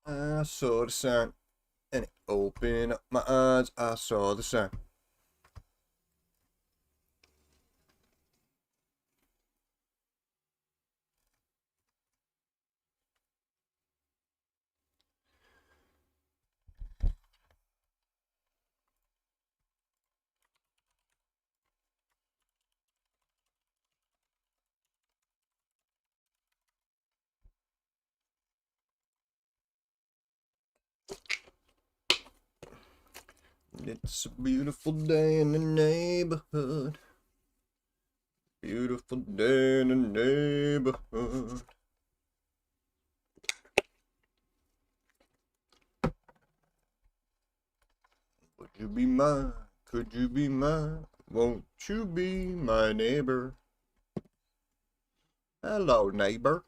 I saw the sign and it opened up my eyes. I saw the sign. It's a beautiful day in the neighborhood. Beautiful day in the neighborhood. Would you be mine? Could you be mine? Won't you be my neighbor? Hello, neighbor.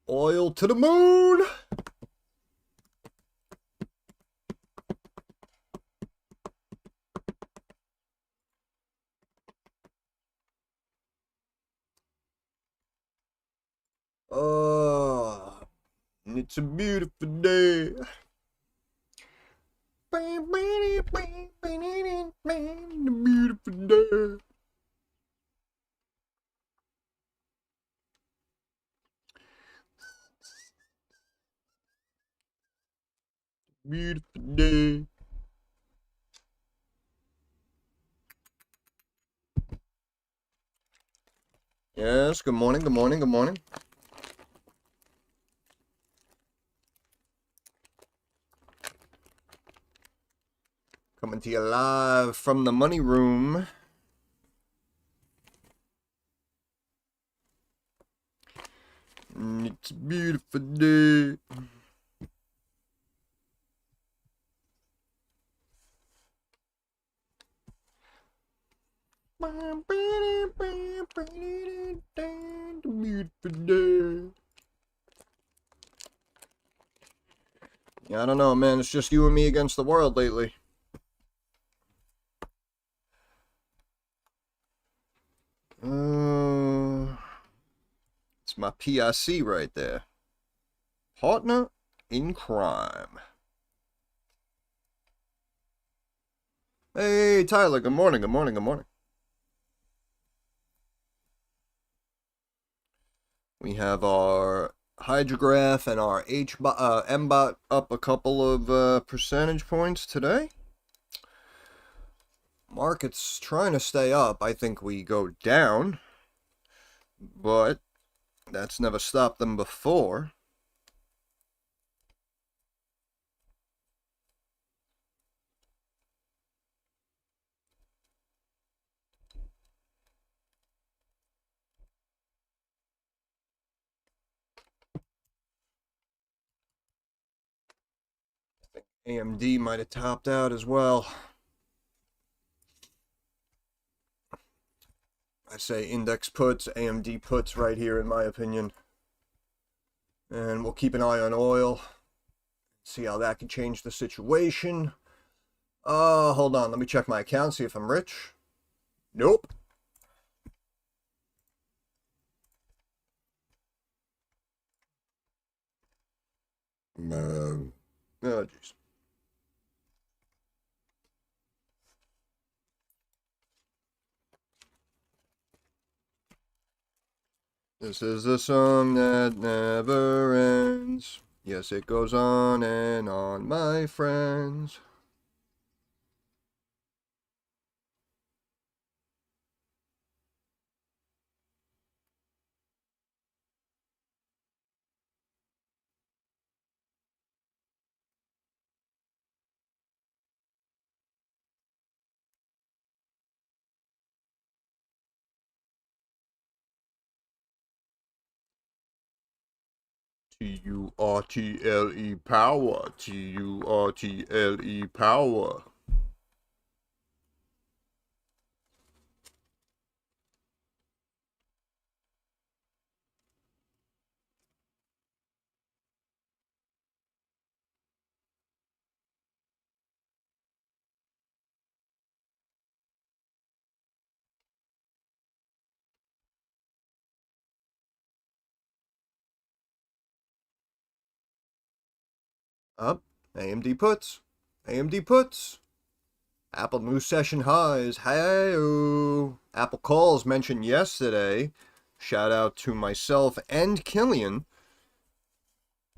Oil to the moon! Oh, it's a beautiful day. A beautiful day. Beautiful day. Yes, good morning, good morning, good morning. Coming to you live from the money room. It's a beautiful day. Beautiful day. Yeah, I don't know, man. It's just you and me against the world lately. It's my PIC right there. Partner in crime. Hey, Tyler. Good morning. Good morning. Good morning. We have our Hydrograph and our M-Bot up a couple of percentage points today. Market's trying to stay up. I think we go down, but that's never stopped them before. I think AMD might have topped out as well. I say index puts, AMD puts right here in my opinion. And we'll keep an eye on oil. See how that can change the situation. Hold on. Let me check my account, see if I'm rich. Nope. Oh, jeez. This is the song that never ends. Yes, it goes on and on, my friends. Turtle power. Turtle power. Up. AMD puts. AMD puts. Apple new session highs. Hey-o. Apple calls mentioned yesterday. Shout out to myself and Killian.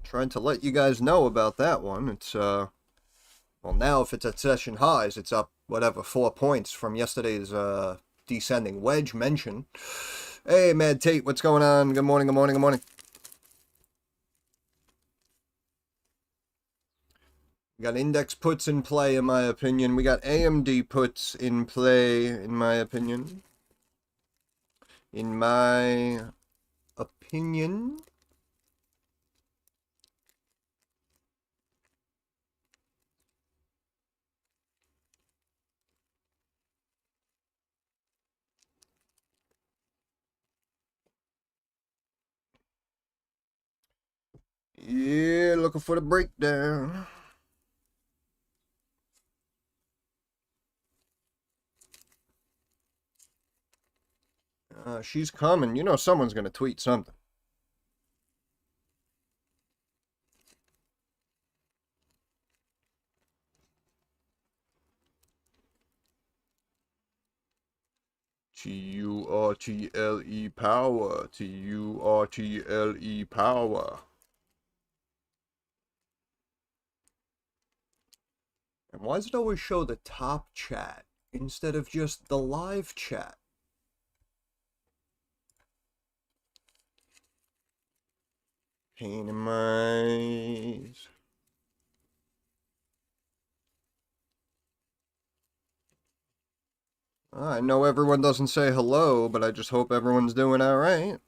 Trying to let you guys know about that one. It's, well, now if it's at session highs, it's up, whatever, 4 points from yesterday's, descending wedge mention. Hey, Mad Tate, what's going on? Good morning, good morning, good morning. We got index puts in play, in my opinion. We got AMD puts in play, in my opinion. In my opinion. Yeah, looking for the breakdown. She's coming. You know someone's going to tweet something. Turtle power. Turtle power. And why does it always show the top chat instead of just the live chat? Pain in my eyes. I know everyone doesn't say hello, but I just hope everyone's doing alright.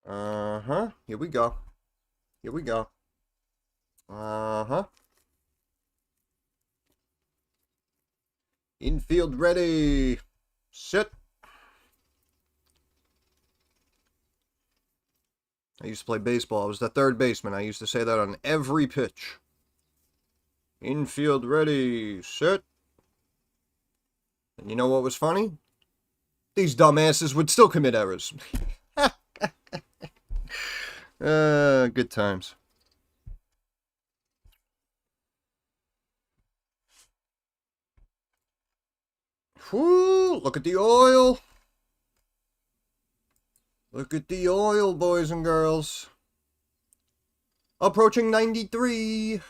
Uh-huh. Here we go. Here we go. Uh-huh. Infield ready. Sit. I used to play baseball. I was the third baseman. I used to say that on every pitch. Infield ready. Sit. And you know what was funny? These dumbasses would still commit errors. Good times. Whoo, look at the oil. Look at the oil, boys and girls. Approaching 93.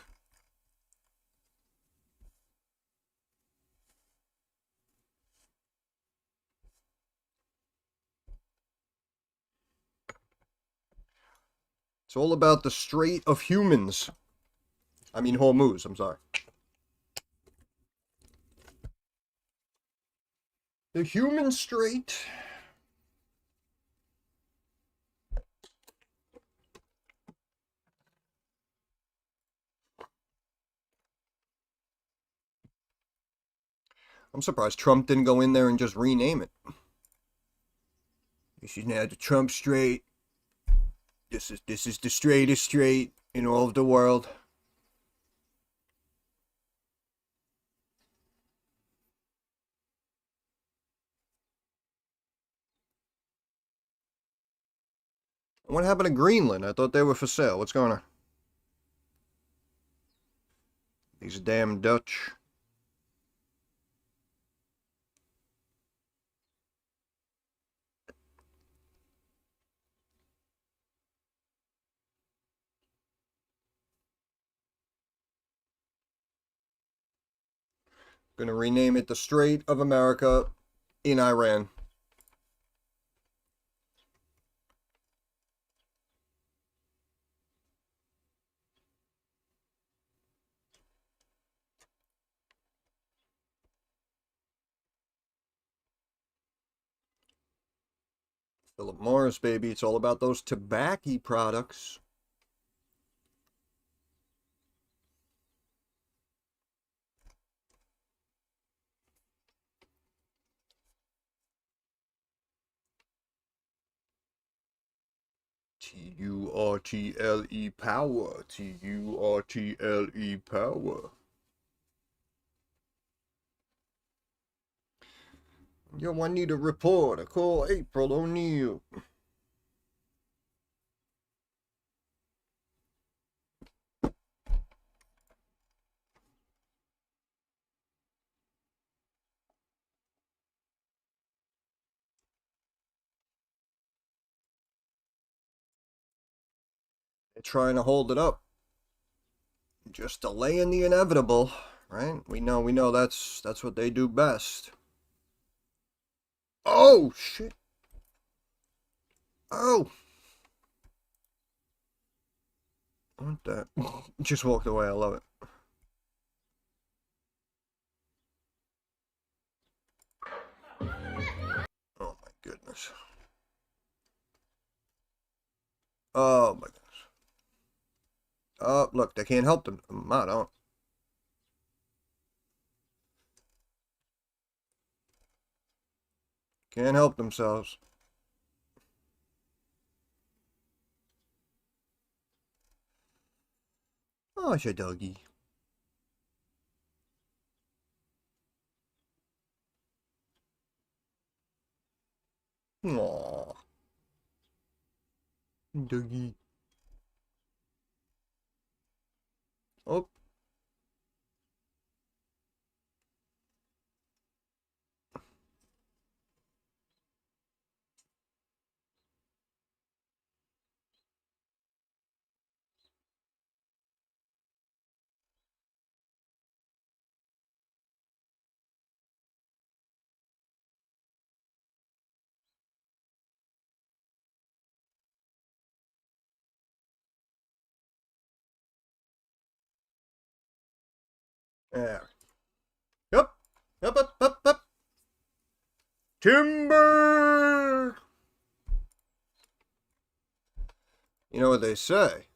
It's all about the Strait of Humans. I mean Hormuz, I'm sorry. The Human Strait. I'm surprised Trump didn't go in there and just rename it. This is now the Trump Strait. This is the straightest strait in all of the world. What happened to Greenland? I thought they were for sale. What's going on? These damn Dutch. Gonna rename it the Strait of America in Iran. Philip Morris, baby. It's all about those tobacco products. T-U-R-T-L-E power. T-U-R-T-L-E power. Yo, I need a report. Call April O'Neil. They're trying to hold it up. Just delaying the inevitable, right? We know that's what they do best. Oh shit. Oh. What the? Just walked away. I love it. Oh my goodness. Oh my goodness. Oh, look, they can't help them. I don't. Can't help themselves. Oh, it's your doggy. Aww. Doggy. Oh. There. Yep. Up, up, up, up. Timber! You know what they say?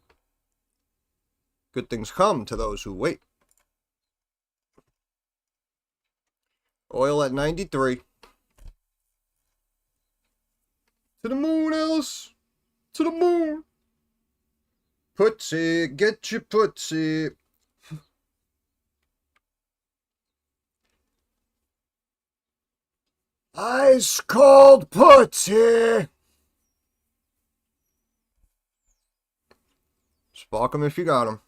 Good things come to those who wait. Oil at 93. To the moon, Alice! To the moon! Putsie, get your putsie. Ice cold putsie! Spark 'em if you got 'em.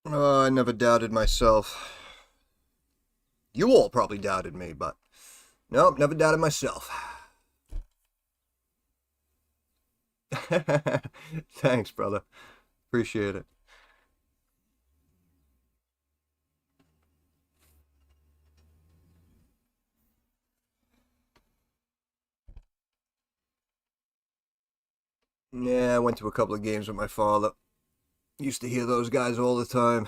I never doubted myself. You all probably doubted me, but nope, never doubted myself. Thanks, brother. Appreciate it. Yeah, I went to a couple of games with my father. Used to hear those guys all the time.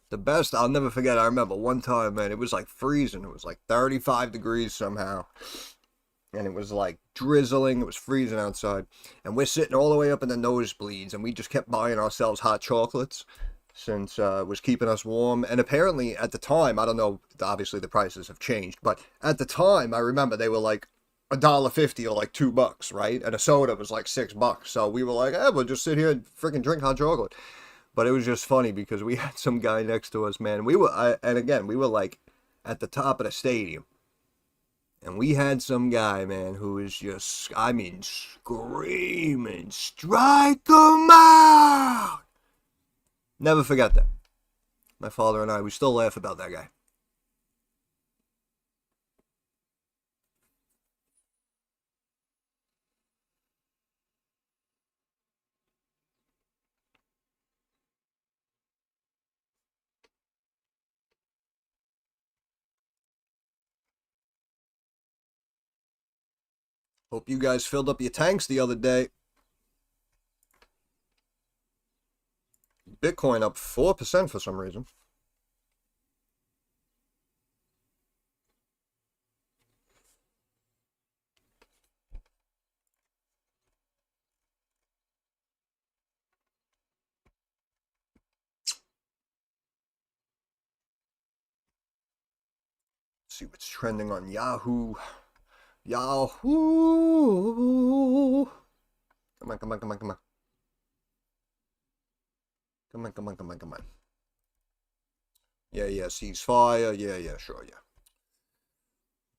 The best, I'll never forget, I remember one time, man, it was like freezing. It was like 35 degrees somehow. And it was like drizzling. It was freezing outside. And we're sitting all the way up in the nosebleeds. And we just kept buying ourselves hot chocolates since it was keeping us warm. And apparently at the time, I don't know, obviously the prices have changed. But at the time, I remember they were like $1.50 or like $2, right? And a soda was like $6. So we were like, we'll just sit here and freaking drink hot chocolate. But it was just funny because we had some guy next to us, man. And again, we were like at the top of the stadium. And we had some guy, man, who was just, I mean, screaming, strike 'em out! Never forget that. My father and I, we still laugh about that guy. Hope you guys filled up your tanks the other day. Bitcoin up 4% for some reason. see what's trending on Yahoo. Yahoo! Come on, come on, come on, come on. Come on, come on, come on, come on. Yeah, ceasefire. Yeah, sure, yeah.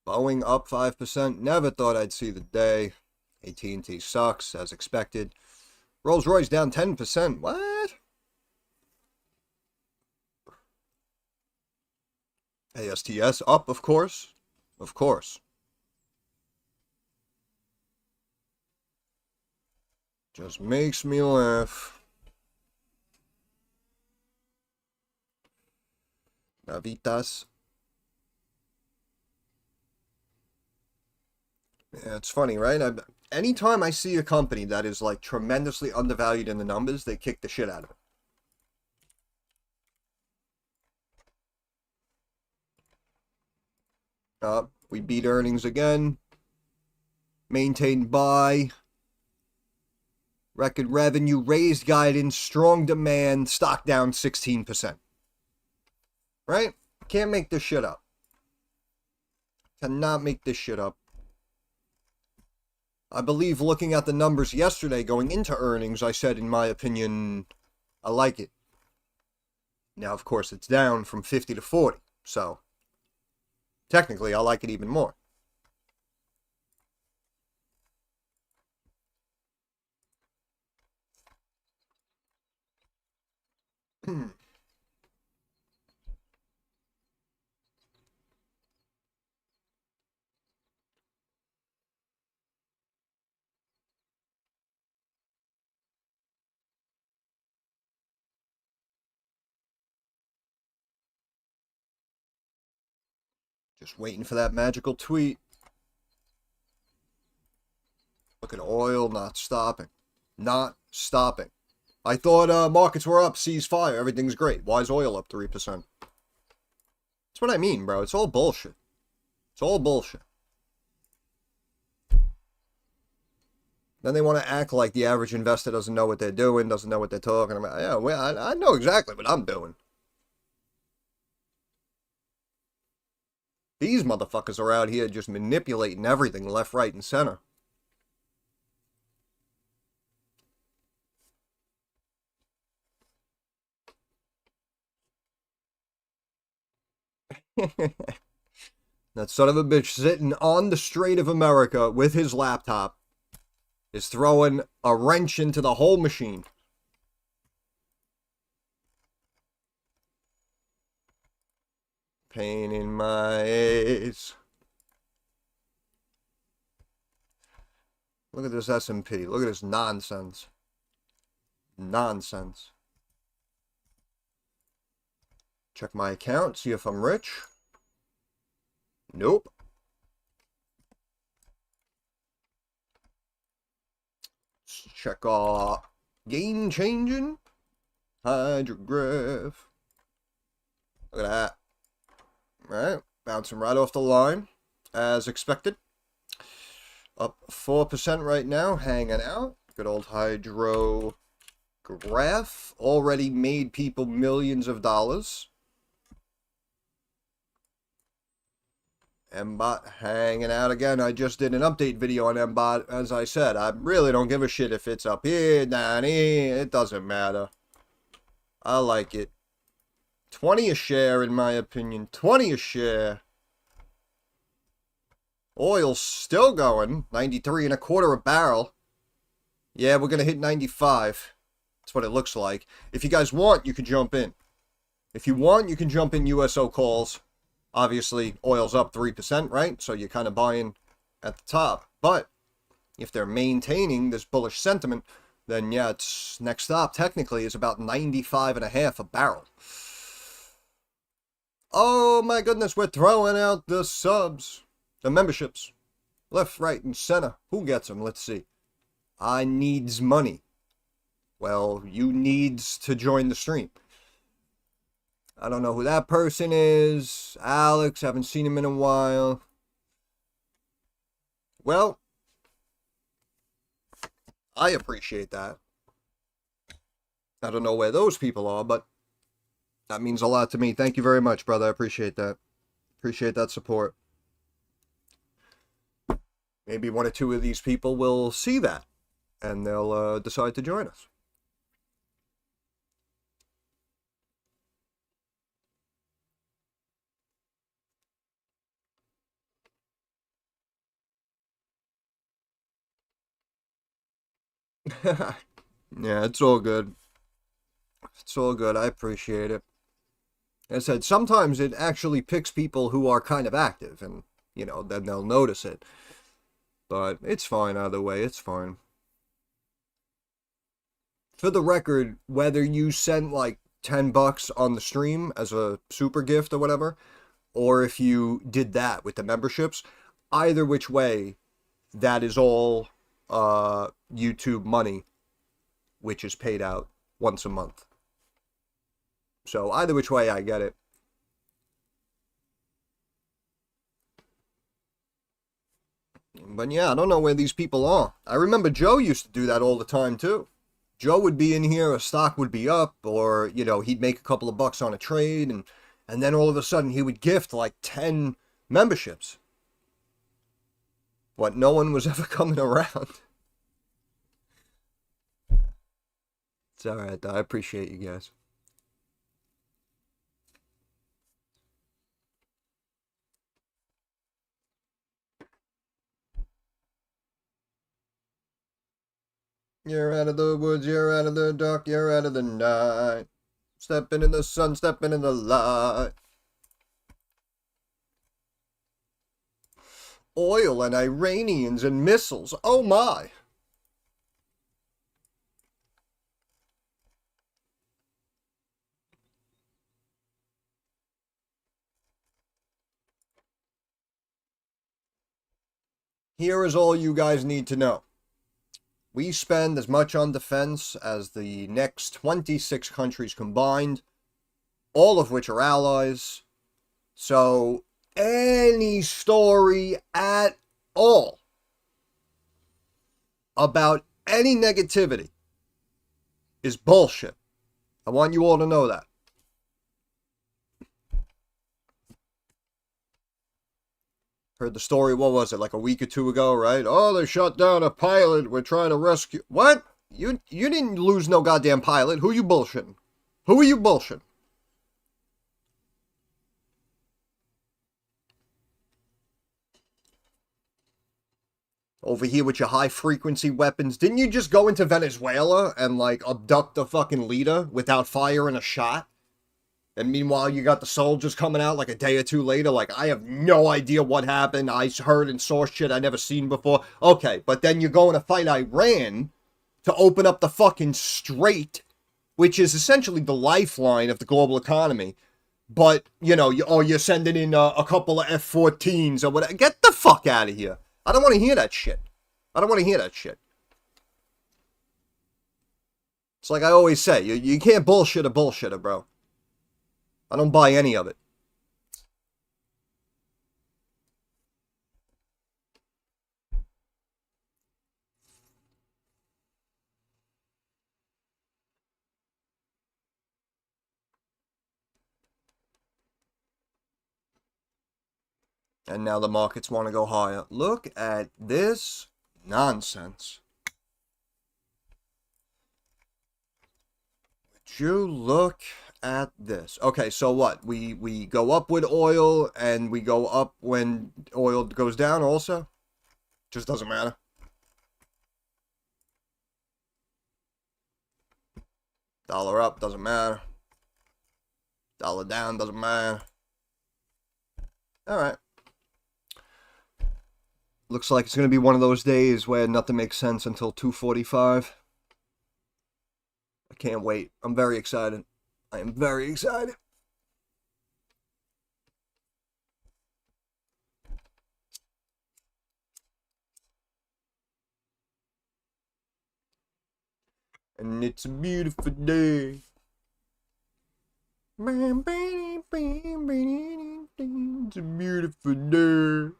Boeing up 5%. Never thought I'd see the day. AT&T sucks, as expected. Rolls-Royce down 10%. What? ASTS up, of course. Of course. Just makes me laugh. Navitas. Yeah, it's funny, right? Anytime I see a company that is like tremendously undervalued in the numbers, they kick the shit out of it. We beat earnings again. Maintained by. Record revenue, raised guidance, strong demand, stock down 16%. Right? Can't make this shit up. Cannot make this shit up. I believe looking at the numbers yesterday going into earnings, I said, in my opinion, I like it. Now, of course, it's down from 50 to 40. So, technically, I like it even more. Just waiting for that magical tweet. Look at oil not stopping. Not stopping. I thought markets were up, ceasefire, everything's great. Why is oil up 3%? That's what I mean, bro. It's all bullshit. It's all bullshit. Then they want to act like the average investor doesn't know what they're doing, doesn't know what they're talking about. Yeah, well, I know exactly what I'm doing. These motherfuckers are out here just manipulating everything left, right, and center. That son of a bitch sitting on the Strait of America with his laptop is throwing a wrench into the whole machine. Pain in my ass. Look at this S&P. Look at this nonsense. Nonsense. Check my account, see if I'm rich. Nope. Let's check our game-changing hydrograph. Look at that. Right, bouncing right off the line, as expected. Up 4% right now, hanging out. Good old hydro graph. Already made people millions of dollars. MBOT hanging out again. I just did an update video on MBOT. As I said, I really don't give a shit if it's up here, down here. It doesn't matter. I like it. 20 a share, in my opinion. 20 a share. Oil's still going. 93 and a quarter a barrel. Yeah, we're going to hit 95. That's what it looks like. If you guys want, you can jump in. If you want, you can jump in USO calls. Obviously, oil's up 3%, right? So you're kind of buying at the top. But if they're maintaining this bullish sentiment, then yeah, it's next stop technically is about 95 and a half a barrel. Oh my goodness, we're throwing out the subs. The memberships. Left, right, and center. Who gets them? Let's see. I needs money. Well, you needs to join the stream. I don't know who that person is. Alex, haven't seen him in a while. Well, I appreciate that. I don't know where those people are, but that means a lot to me. Thank you very much, brother. I appreciate that. Appreciate that support. Maybe one or two of these people will see that, and they'll decide to join us. Yeah, it's all good. It's all good. I appreciate it. As I said, sometimes it actually picks people who are kind of active, and, you know, then they'll notice it. But it's fine either way. It's fine. For the record, whether you sent like $10 on the stream as a super gift or whatever, or if you did that with the memberships, either which way, that is all YouTube money, which is paid out once a month. So either which way, I get it. But yeah, I don't know where these people are. I remember Joe used to do that all the time too. Joe would be in here, a stock would be up, or, you know, he'd make a couple of bucks on a trade, and then all of a sudden he would gift like 10 memberships. But no one was ever coming around. It's alright, I appreciate you guys. You're out of the woods, you're out of the dark, you're out of the night. Stepping in the sun, stepping in the light. Oil and Iranians and missiles, oh my. Here is all you guys need to know. We spend as much on defense as the next 26 countries combined, all of which are allies. So any story at all about any negativity is bullshit. I want you all to know that. Heard the story, what was it, like a week or two ago, right? Oh, they shot down a pilot, we're trying to rescue. What? You didn't lose no goddamn pilot. Who you bullshitting? Who are you bullshitting? Over here with your high frequency weapons. Didn't you just go into Venezuela and like abduct the fucking leader without firing a shot? And meanwhile, you got the soldiers coming out like a day or two later, like, I have no idea what happened. I heard and saw shit I never seen before. Okay, but then you're going to fight Iran to open up the fucking strait, which is essentially the lifeline of the global economy. But, you know, you're sending in a couple of F-14s or whatever. Get the fuck out of here. I don't want to hear that shit. I don't want to hear that shit. It's like I always say, you can't bullshit a bullshitter, bro. I don't buy any of it. And now the markets want to go higher. Look at this nonsense. Would you look at this? Okay, so what? We go up with oil and we go up when oil goes down also? Just doesn't matter. Dollar up, doesn't matter. Dollar down, doesn't matter. Alright. Looks like it's going to be one of those days where nothing makes sense until 2:45. I can't wait. I'm very excited. I am very excited. And it's a beautiful day. It's a beautiful day.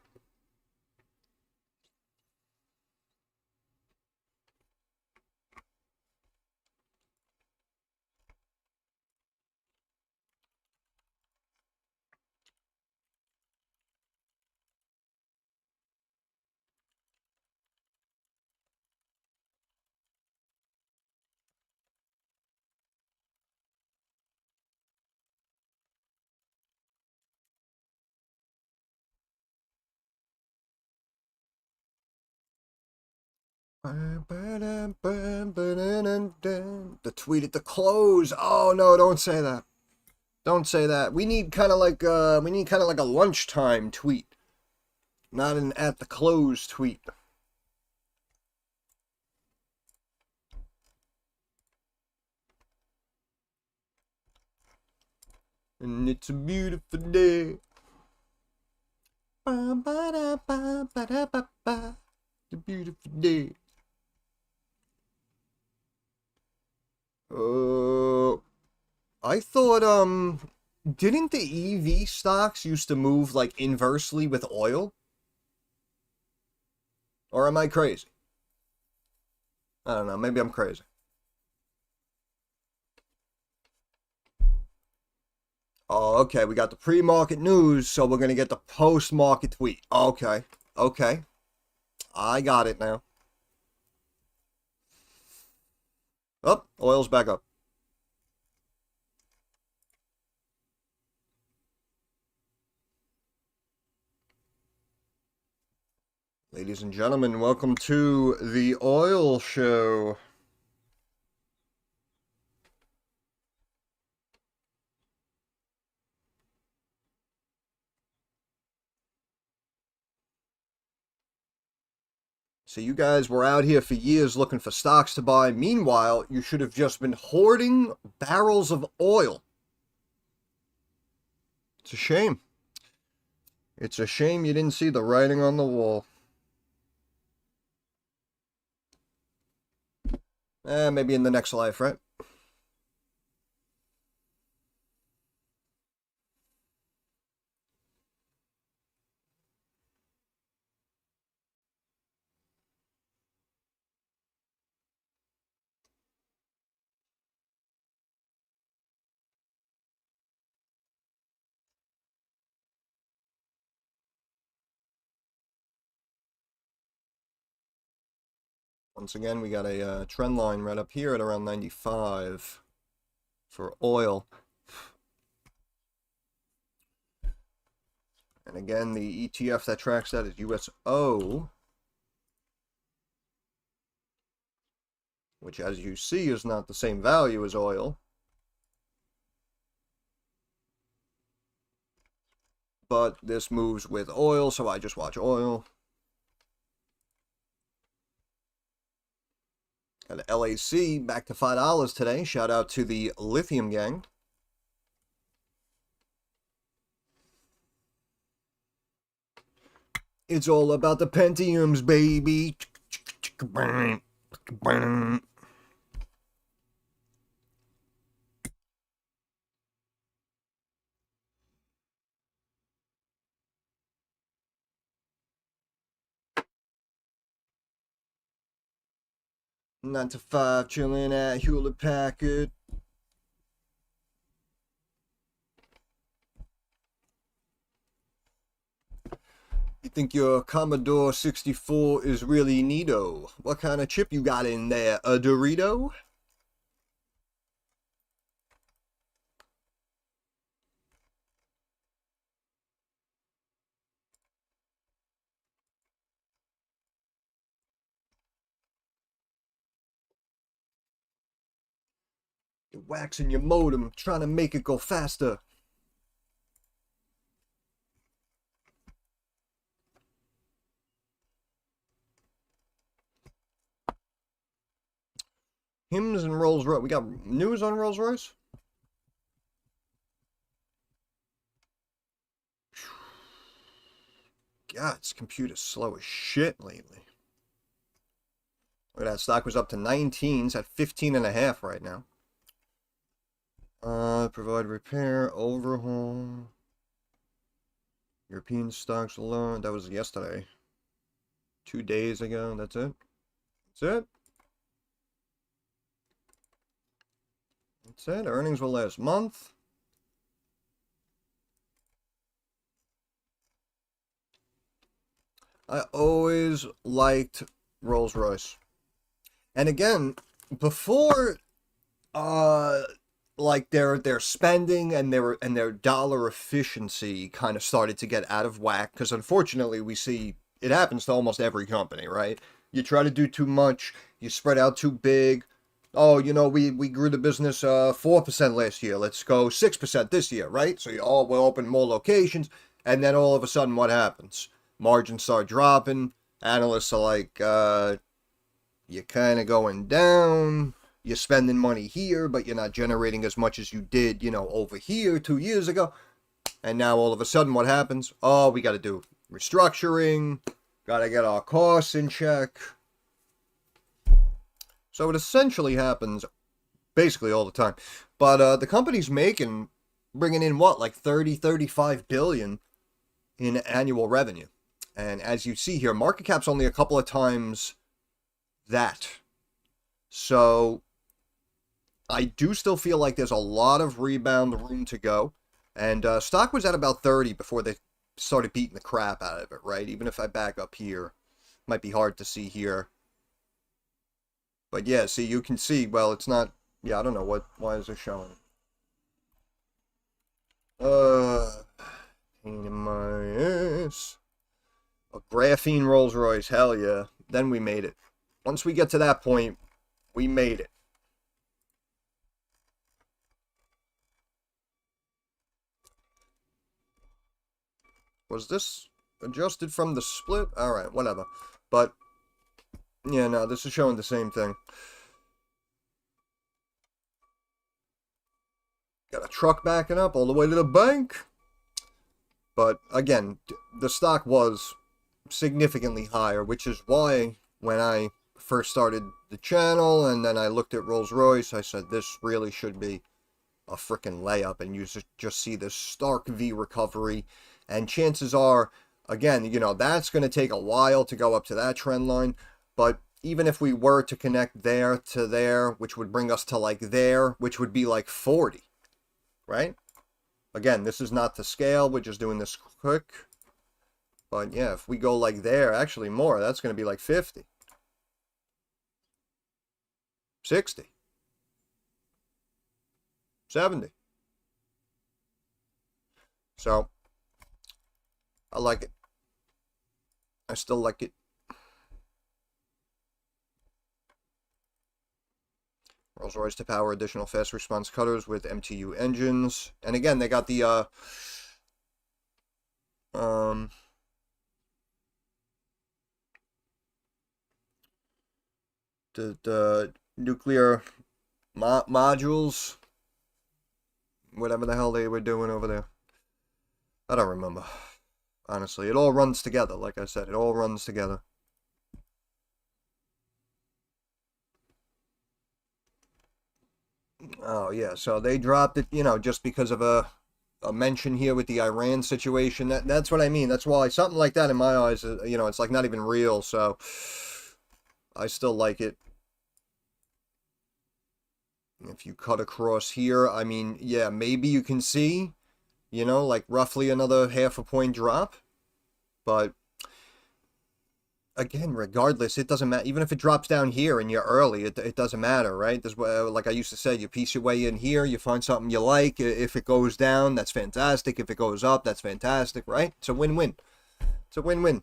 The tweet at the close. Oh no, don't say that. Don't say that. We need kind of like a lunchtime tweet, not an at the close tweet. And it's a beautiful day. It's a beautiful day. I thought, didn't the EV stocks used to move, like, inversely with oil? Or am I crazy? I don't know, maybe I'm crazy. Oh, okay, we got the pre-market news, so we're gonna get the post-market tweet. Okay, okay. I got it now. Oh, oil's back up. Ladies and gentlemen, welcome to the Oil Show. So you guys were out here for years looking for stocks to buy. Meanwhile, you should have just been hoarding barrels of oil. It's a shame. It's a shame you didn't see the writing on the wall. Maybe in the next life, right? Once again, we got a trend line right up here at around 95 for oil. And again, the ETF that tracks that is USO, which, as you see, is not the same value as oil. But this moves with oil, so I just watch oil. Got LAC back to $5 today. Shout out to the Lithium Gang. It's all about the Pentiums, baby. 9 to 5, chilling at Hewlett Packard. You think your Commodore 64 is really neato? What kind of chip you got in there? A Dorito? You're waxing your modem, trying to make it go faster. Hymns and Rolls Royce. We got news on Rolls Royce? God, this computer's slow as shit lately. Look at that, stock was up to 19. It's at 15.5 right now. Provide repair, overhaul. European stocks alone. That was yesterday. 2 days ago. That's it. That's it. That's it. Earnings will last month. I always liked Rolls Royce. And again, before like their spending and their dollar efficiency kind of started to get out of whack, because unfortunately we see it happens to almost every company, right? You try to do too much. You spread out too big. Oh, you know, we grew the business 4% last year. Let's go 6% this year, right? So we'll open more locations. And then all of a sudden, what happens? Margins start dropping. Analysts are like, you're kind of going down. You're spending money here, but you're not generating as much as you did, you know, over here 2 years ago. And now all of a sudden, what happens? Oh, we got to do restructuring. Got to get our costs in check. So it essentially happens basically all the time. But the company's bringing in what, like 35 billion in annual revenue. And as you see here, market cap's only a couple of times that. So I do still feel like there's a lot of rebound room to go. And stock was at about 30 before they started beating the crap out of it, right? Even if I back up here, might be hard to see here. But yeah, see, you can see, well, it's not, yeah, I don't know why is it showing? Pain in my ass. A graphene Rolls Royce, hell yeah. Then we made it. Once we get to that point, we made it. Was this adjusted from the split? Alright, whatever. But, yeah, no, this is showing the same thing. Got a truck backing up all the way to the bank. But, again, the stock was significantly higher, which is why when I first started the channel and then I looked at Rolls-Royce, I said this really should be a freaking layup, and you just see this stark V recovery. And chances are, again, you know, that's going to take a while to go up to that trend line. But even if we were to connect there to there, which would bring us to like there, which would be like 40, right? Again, this is not to scale. We're just doing this quick. But yeah, if we go like there, actually more, that's going to be like 50. 60. 70. So, I like it. I still like it. Rolls-Royce to power additional fast response cutters with MTU engines. And again, they got the nuclear modules, whatever the hell they were doing over there. I don't remember. Honestly, it all runs together. Like I said, it all runs together. Oh, yeah, so they dropped it, you know, just because of a mention here with the Iran situation. That's what I mean. That's why something like that in my eyes, you know, it's like not even real, so I still like it. If you cut across here, I mean, yeah, maybe you can see, you know, like roughly another half a point drop. But again, regardless, it doesn't matter. Even if it drops down here and you're early, it doesn't matter, right? This, like I used to say, you piece your way in here, you find something you like. If it goes down, that's fantastic. If it goes up, that's fantastic, right? It's a win-win. It's a win-win.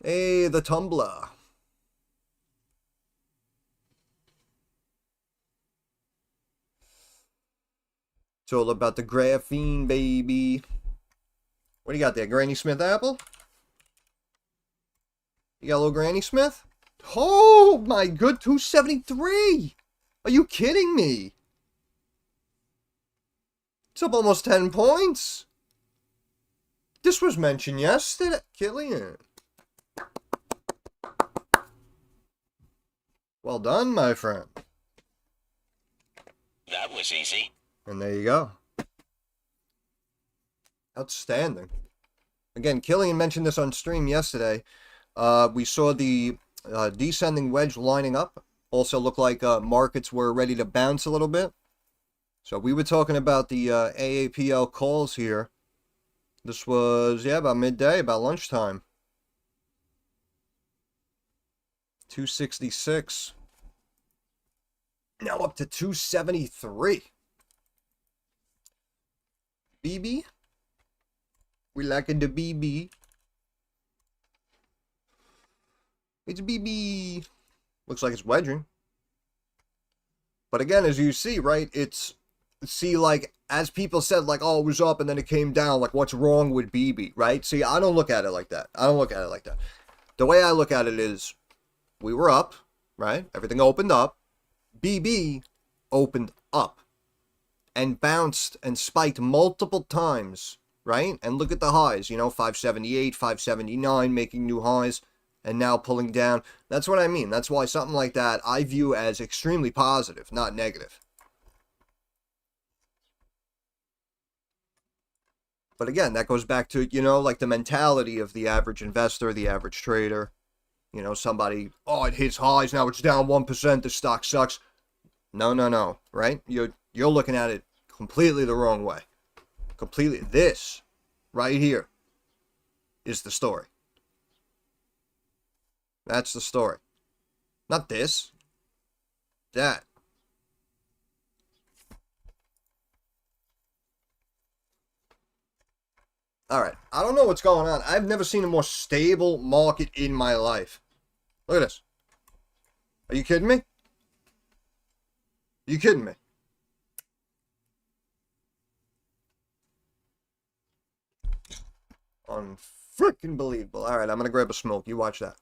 Hey, the tumbler. It's all about the graphene, baby. What do you got there? Granny Smith apple? You got a little Granny Smith? Oh, my good, 273. Are you kidding me? It's up almost 10 points. This was mentioned yesterday. Killian. Well done, my friend. That was easy. And there you go. Outstanding. Again, Killian mentioned this on stream yesterday. We saw the descending wedge lining up. Also looked like markets were ready to bounce a little bit. So we were talking about the AAPL calls here. This was, yeah, about midday, about lunchtime. 266. Now up to 273. BB. We lacking the BB. It's BB. Looks like it's wedging. But again, as you see, right, like, as people said, like, oh, it was up and then it came down, like, what's wrong with BB, right? See, I don't look at it like that. I don't look at it like that. The way I look at it is, we were up, right? Everything opened up. BB opened up and bounced and spiked multiple times, right? And look at the highs, 578, 579, making new highs, and now pulling down. That's what I mean. That's why something like that I view as extremely positive, not negative. But again, that goes back to, like the mentality of the average investor, the average trader. Somebody, oh, it hits highs, now it's down 1%, the stock sucks. No, no, no, right? You're looking at it completely the wrong way. Completely. This right here is the story. That's the story. Not this. That. All right. I don't know what's going on. I've never seen a more stable market in my life. Look at this. Are you kidding me? Are you kidding me? Unfreaking believable. All right, I'm going to grab a smoke. You watch that.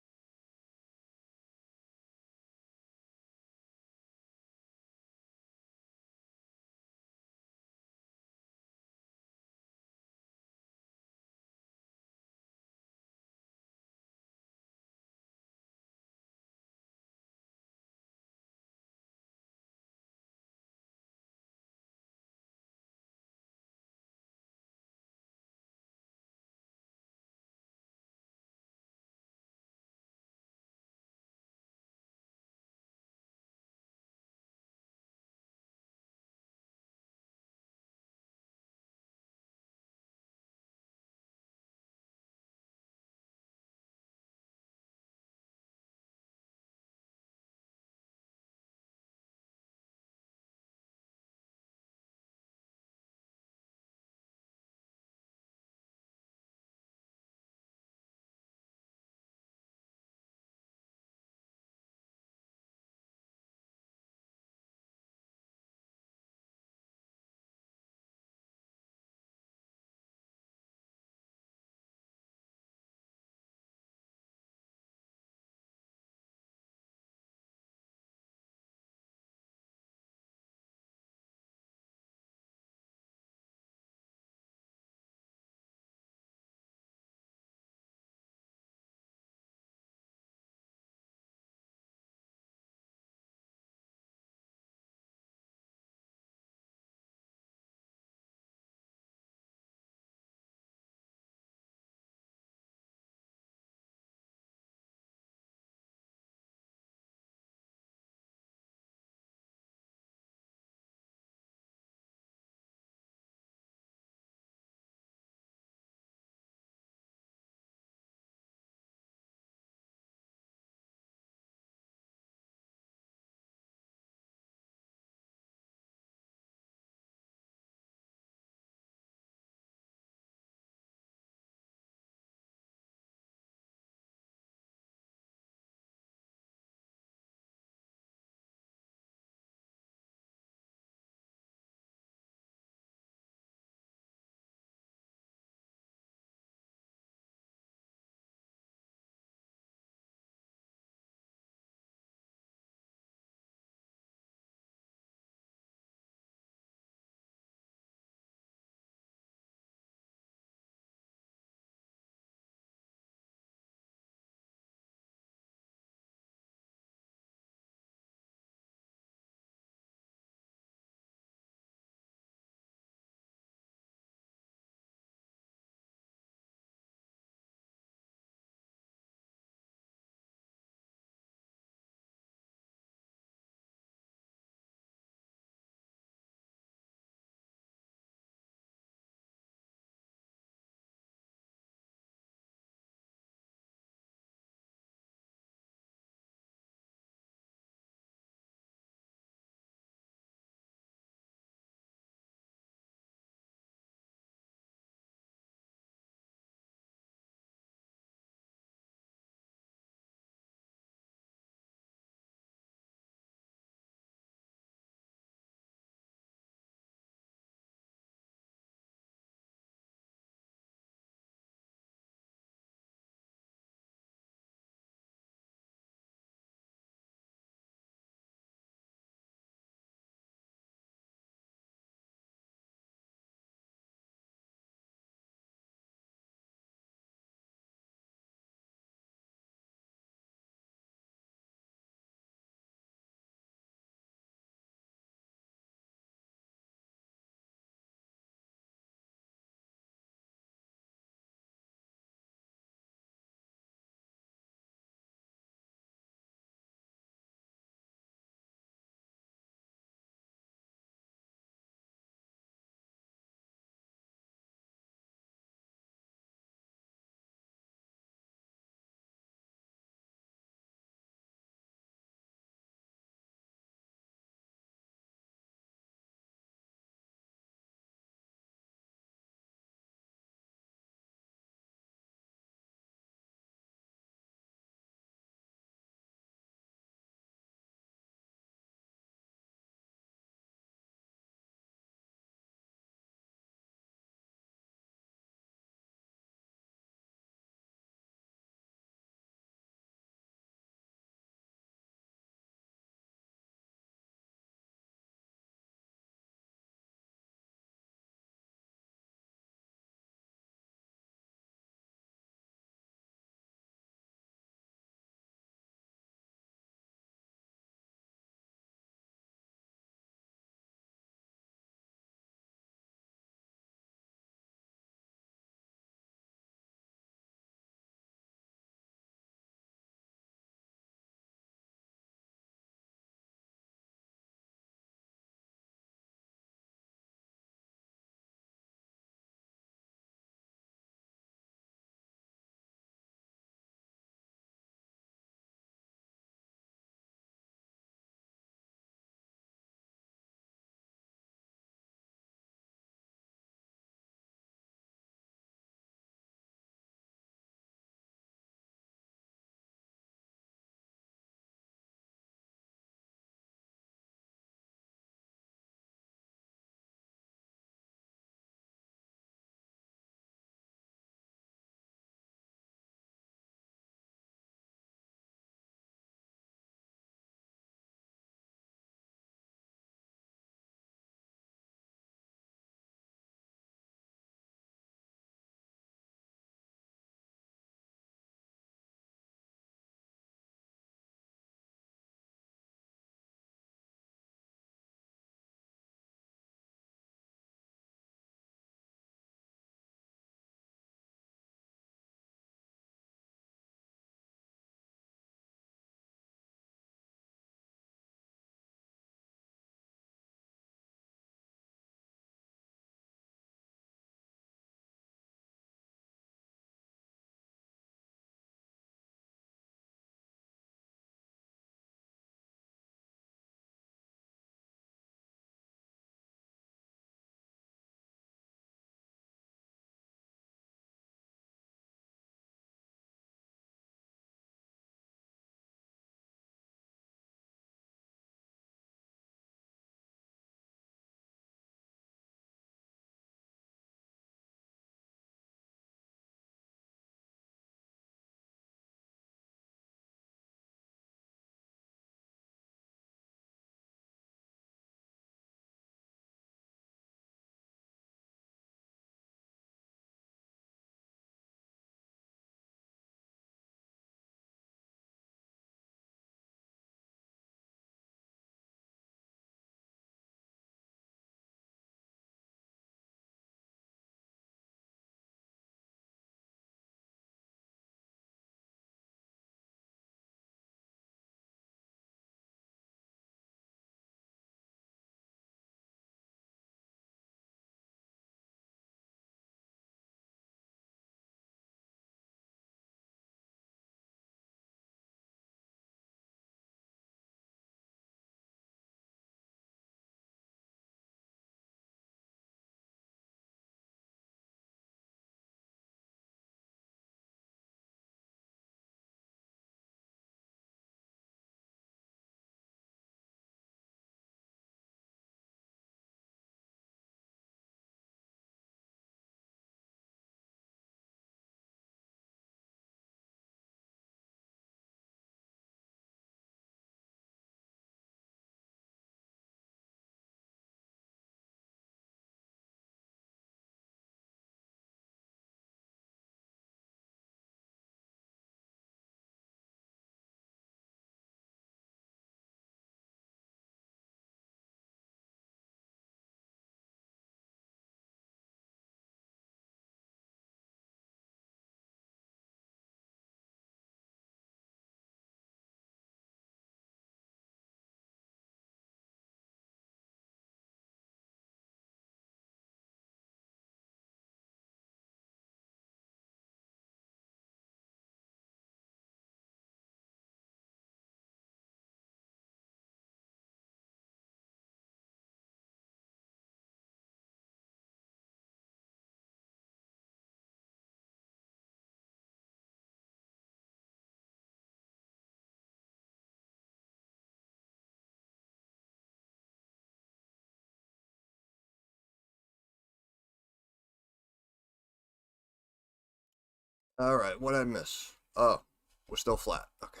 All right, what did I miss? Oh, we're still flat. Okay.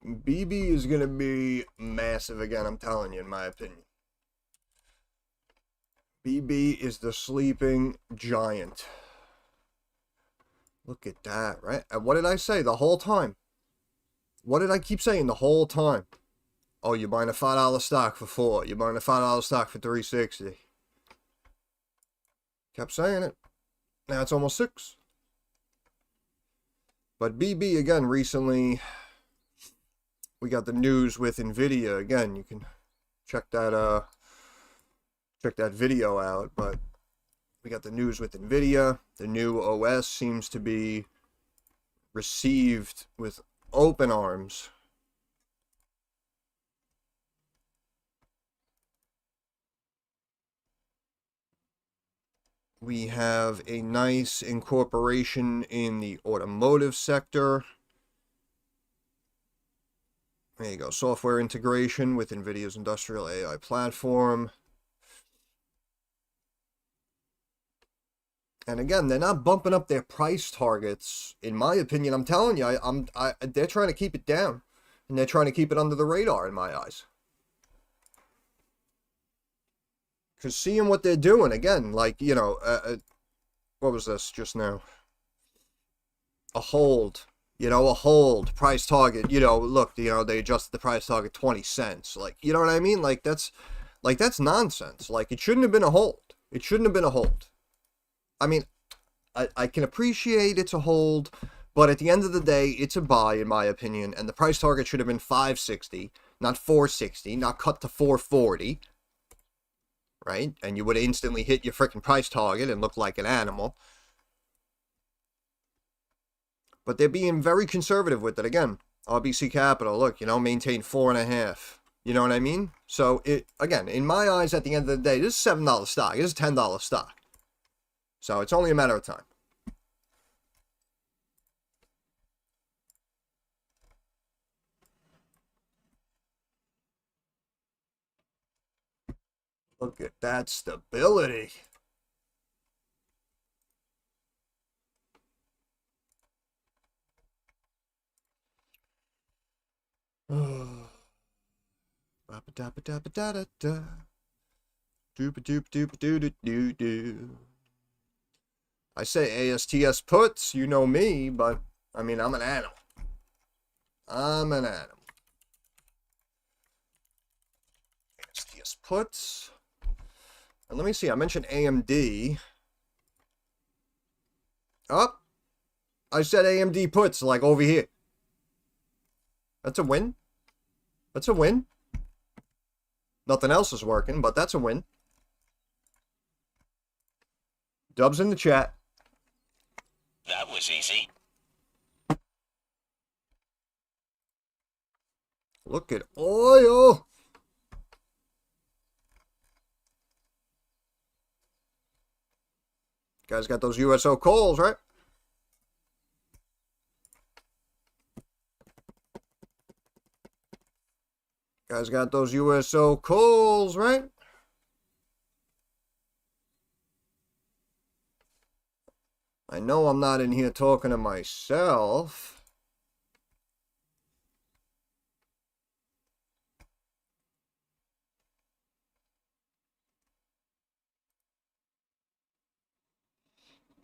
BB is going to be massive again, I'm telling you, in my opinion. BB is the sleeping giant. Look at that, right? And what did I say the whole time? What did I keep saying the whole time? Oh, you're buying a $5 stock for 4. You're buying a $5 stock for 360. Kept saying it. Now it's almost 6. But BB again recently, we got the news with Nvidia again. You can check that video out. But we got the news with Nvidia. The new OS seems to be received with open arms. We have a nice incorporation in the automotive sector. There you go. Software integration with NVIDIA's industrial AI platform. And again, they're not bumping up their price targets. In my opinion, I'm telling you, they're trying to keep it down. And they're trying to keep it under the radar in my eyes. Because seeing what they're doing, again, like, you know, what was this just now? A hold. You know, a hold. Price target. You know, look, you know, they adjusted the price target 20 cents. Like, you know what I mean? Like, that's nonsense. Like, it shouldn't have been a hold. It shouldn't have been a hold. I mean, I can appreciate it's a hold, but at the end of the day, it's a buy, in my opinion, and the price target should have been 560, not 460, not cut to 440, right? And you would have instantly hit your freaking price target and looked like an animal. But they're being very conservative with it. Again, RBC Capital, look, you know, maintain 4.5. You know what I mean? So, again, in my eyes, at the end of the day, this is $7 stock. This is $10 stock. So it's only a matter of time. Look at that stability. I say ASTS puts, you know me, but I mean, I'm an animal. I'm an animal. ASTS puts. And let me see, I mentioned AMD. Oh, I said AMD puts, like over here. That's a win. That's a win. Nothing else is working, but that's a win. Dubs in the chat. That was easy. Look at oil. Guys got those USO calls, right? Guys got those USO calls, right? I know I'm not in here talking to myself.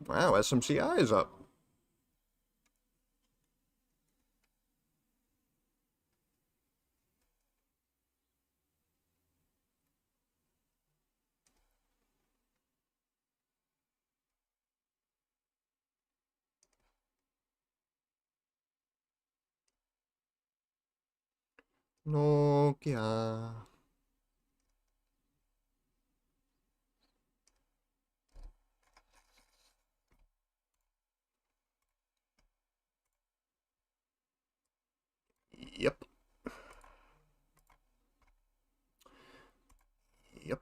Wow, SMCI is up. Nokia. Yep. Yep.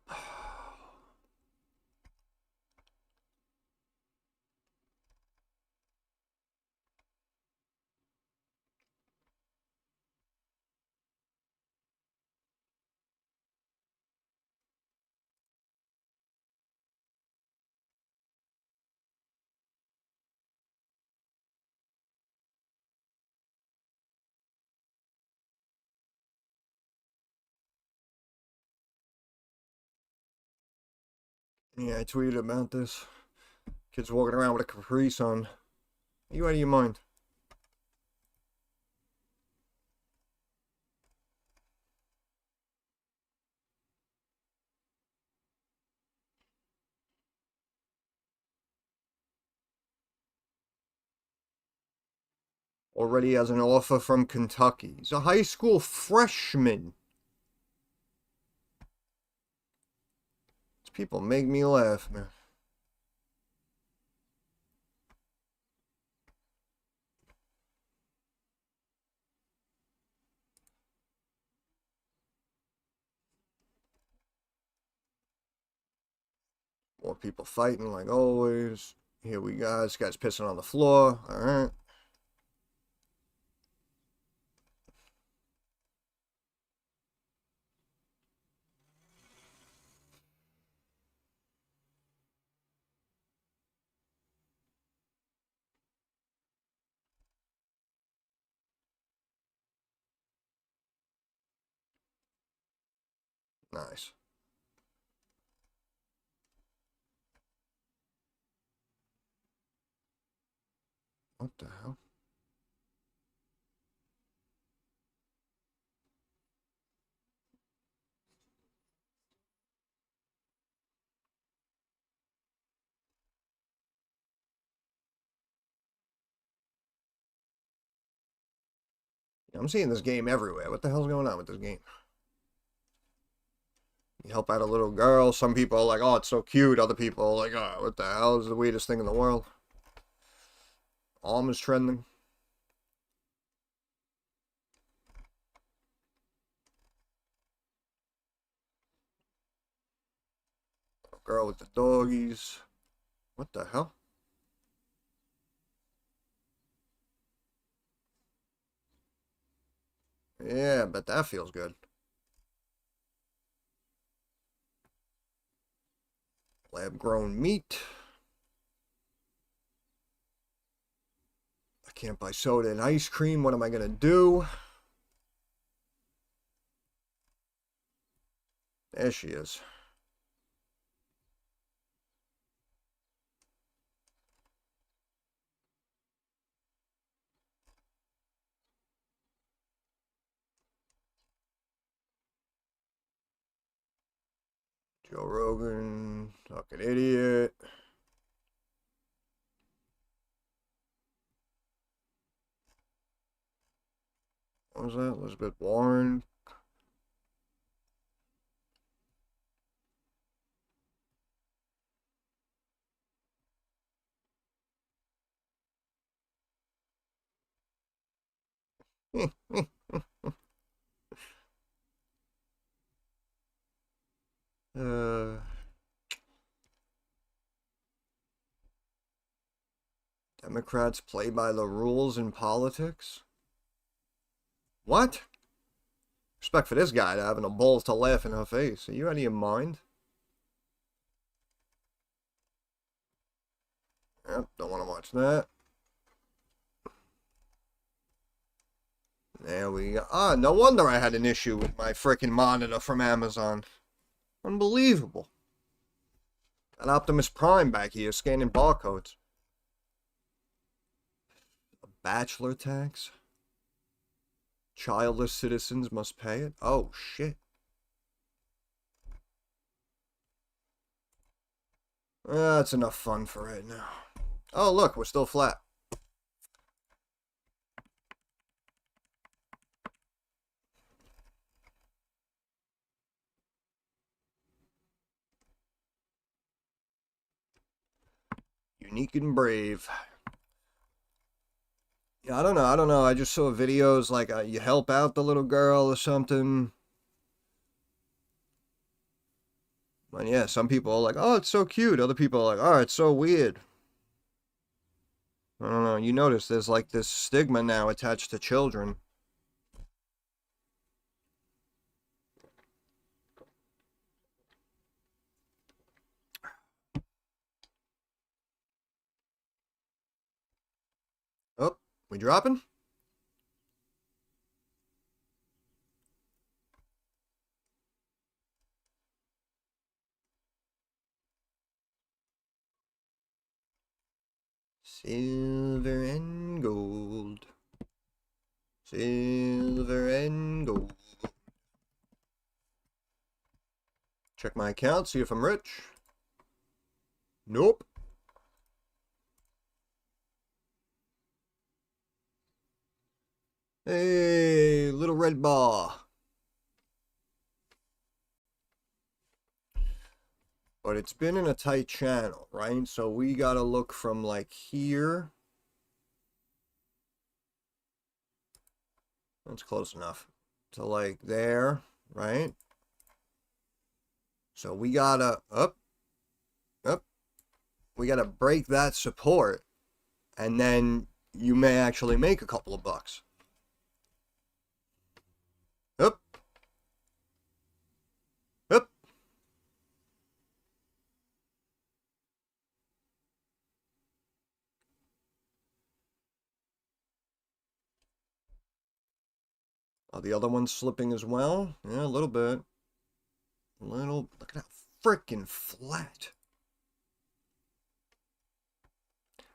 Yeah, I tweeted about this. Kids walking around with a Capri Sun. Are you out of your mind? Already has an offer from Kentucky. He's a high school freshman. These people make me laugh, man. More people fighting like always. Here we go. This guy's pissing on the floor. Alright. Nice. What the hell? I'm seeing this game everywhere. What the hell's going on with this game? You help out a little girl. Some people are like, oh, it's so cute. Other people are like, oh, what the hell is the weirdest thing in the world? Arm is trending. Girl with the doggies. What the hell? Yeah, but that feels good. Lab grown meat. I can't buy soda and ice cream. What am I gonna do? There she is. Joe Rogan, fucking idiot. What was that? Elizabeth Warren. uh, Democrats play by the rules in politics? What? Respect for this guy to having the balls to laugh in her face. Are you out of your mind? Yep, don't want to watch that. There we go. Ah, no wonder I had an issue with my freaking monitor from Amazon. Unbelievable. Got Optimus Prime back here scanning barcodes. A bachelor tax? Childless citizens must pay it? Oh, shit. That's enough fun for right now. Oh, look, we're still flat. Unique and brave. Yeah, I don't know. I just saw videos like you help out the little girl or something. And yeah, some people are like, oh, it's so cute. Other people are like, oh, it's so weird. I don't know. You notice there's like this stigma now attached to children. Oh, we dropping? Silver and gold. Silver and gold. Check my account, see if I'm rich. Nope. Hey, little red bar. But it's been in a tight channel, right? So we gotta look from like here. That's close enough. To like there, right? So we gotta, up. We gotta break that support. And then you may actually make a couple of bucks. Up. Up. Oh, the other one's slipping as well? Yeah, a little bit. Look at how freaking flat.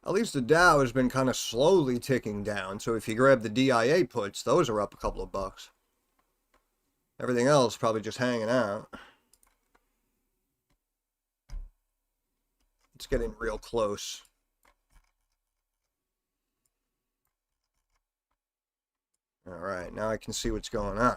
At least the Dow has been kind of slowly ticking down, so if you grab the DIA puts, those are up a couple of bucks. Everything else probably just hanging out. It's getting real close. Alright, now I can see what's going on.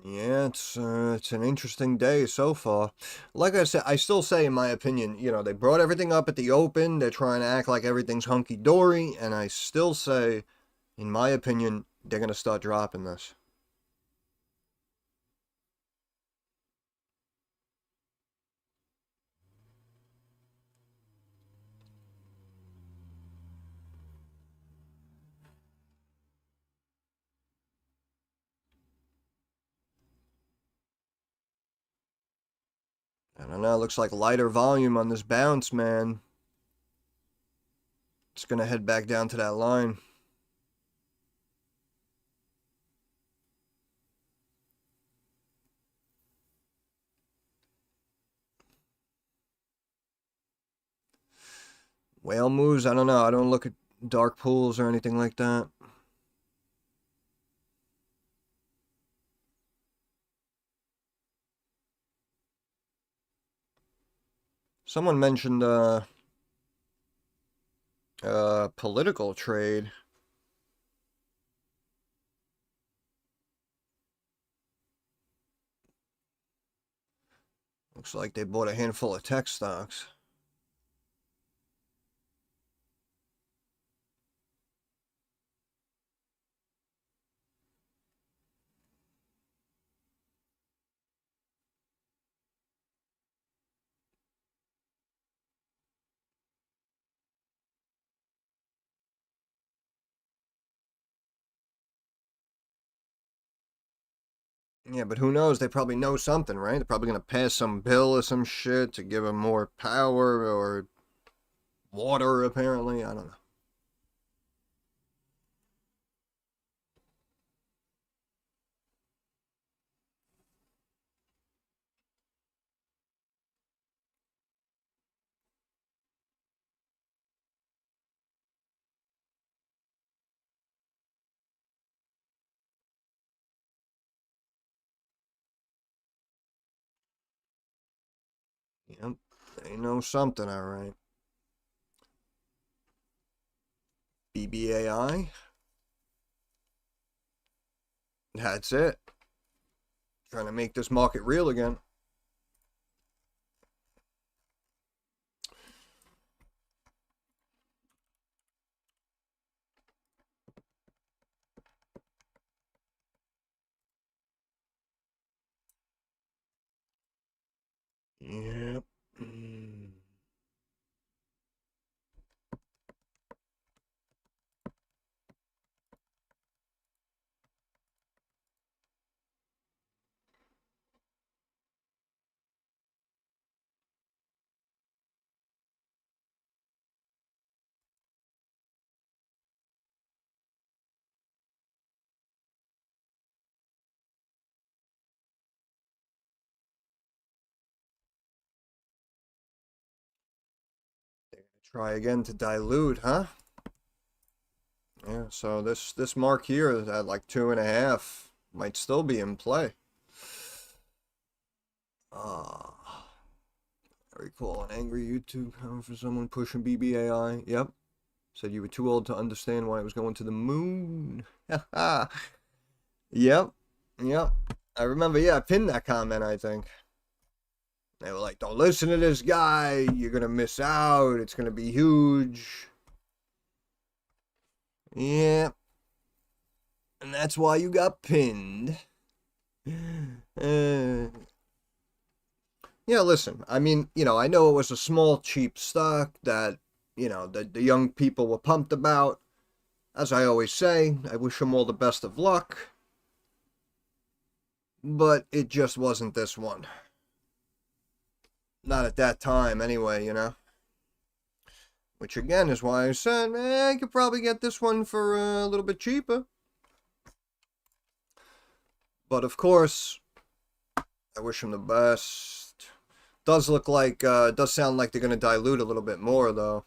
Yeah, it's an interesting day so far. Like I said, I still say, in my opinion, you know, they brought everything up at the open. They're trying to act like everything's hunky-dory, and I still say, in my opinion, they're going to start dropping this. I don't know, it looks like lighter volume on this bounce, man. It's going to head back down to that line. Whale moves, I don't know. I don't look at dark pools or anything like that. Someone mentioned political trade. Looks like they bought a handful of tech stocks. Yeah, but who knows? They probably know something, right? They're probably going to pass some bill or some shit to give them more power or water, apparently. I don't know. Yep. They know something, all right. BBAI. That's it. Trying to make this market real again. Yep. Try again to dilute, huh? Yeah, so this mark here is at like 2.5. Might still be in play. Ah, I recall an angry YouTube comment for someone pushing BBAI. Yep. Said you were too old to understand why it was going to the moon. Yep. Yep. I remember, yeah, I pinned that comment, I think. They were like, don't listen to this guy. You're going to miss out. It's going to be huge. Yeah. And that's why you got pinned. Yeah, listen, I mean, I know it was a small, cheap stock that, the young people were pumped about. As I always say, I wish them all the best of luck. But it just wasn't this one. Not at that time, anyway. Which, again, is why I said, I could probably get this one for a little bit cheaper. But, of course, I wish them the best. Does sound like they're going to dilute a little bit more, though.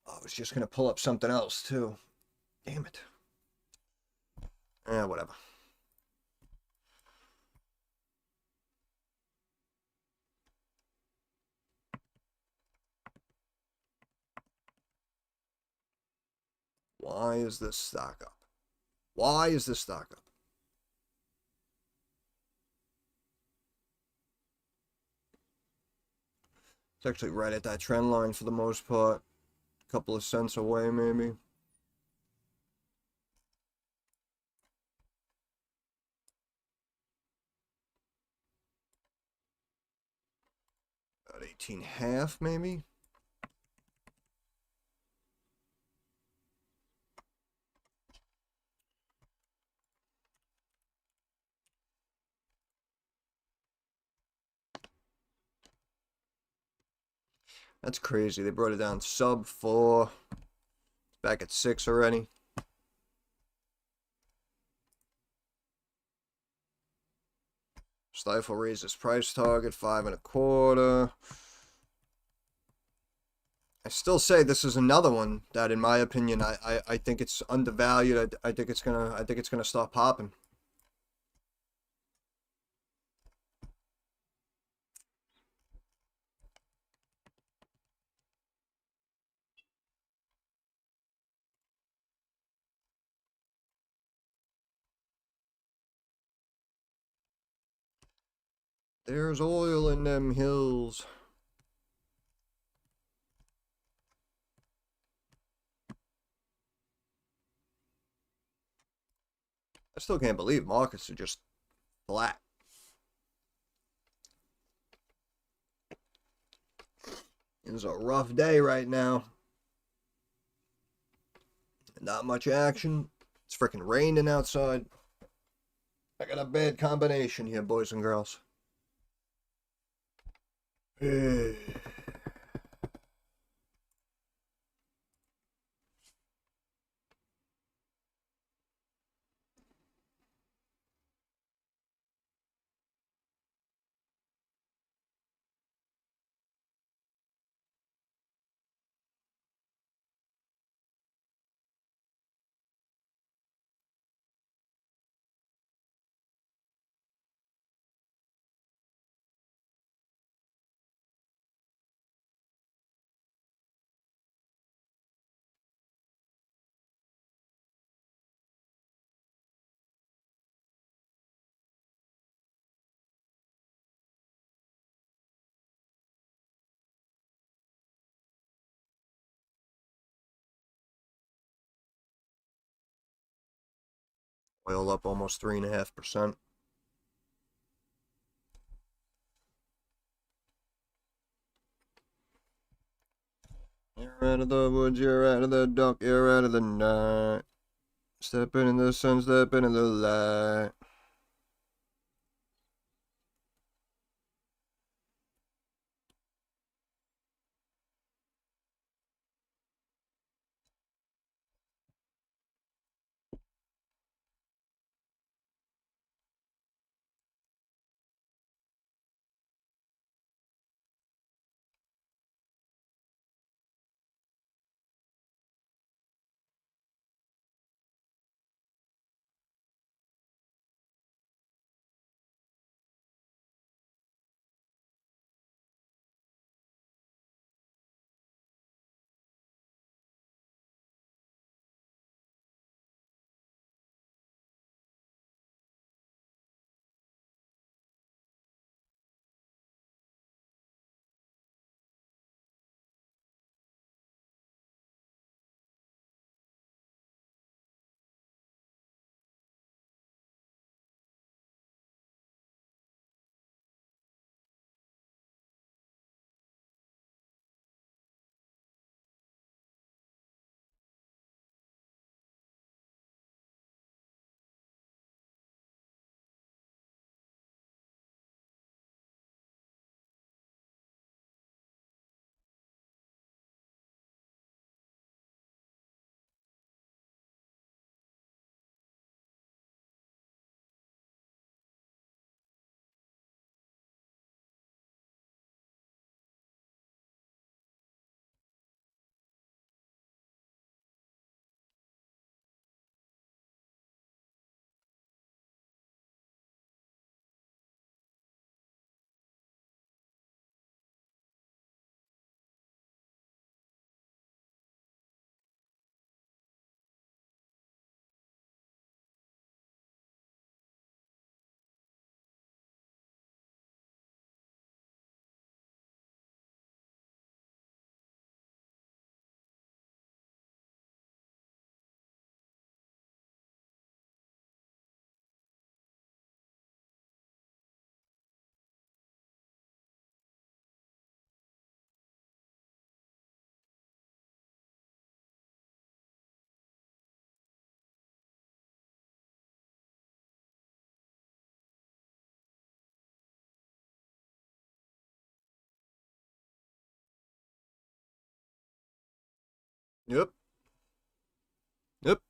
I was just going to pull up something else, too. Damn it. Whatever. Why is this stock up? Why is this stock up? It's actually right at that trend line for the most part. A couple of cents away, maybe. About 18.5, maybe. That's crazy. They brought it down sub 4. Back at 6 already. Stifle raised its price target 5.25. I still say this is another one that, in my opinion, I think it's undervalued. I think it's gonna start popping. There's oil in them hills. I still can't believe markets are just flat. It's a rough day right now. Not much action. It's freaking raining outside. I got a bad combination here, boys and girls. Oil up almost 3.5%. You're out of the woods, you're out of the dark, you're out of the night. Stepping in the sun, stepping in the light. Yep. Yep.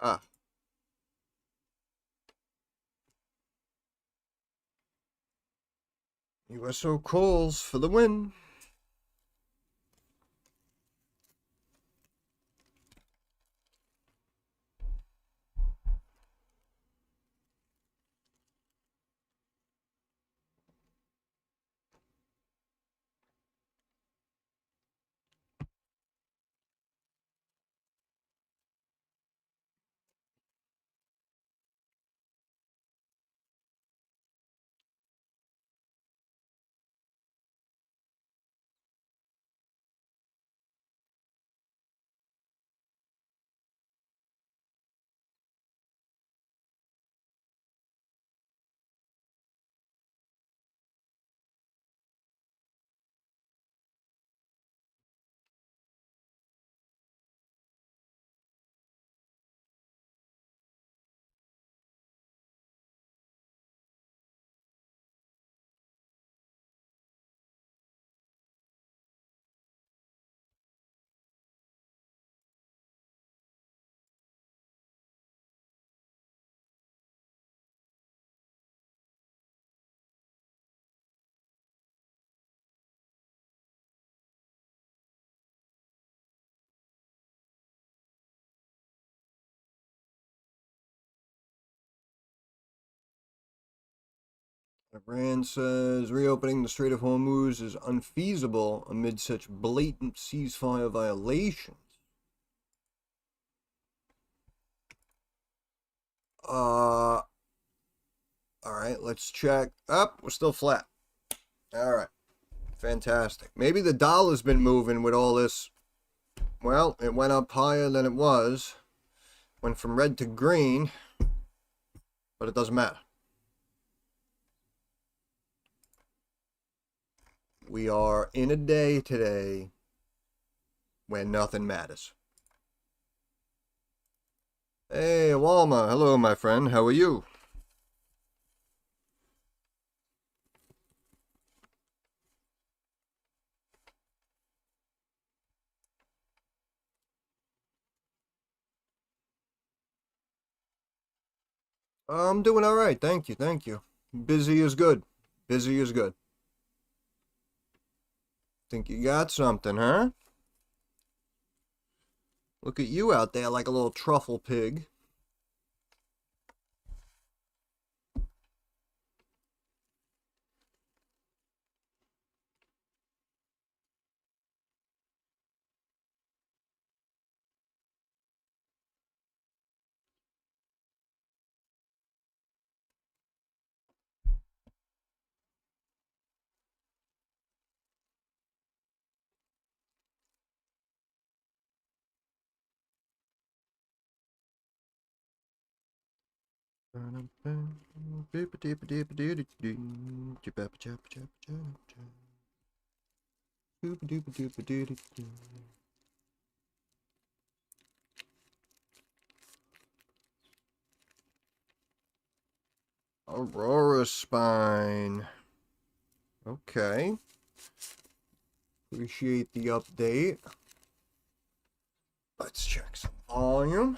Ah. USO Coals for the win. Iran says reopening the Strait of Hormuz is unfeasible amid such blatant ceasefire violations. All right, let's check. Up, we're still flat. All right, fantastic. Maybe the dollar's been moving with all this. Well, it went up higher than it was. Went from red to green, but it doesn't matter. We are in a day today when nothing matters. Hey, Walma. Hello, my friend. How are you? I'm doing all right. Thank you. Thank you. Busy is good. Busy is good. Think you got something, huh? Look at you out there like a little truffle pig. Aurora spine. Okay. Appreciate the update. Let's check some volume.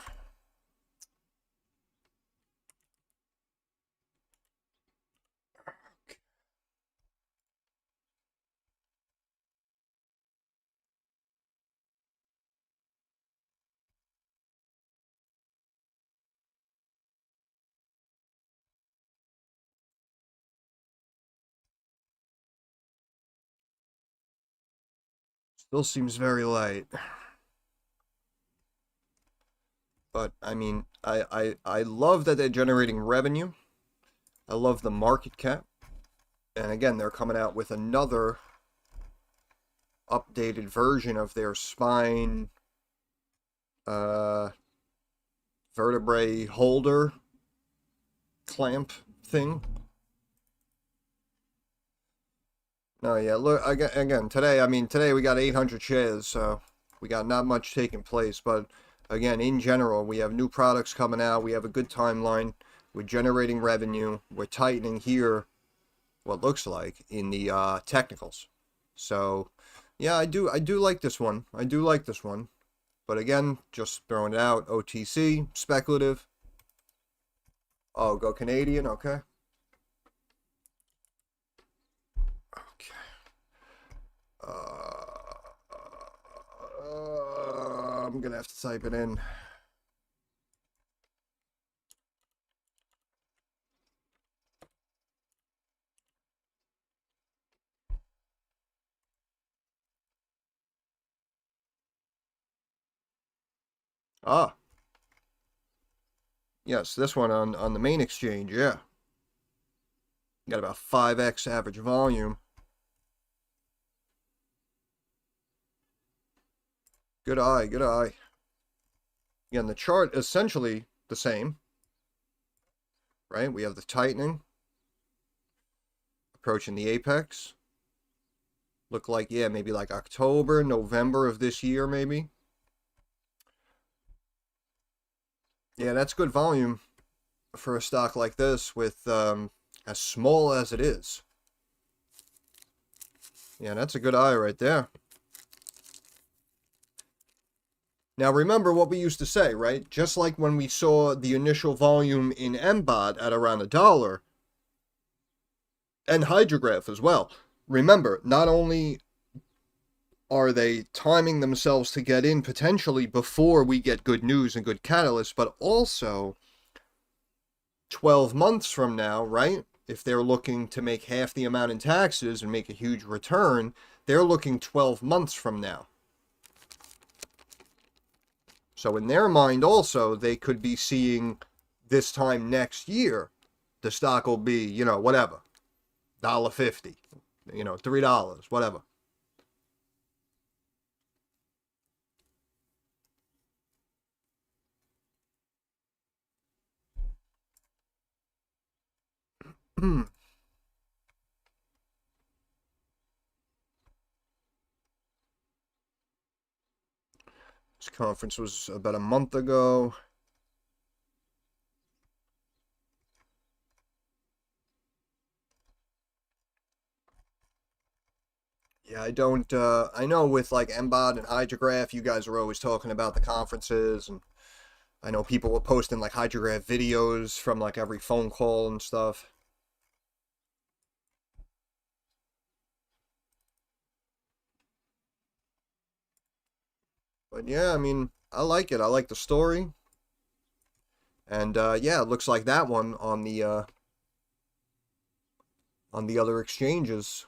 Still seems very light. But I mean, I love that they're generating revenue. I love the market cap. And again, they're coming out with another updated version of their spine vertebrae holder clamp thing. No, yeah, look, again, today we got 800 shares, so we got not much taking place, but again, in general, we have new products coming out, we have a good timeline, we're generating revenue, we're tightening here, what looks like, in the technicals. So, yeah, I do like this one, but again, just throwing it out, OTC, speculative. Oh, go Canadian, okay. I'm gonna have to type it in. Ah, yes, this one on the main exchange, yeah. Got about 5x average volume. Good eye, good eye. Again, the chart essentially the same, right? We have the tightening approaching the apex. Look like, yeah, maybe like October, November of this year, maybe. Yeah, that's good volume for a stock like this with as small as it is. Yeah, that's a good eye right there. Now remember what we used to say, right? Just like when we saw the initial volume in MBOT at around $1, and Hydrograph as well. Remember, not only are they timing themselves to get in potentially before we get good news and good catalysts, but also 12 months from now, right? if they're looking to make half the amount in taxes and make a huge return, they're looking 12 months from now. So in their mind also, they could be seeing this time next year, the stock will be, you know, whatever, $1.50, you know, $3, whatever. This conference was about a month ago. Yeah, I don't, I know with like MBOT and Hydrograph, you guys are always talking about the conferences, and I know people were posting like Hydrograph videos from like every phone call and stuff. But yeah, I mean, I like it. I like the story. And yeah, it looks like that one on the other exchanges.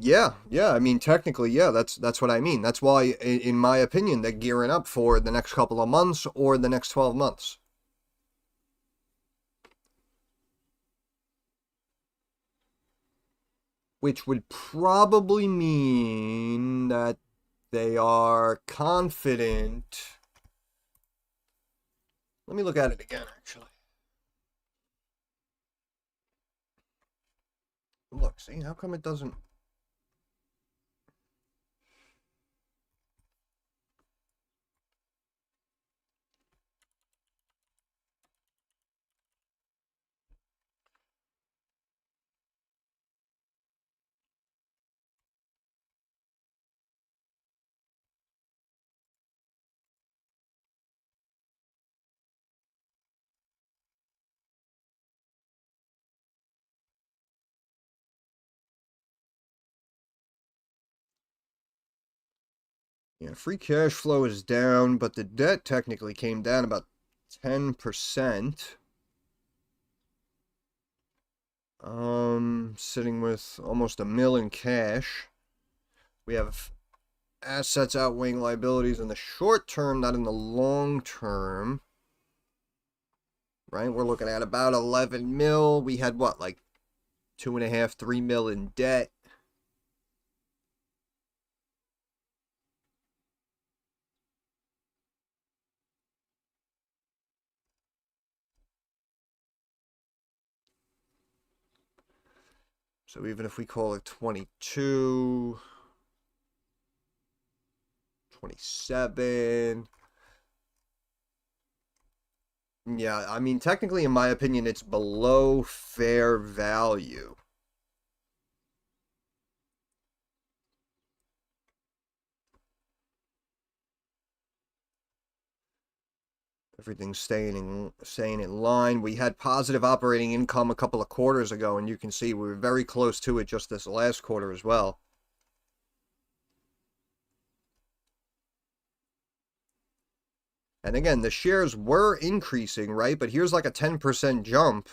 Yeah, yeah. I mean, technically, yeah. That's what I mean. That's why, in my opinion, they're gearing up for the next couple of months or the next 12 months. Which would probably mean that they are confident. Let me look at it again, actually. Look, see, how come it doesn't? Yeah, free cash flow is down, but the debt technically came down about 10%. Sitting with almost $1 million in cash. We have assets outweighing liabilities in the short term, not in the long term. Right? We're looking at about 11 mil. We had what, like 2.5, 3 mil in debt. So even if we call it 22, 27. Yeah, I mean, technically, in my opinion, it's below fair value. Everything's staying in line. We had positive operating income a couple of quarters ago, and you can see we were very close to it just this last quarter as well. And again, the shares were increasing, right? But here's like a 10% jump.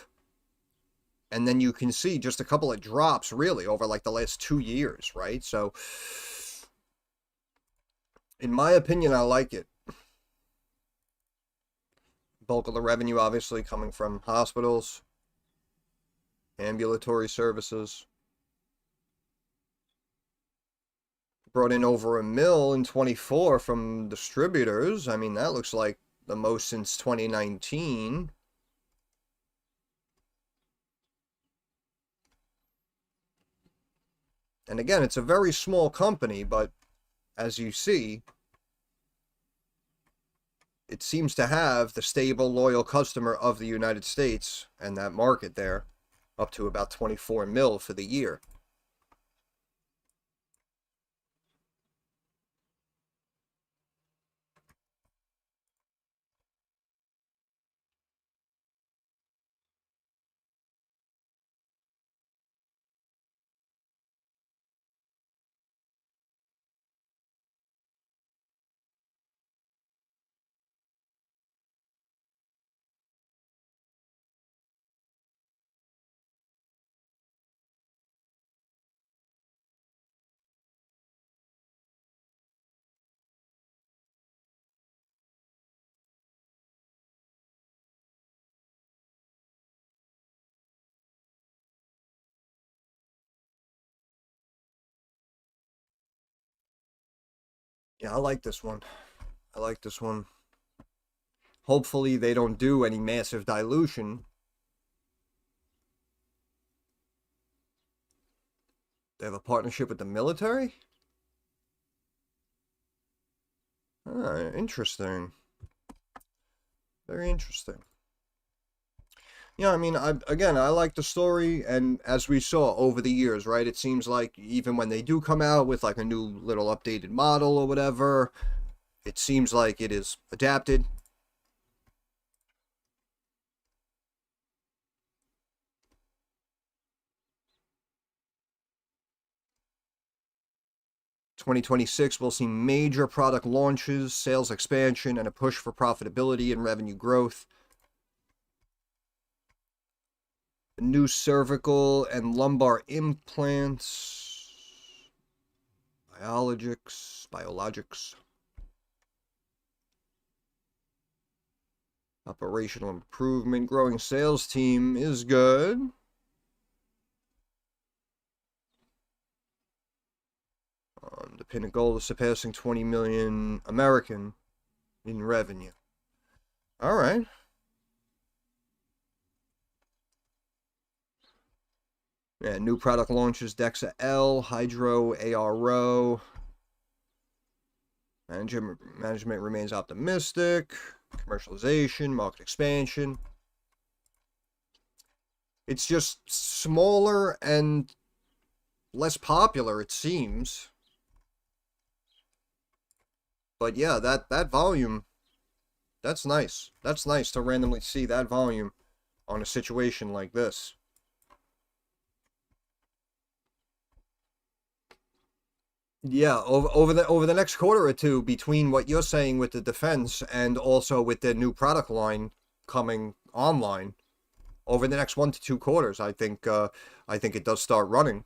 And then you can see just a couple of drops really over like the last 2 years, right? So in my opinion, I like it. Bulk of the revenue obviously coming from hospitals, ambulatory services. Brought in over $1 million in 24 from distributors. I mean, that looks like the most since 2019. And again, it's a very small company, but as you see, it seems to have the stable, loyal customer of the United States and that market there, up to about 24 mil for the year. Yeah, I like this one. I like this one. Hopefully they don't do any massive dilution. They have a partnership with the military? Ah, interesting. Very interesting. Yeah, I mean, I like the story, and as we saw over the years, right? It seems like even when they do come out with like a new little updated model or whatever, it seems like it is adapted. 2026 will see major product launches, sales expansion, and a push for profitability and revenue growth. New cervical and lumbar implants, biologics, operational improvement, growing sales team is good. The pinnacle is surpassing 20 million American in revenue. All right. Yeah, new product launches: Dexa L, Hydro, ARO. Management remains optimistic. Commercialization, market expansion. It's just smaller and less popular, it seems. But yeah, that volume, that's nice. That's nice to randomly see that volume on a situation like this. Yeah, over the next quarter or two, between what you're saying with the defense and also with the new product line coming online, over the next 1 to 2 quarters, I think it does start running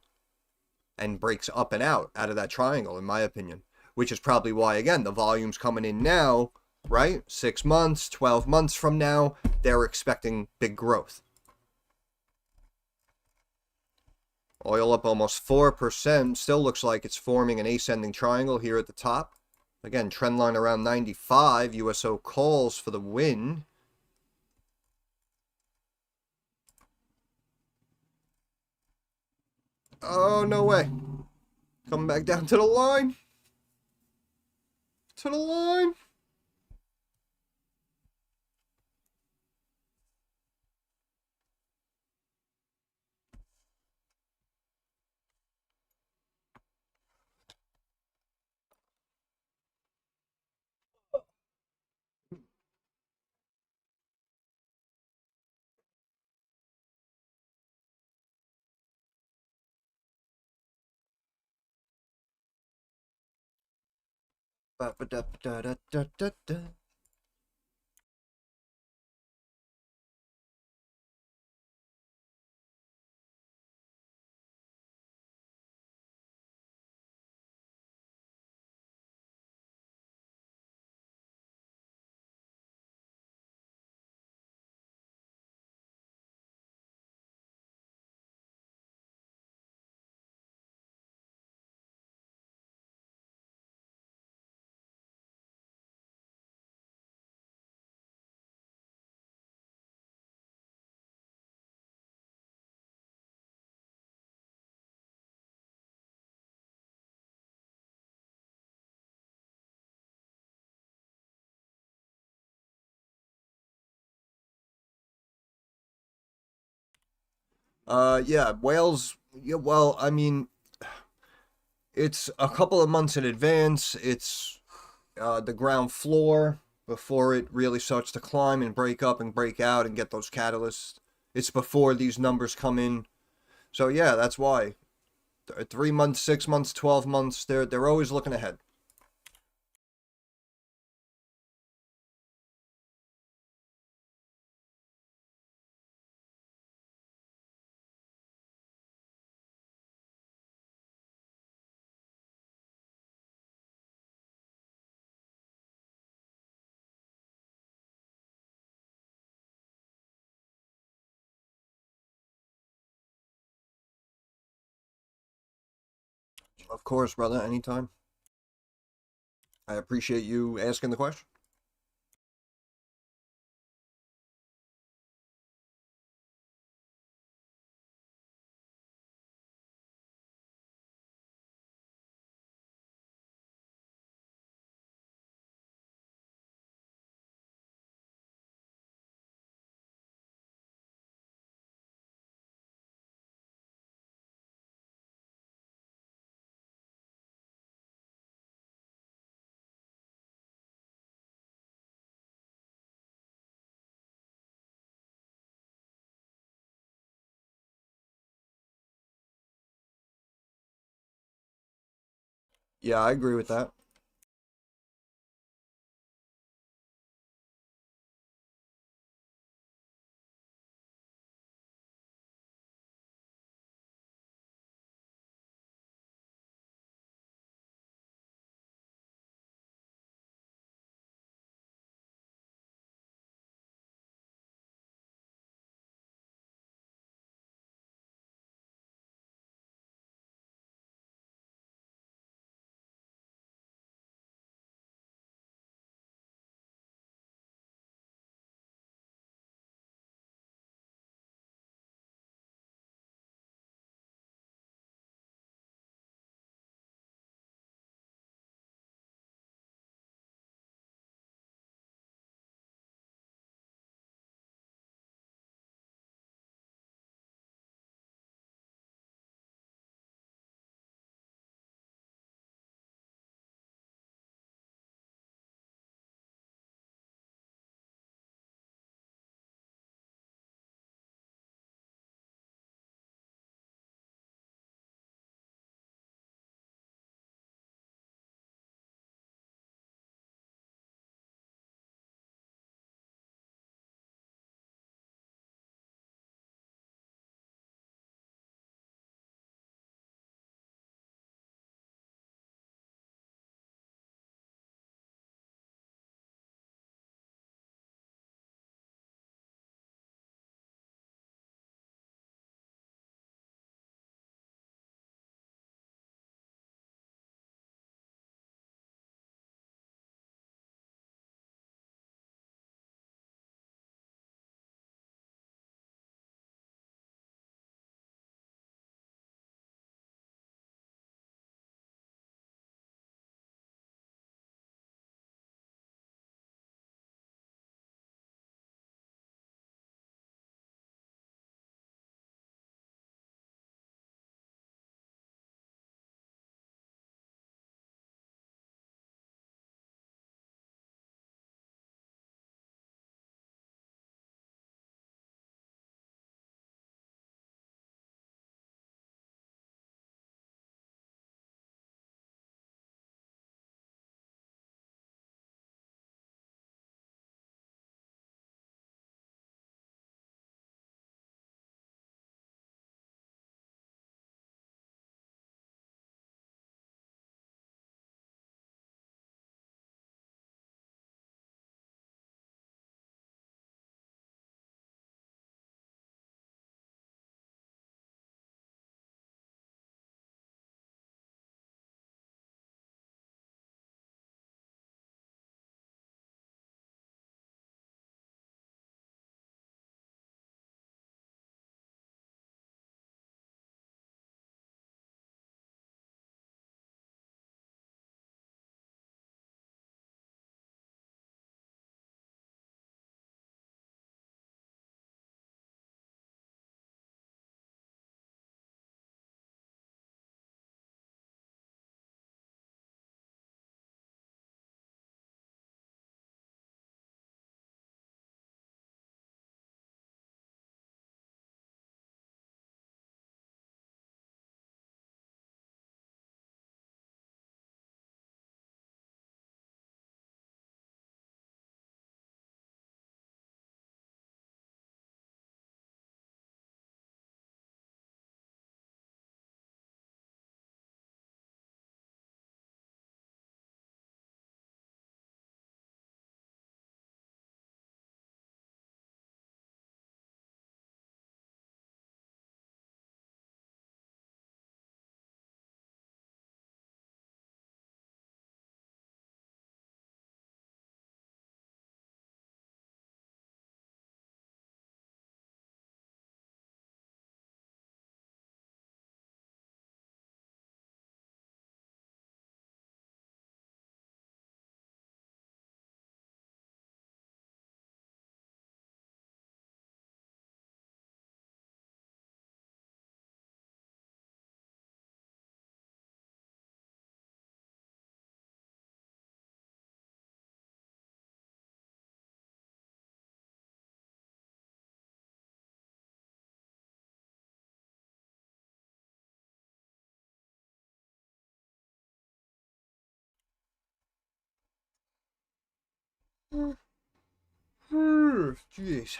and breaks up and out of that triangle, in my opinion. Which is probably why, again, the volume's coming in now, right? 6 months, 12 months from now, they're expecting big growth. Oil up almost 4%. Still looks like it's forming an ascending triangle here at the top. Again, trend line around 95. USO calls for the win. Oh, no way. Coming back down to the line. To the line. Ba-ba-da-da-da-da-da. Yeah, Wales. Yeah, well, I mean, it's a couple of months in advance. It's the ground floor before it really starts to climb and break up and break out and get those catalysts. It's before these numbers come in. So yeah, that's why. 3 months, 6 months, 12 months. They're always looking ahead. Of course, brother. Anytime. I appreciate you asking the question. Yeah, I agree with that. Jeez.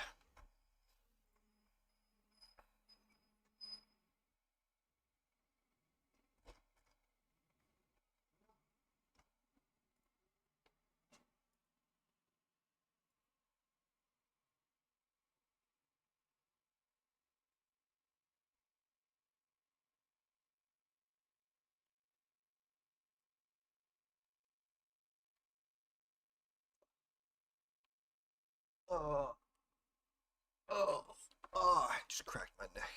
Oh, oh, oh, I just cracked my neck.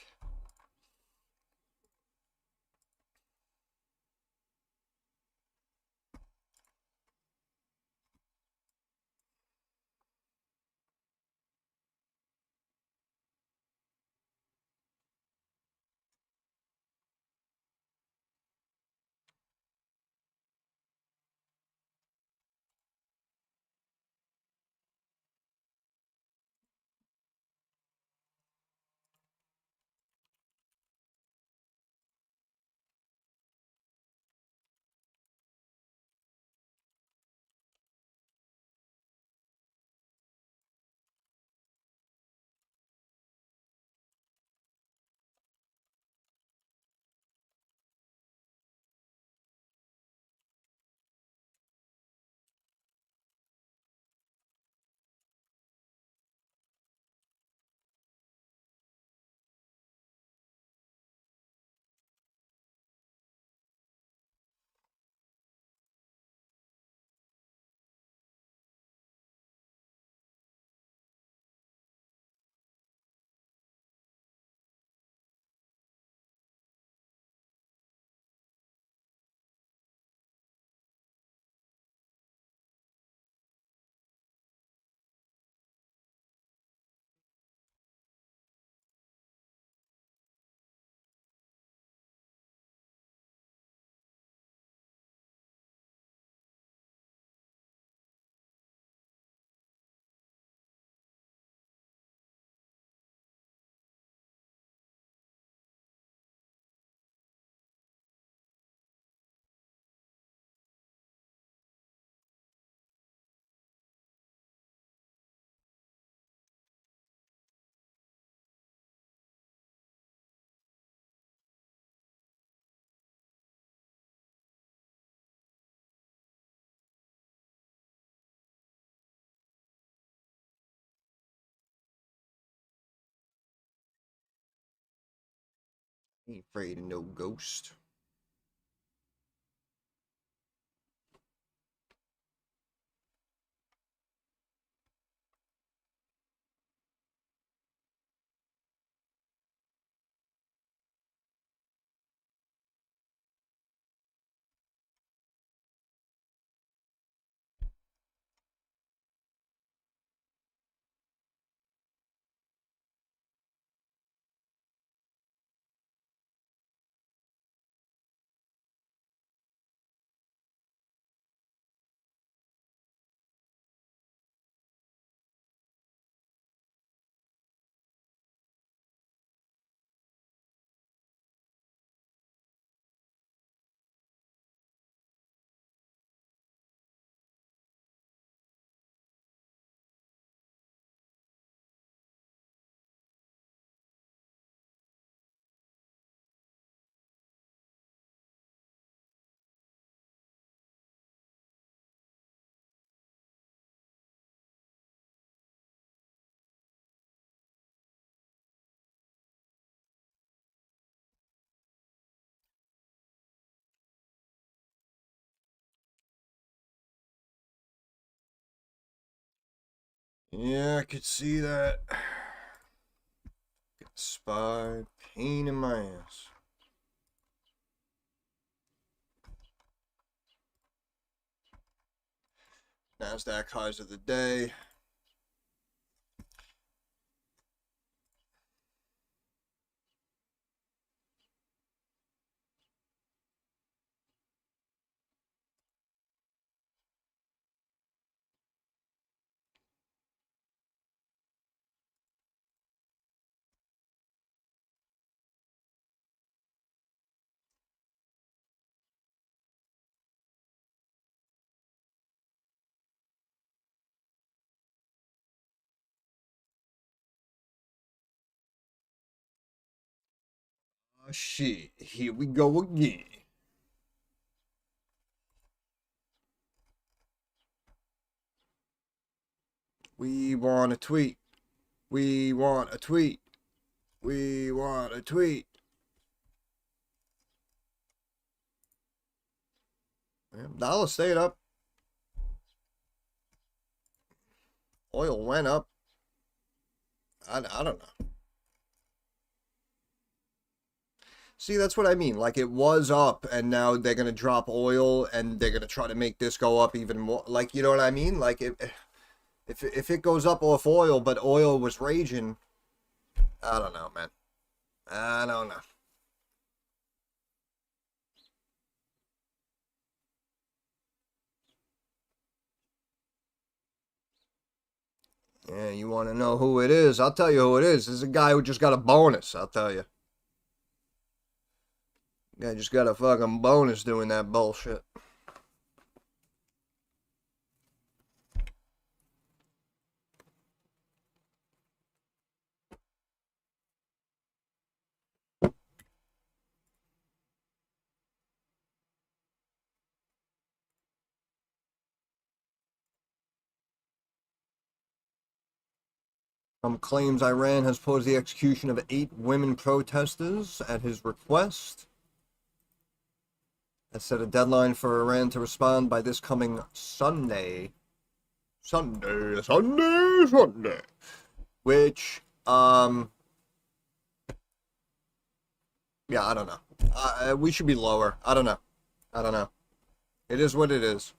Ain't afraid of no ghost. Yeah, I could see that. Spy, pain in my ass. NASDAQ highs of the day. Shit, here we go again. We want a tweet. We want a tweet. We want a tweet. Dollar stayed up. Oil went up. I don't know. See, that's what I mean. Like, it was up, and now they're going to drop oil, and they're going to try to make this go up even more. Like, you know what I mean? Like, if it goes up off oil, but oil was raging, I don't know, man. I don't know. Yeah, you want to know who it is? I'll tell you who it is. This is a guy who just got a bonus, I'll tell you. Guy just got a fucking bonus doing that bullshit. Trump claims Iran has posed the execution of 8 women protesters at his request. Has set a deadline for Iran to respond by this coming Sunday. Sunday. Which, yeah, I don't know. We should be lower. I don't know. It is what it is.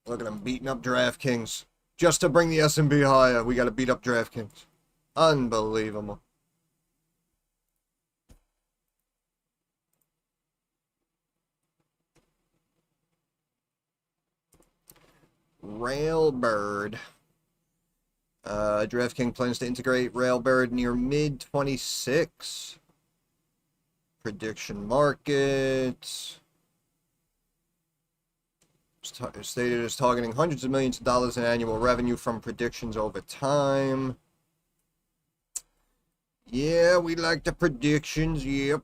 Look at them beating up DraftKings. Just to bring the S&P higher, we got to beat up DraftKings. Unbelievable. Railbird. DraftKings plans to integrate Railbird near mid-26. Prediction market. Stated as targeting hundreds of millions of dollars in annual revenue from predictions over time. Yeah, we like the predictions. Yep.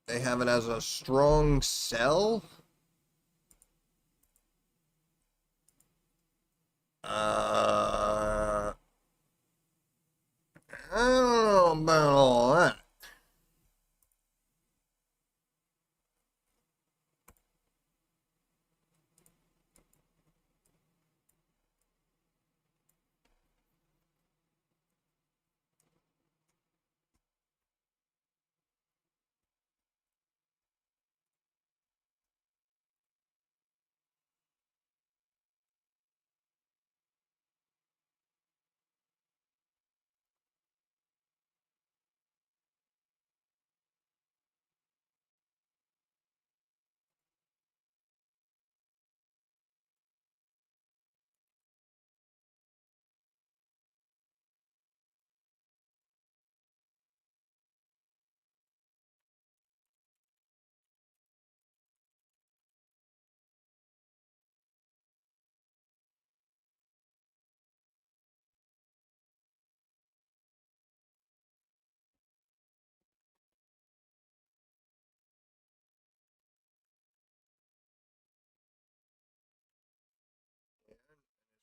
They have it as a strong sell. I don't know about all that.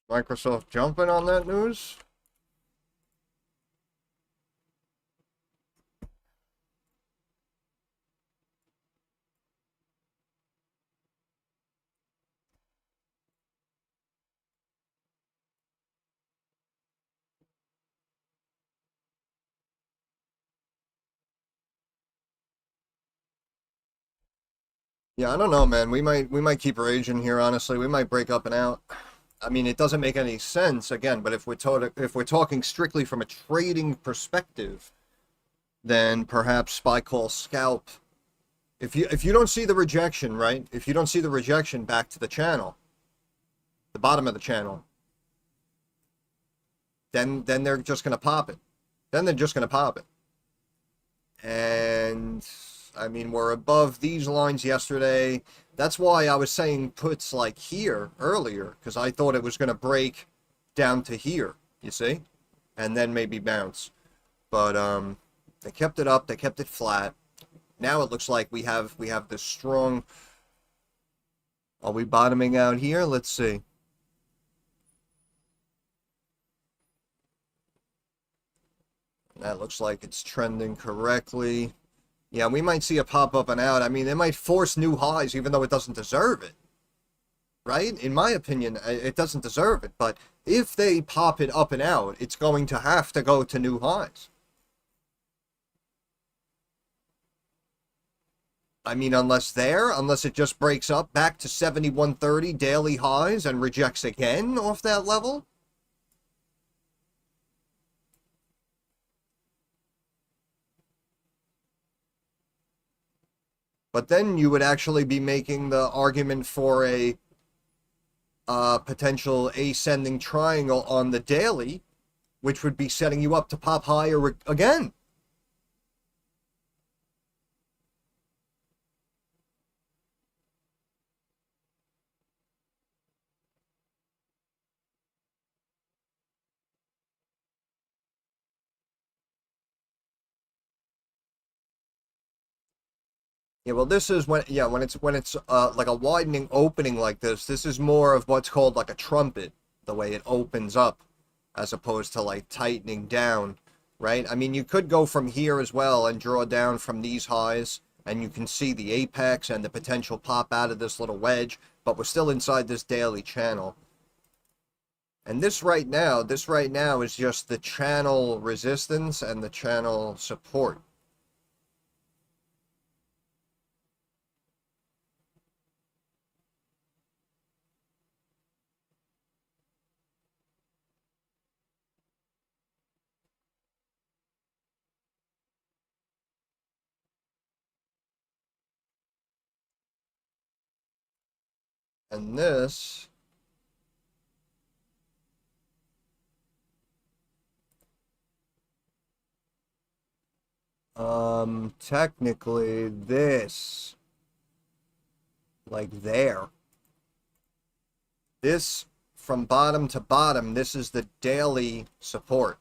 Microsoft jumping on that news? Yeah, I don't know, man. We might keep raging here, honestly. We might break up and out. I mean, it doesn't make any sense again, but if we're talking strictly from a trading perspective, then perhaps spy call scalp. If you don't see the rejection, right? If you don't see the rejection back to the channel, the bottom of the channel, then they're just gonna pop it. Then they're just gonna pop it. And I mean, we're above these lines yesterday. That's why I was saying puts like here earlier, because I thought it was going to break down to here, you see? And then maybe bounce. But they kept it up, they kept it flat. Now it looks like we have this strong. Are we bottoming out here? Let's see. That looks like it's trending correctly. Yeah, we might see a pop up and out. I mean, it might force new highs even though it doesn't deserve it. Right? In my opinion, it doesn't deserve it. But if they pop it up and out, it's going to have to go to new highs. I mean, unless it just breaks up back to 7130 daily highs and rejects again off that level. But then you would actually be making the argument for a potential ascending triangle on the daily, which would be setting you up to pop higher again. Yeah, well, this is when it's like a widening opening like this. This is more of what's called like a trumpet, the way it opens up, as opposed to like tightening down, right? I mean, you could go from here as well and draw down from these highs, and you can see the apex and the potential pop out of this little wedge, but we're still inside this daily channel. And this right now is just the channel resistance and the channel support. And this, technically this, like there, this from bottom to bottom, this is the daily support.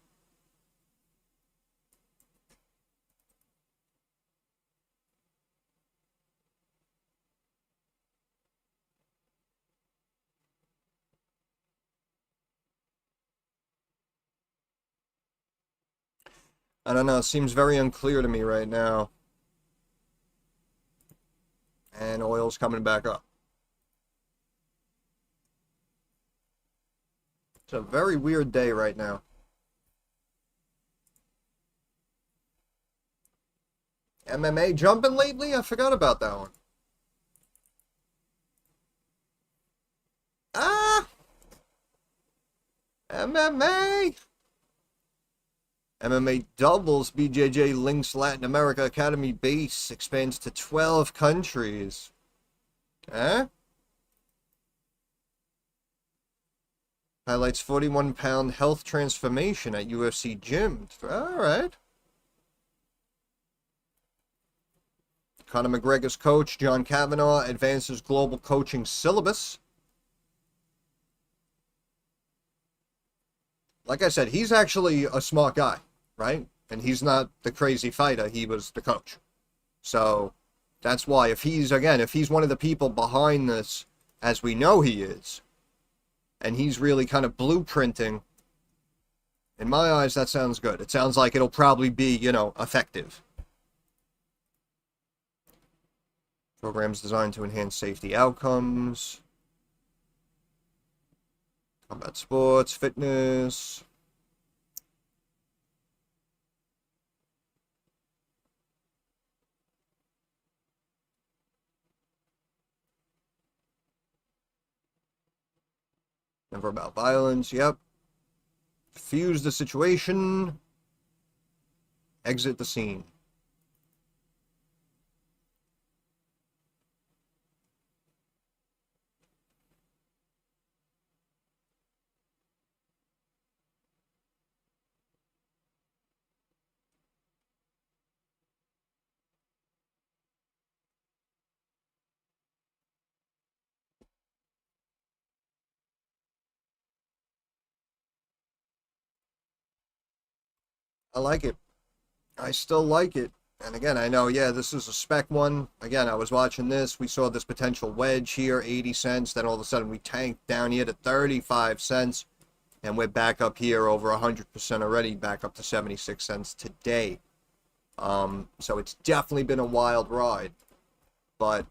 I don't know, it seems very unclear to me right now. And oil's coming back up. It's a very weird day right now. MMA jumping lately? I forgot about that one. Ah! MMA! MMA doubles BJJ links Latin America Academy base expands to 12 countries. Eh? Highlights 41-pound health transformation at UFC gym. Alright. Conor McGregor's coach, John Kavanagh, advances global coaching syllabus. Like I said, he's actually a smart guy, right? And he's not the crazy fighter, he was the coach. So that's why if he's one of the people behind this, as we know he is, and he's really kind of blueprinting, in my eyes, that sounds good. It sounds like it'll probably be, effective. Programs designed to enhance safety outcomes. Combat sports, fitness. Never about violence, yep. Diffuse the situation. Exit the scene. I like it. I still like it. And again, I know, yeah, this is a spec one. Again, I was watching this. We saw this potential wedge here, 80 cents. Then all of a sudden we tanked down here to 35 cents. And we're back up here over 100% already, back up to 76 cents today. So it's definitely been a wild ride. But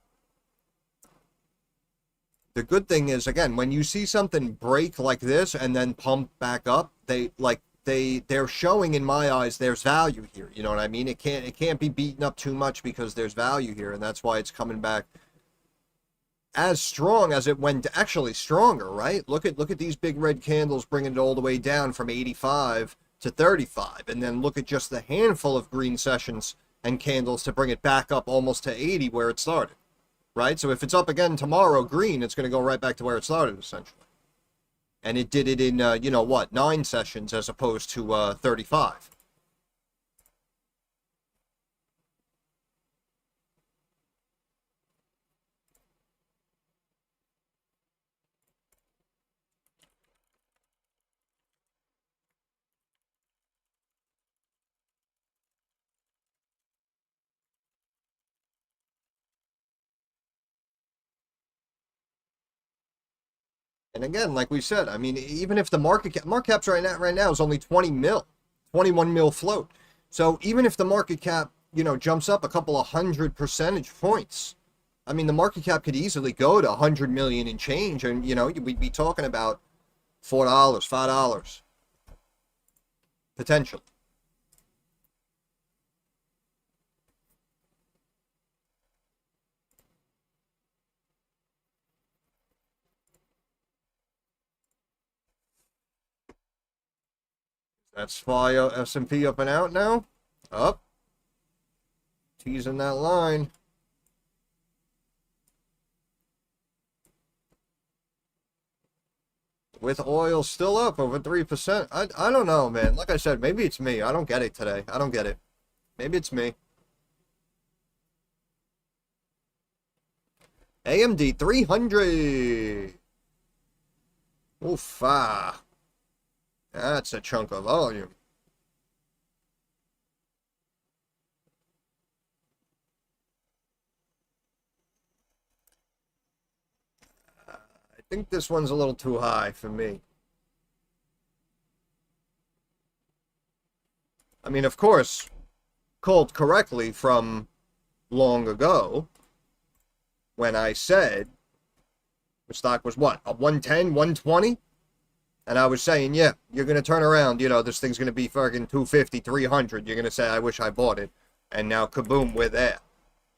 the good thing is, again, when you see something break like this and then pump back up, they're showing, in my eyes, there's value here. You know what I mean? It can't be beaten up too much because there's value here, and that's why it's coming back as strong as it went, actually stronger, right? Look at these big red candles bringing it all the way down from 85 to 35, and then look at just the handful of green sessions and candles to bring it back up almost to 80 where it started, right? So if it's up again tomorrow green, it's going to go right back to where it started, essentially. And it did it in, 9 sessions as opposed to 35. And again, like we said, I mean, even if the market cap's right now is only 20 mil, 21 mil float. So even if the market cap, jumps up a couple of 100 percentage points, I mean, the market cap could easily go to 100 million and change, and we'd be talking about $4, $5 potential. That's SPY S&P up and out now. Up. Teasing that line. With oil still up over 3%. I don't know, man. Like I said, maybe it's me. I don't get it today. I don't get it. Maybe it's me. AMD 300. Oof. That's a chunk of volume. I think this one's a little too high for me. I mean, of course, called correctly from long ago when I said the stock was what, a 110, 120? And I was saying, yeah, you're going to turn around, this thing's going to be fucking 250, 300. You're going to say, I wish I bought it. And now, kaboom, we're there.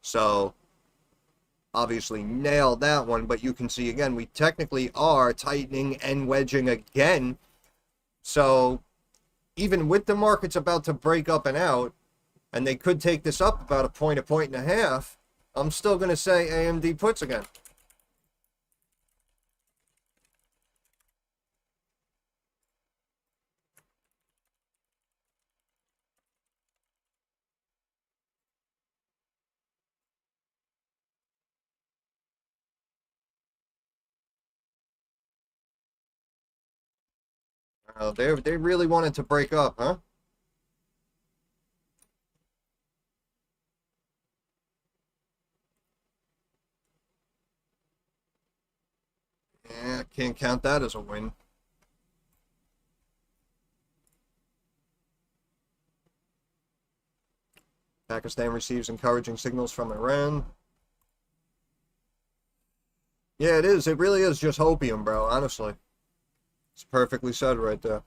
So, obviously nailed that one. But you can see, again, we technically are tightening and wedging again. So, even with the markets about to break up and out, and they could take this up about a point and a half, I'm still going to say AMD puts again. They really wanted to break up, huh? Yeah, can't count that as a win. Pakistan receives encouraging signals from Iran. Yeah, it is. It really is just hopium, bro, honestly. It's perfectly said right there.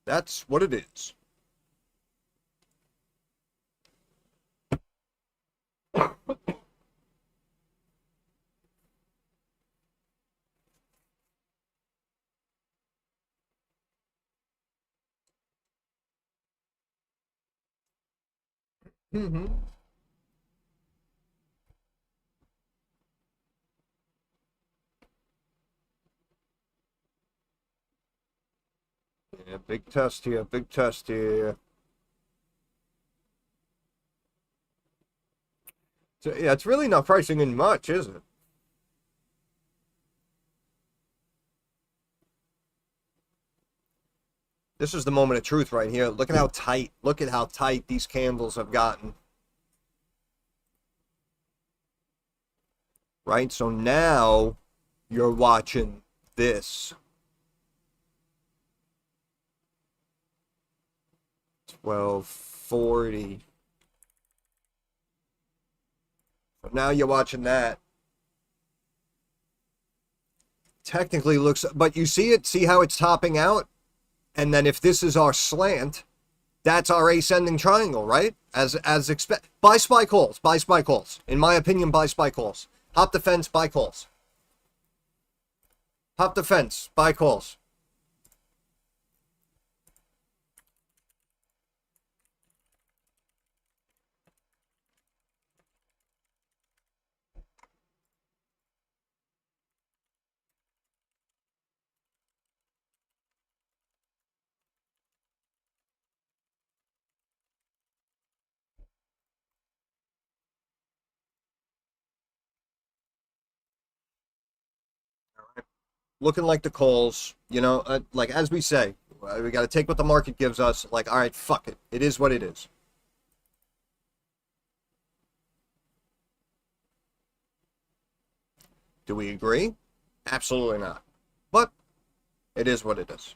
That's what it is. Mm-hmm. Yeah, big test here, big test here. So, yeah, it's really not pricing in much, is it? This is the moment of truth right here. Look at how tight. Look at how tight these candles have gotten. Right? So now you're watching this. 1240. So now you're watching that. Technically looks, but you see it? See how it's topping out? And then if this is our slant, that's our ascending triangle, right? As expect. Buy SPY calls. Buy SPY calls. In my opinion, buy SPY calls. Hop the fence, buy calls. Hop the fence, buy calls. Looking like the calls, you know, like as we say, we got to take what the market gives us. Like, all right, fuck it. It is what it is. Do we agree? Absolutely not. But it is what it is.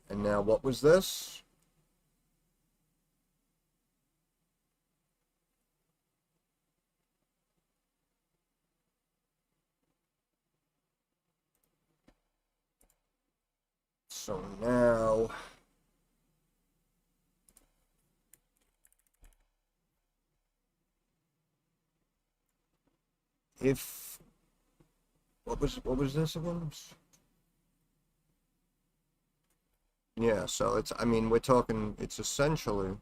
And now what was this? So now if what was this again? Yeah, so it's, I mean, we're talking, it's essentially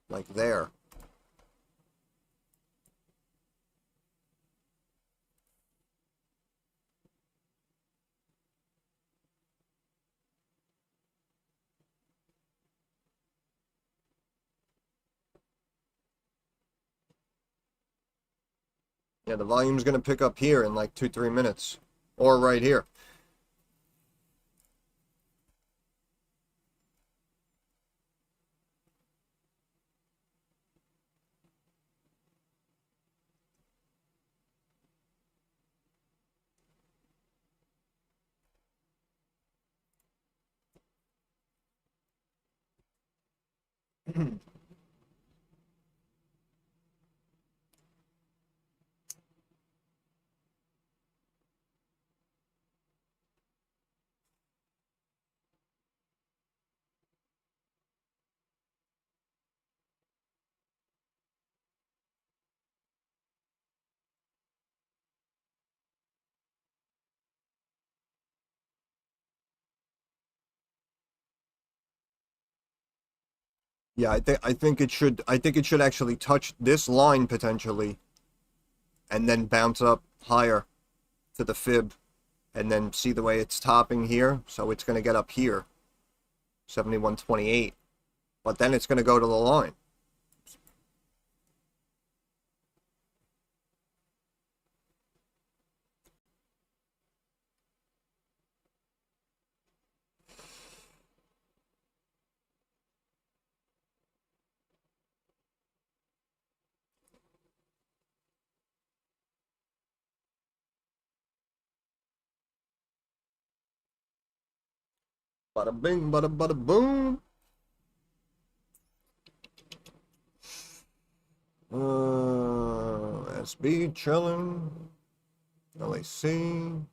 like there. Yeah, the volume's going to pick up here in like 2-3 minutes. Or right here. Yeah, I think it should actually touch this line potentially and then bounce up higher to the fib and then see the way it's topping here. So it's going to get up here, 71.28. But then it's going to go to the line. Bada bing, bada boom. SB chilling. LAC.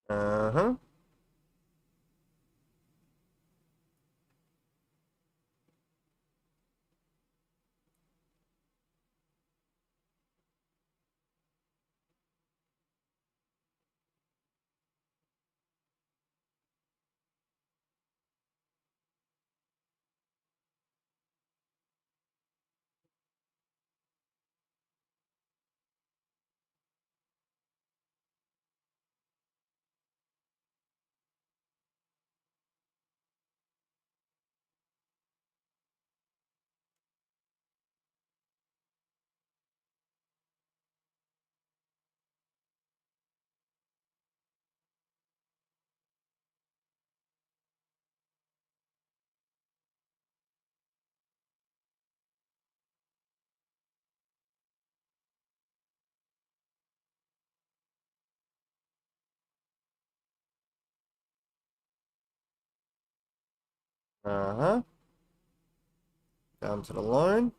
Uh-huh. Uh-huh. Down to the line.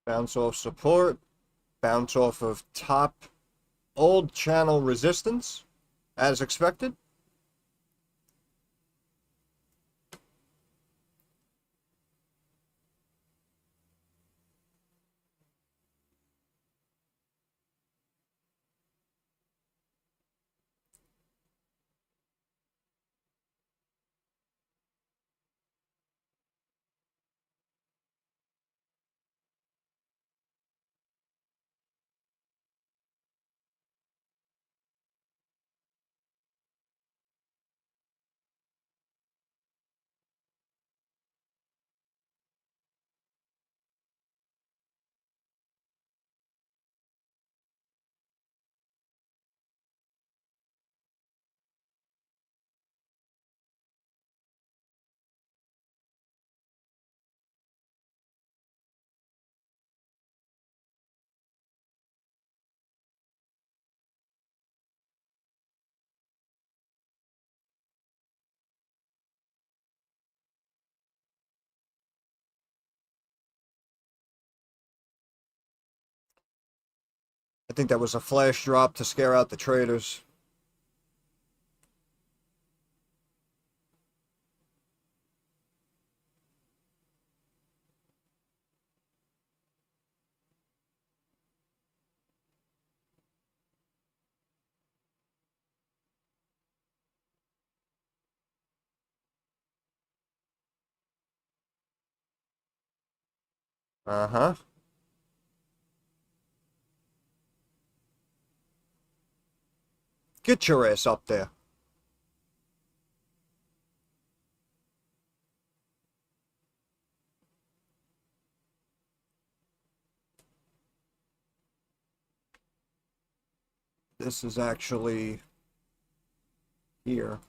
Bounce off support. Bounce off of top old channel resistance, as expected. I think that was a flash drop to scare out the traders. Uh-huh. Get your ass up there. This is actually here.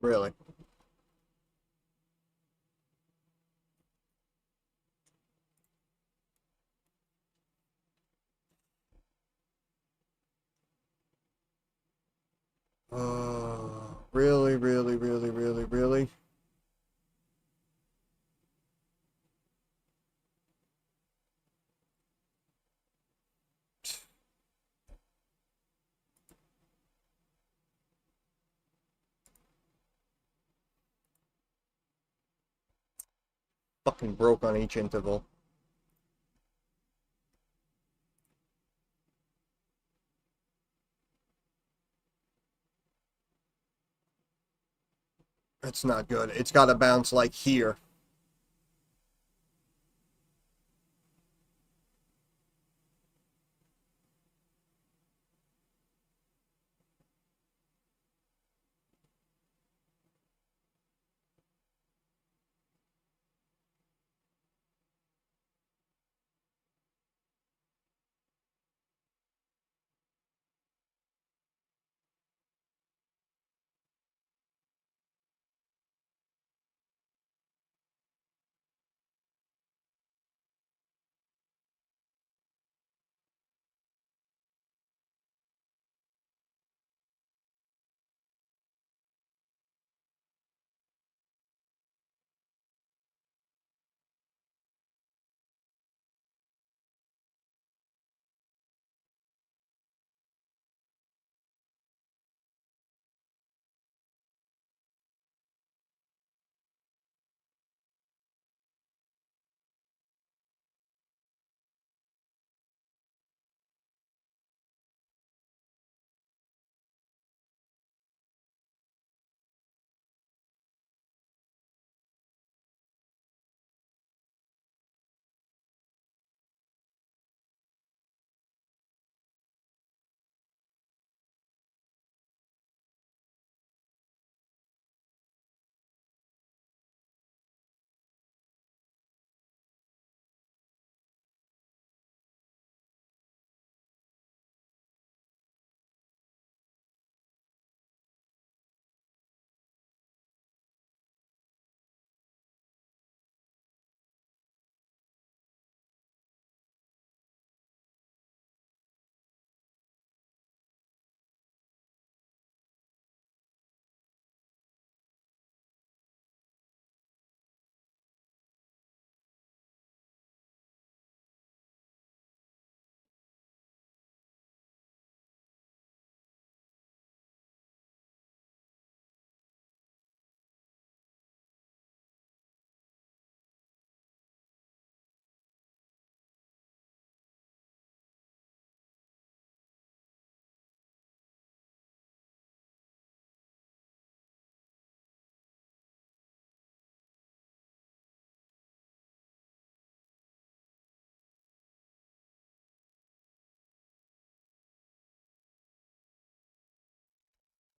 Really. Really, really, really, really, really. Fucking broke on each interval. It's not good. It's got to bounce like here.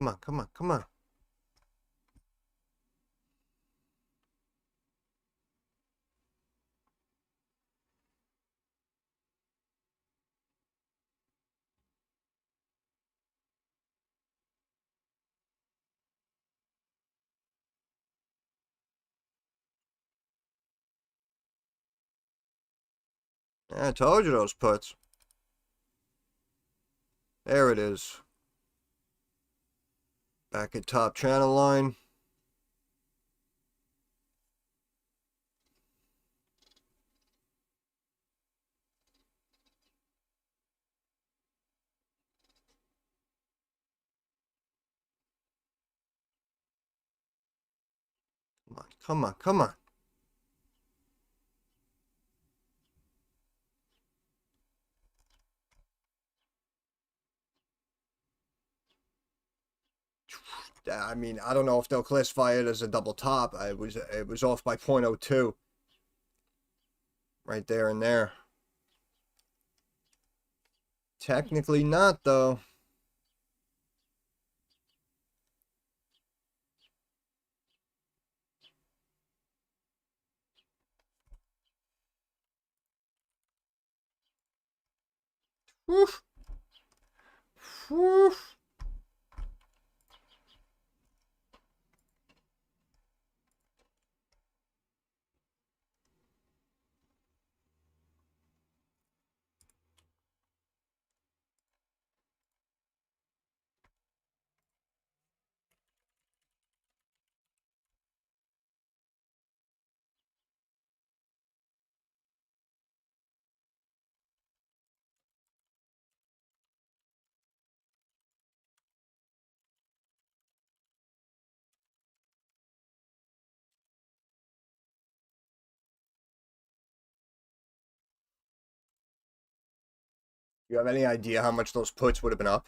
Come on, come on, come on. I told you those putts. There it is. Back at top channel line. Come on, come on, come on. I mean, I don't know if they'll classify it as a double top. It was off by .02. Right there and there. Technically not, though. Woof. Woof. You have any idea how much those puts would have been up?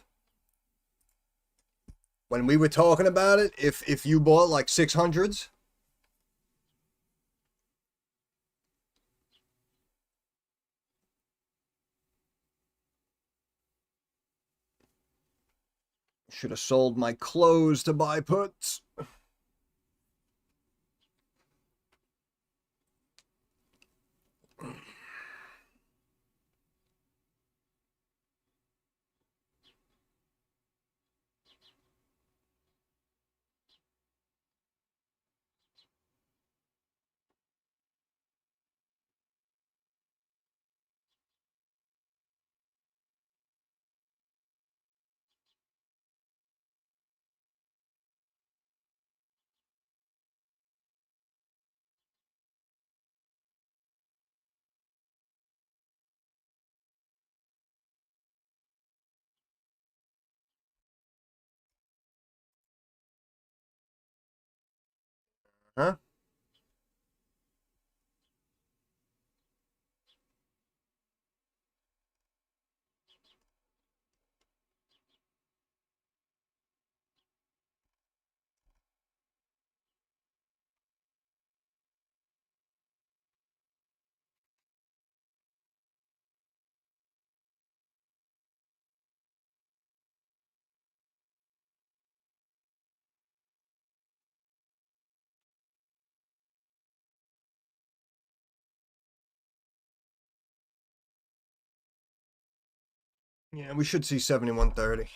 When we were talking about it, if you bought like 600s, should have sold my clothes to buy puts. Huh? Yeah, we should see 71.30.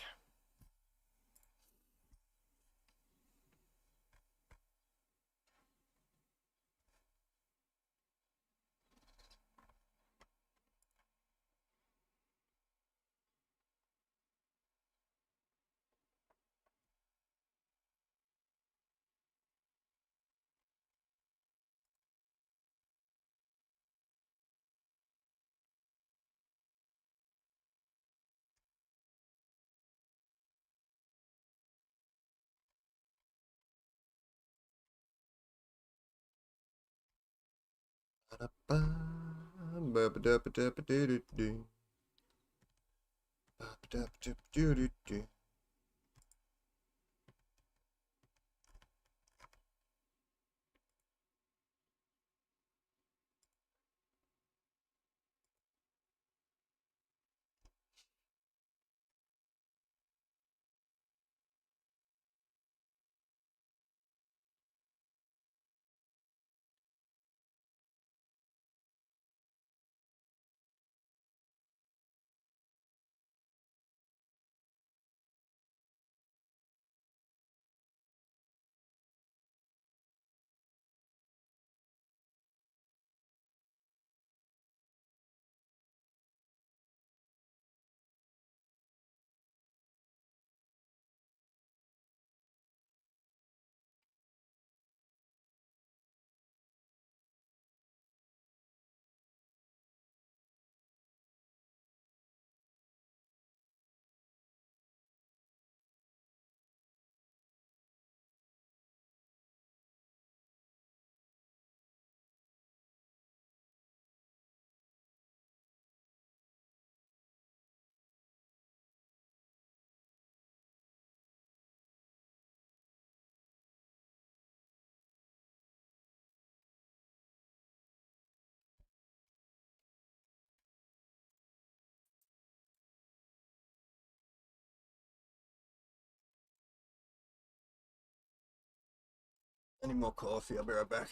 Any more coffee? I'll be right back.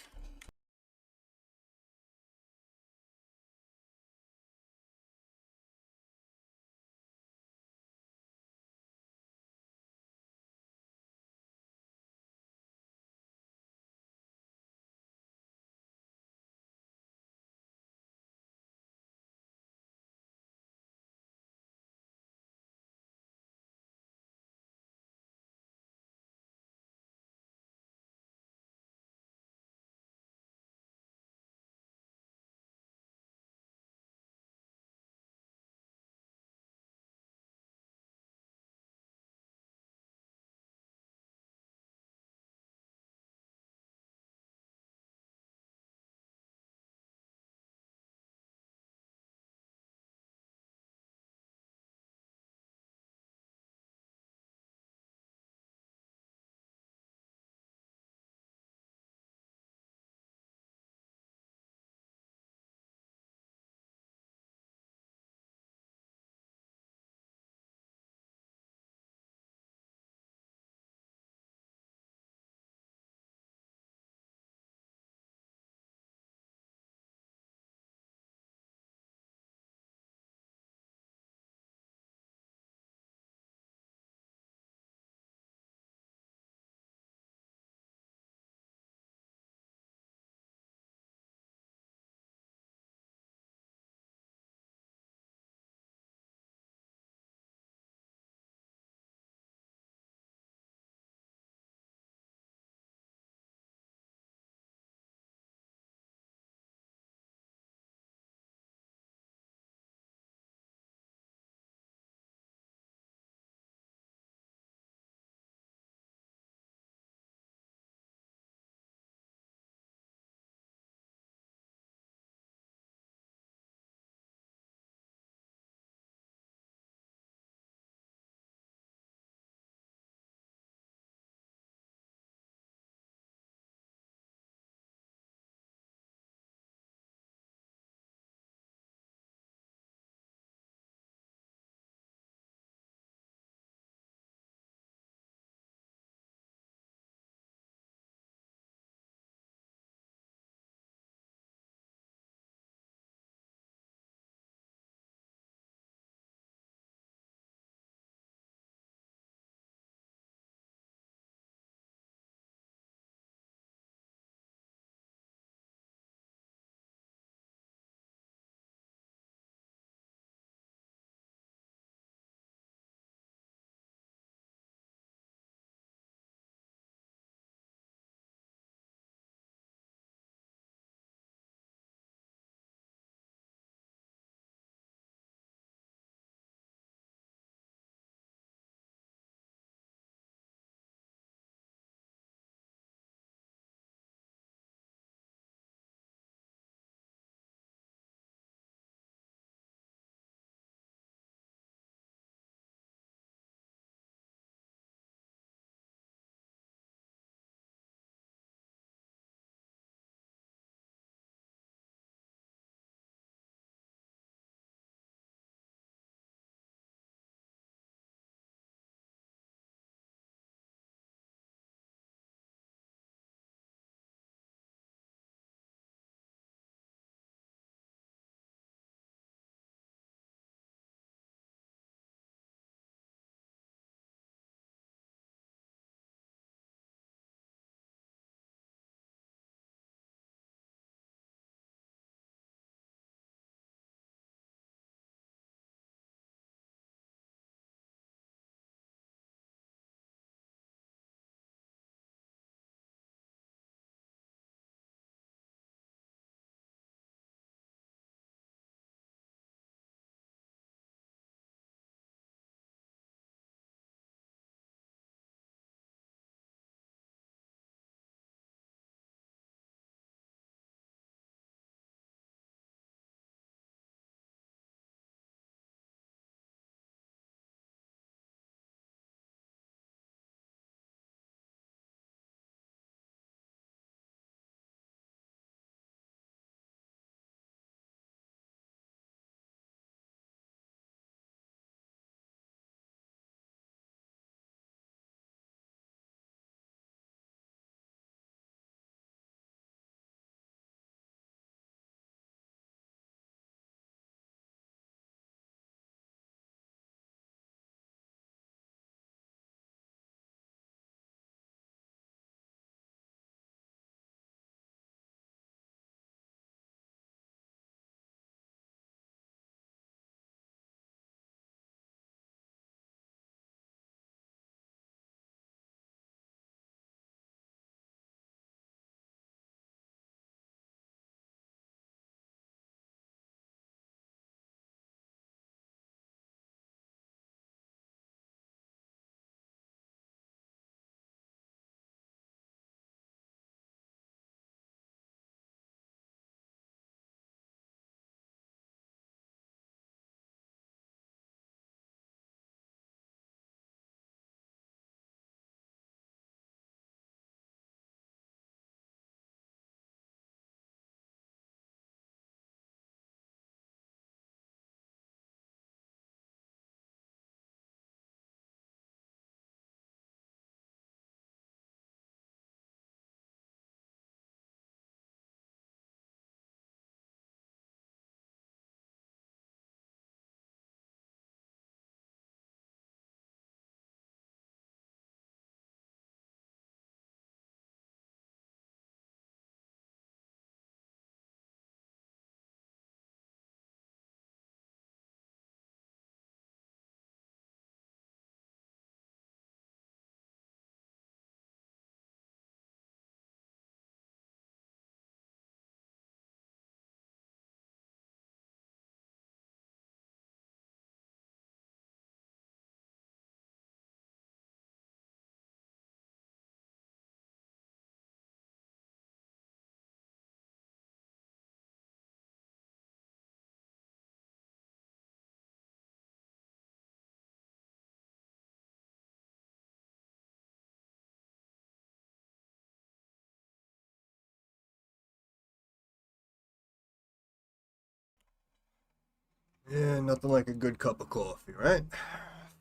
Yeah, nothing like a good cup of coffee, right?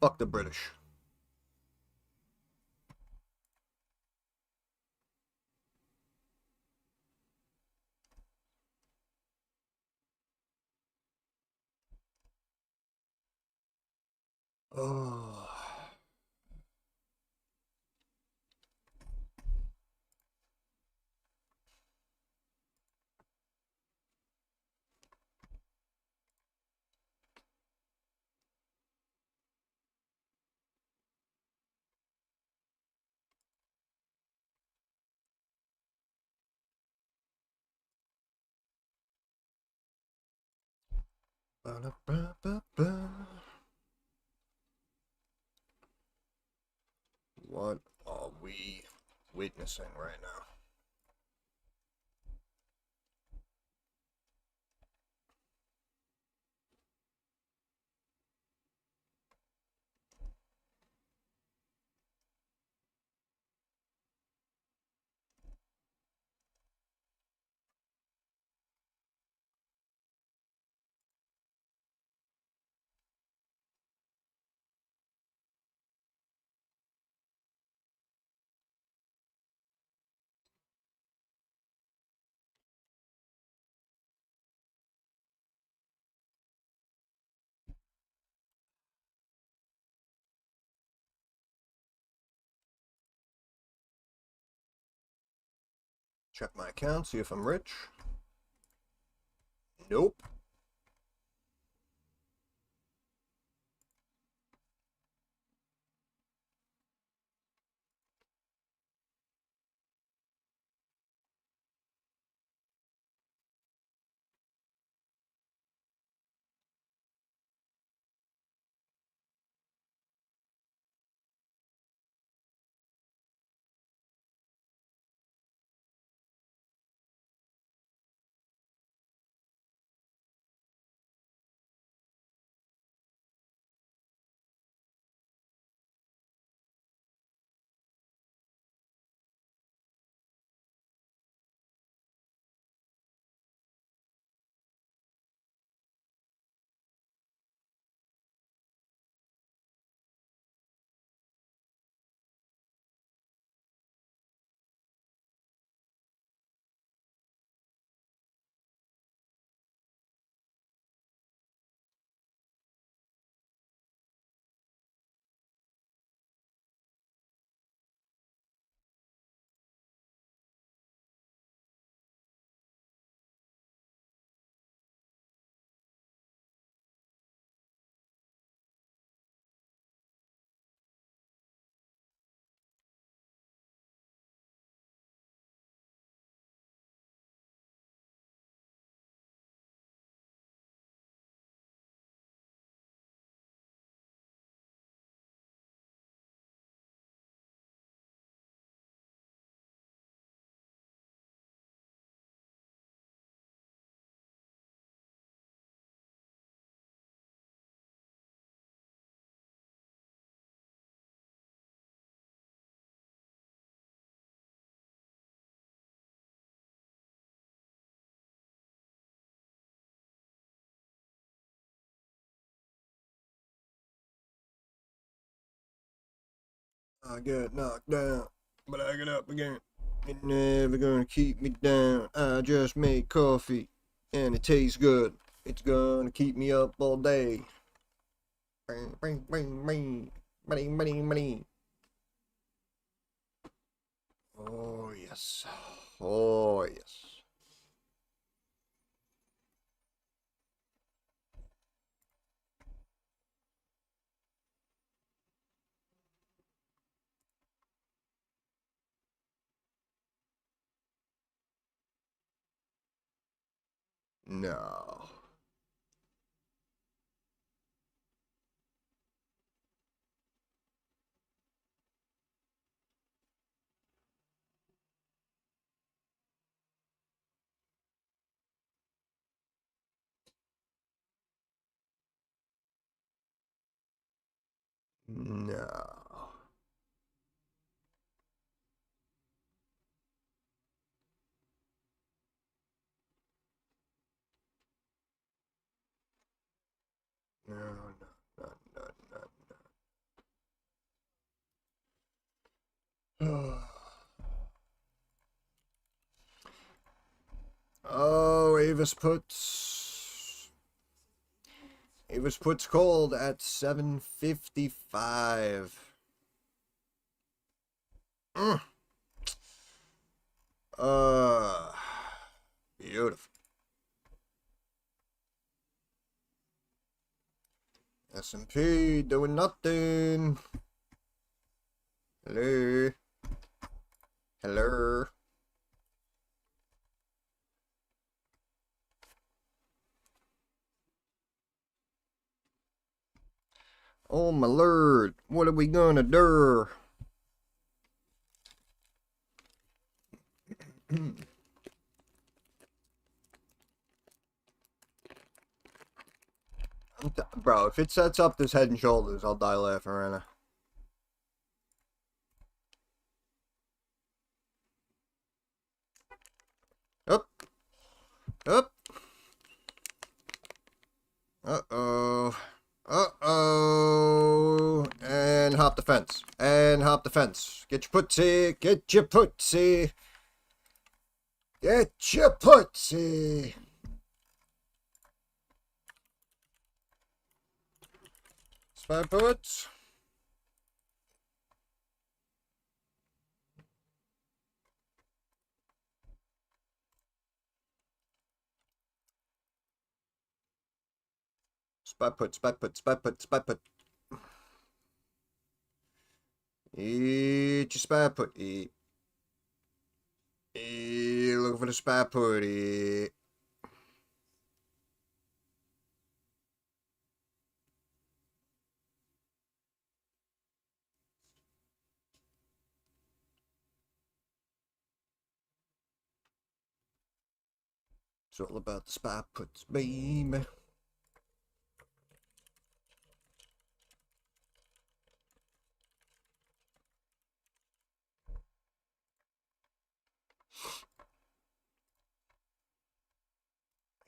Fuck the British. Oh. Ba-da-ba-ba-ba. What are we witnessing right now? Check my account, see if I'm rich. Nope. I got knocked down, but I get up again. You're never gonna keep me down. I just make coffee, and it tastes good. It's gonna keep me up all day. Bing, bing, bing, bing. Money, money, money. Oh, yes. Oh, yes. No. No. Oh, Avis puts. Avis puts cold at 755. Mm. Uh, Beautiful. S&P doing nothing. Hello. Hello. Oh my lord, what are we gonna do? Bro, if it sets up this head and shoulders, I'll die laughing right now. Up. Up. Uh-oh. Uh-oh. And hop the fence. And hop the fence. Get your putsy. Get your putsy. Get your putsy. Spy puts. Spy put, spy put, spy put, spy put. Eat your spy put. Eat. Eat. Looking for the spy put. Eat. It's all about the spy puts, baby.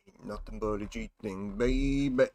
Ain't nothing but a G thing, baby.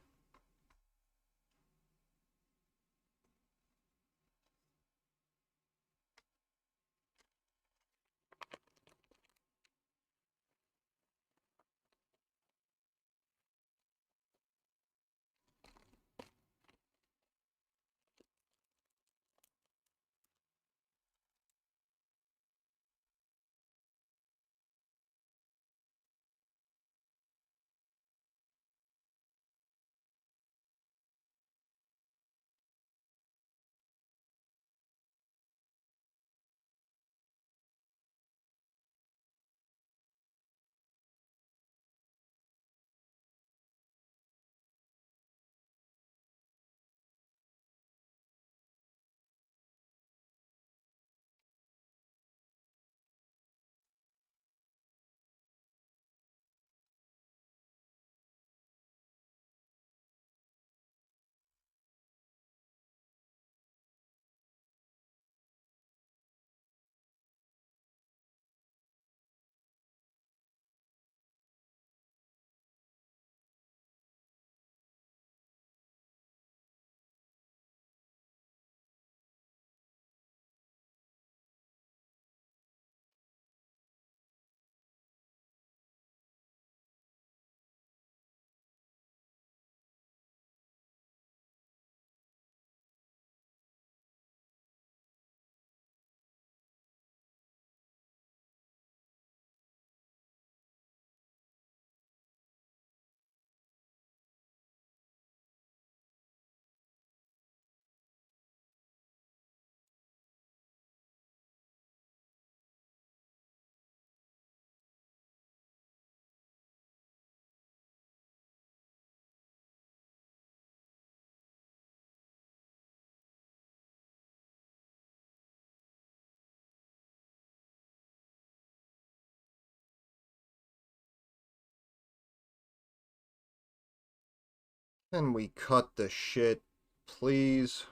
Can we cut the shit, please?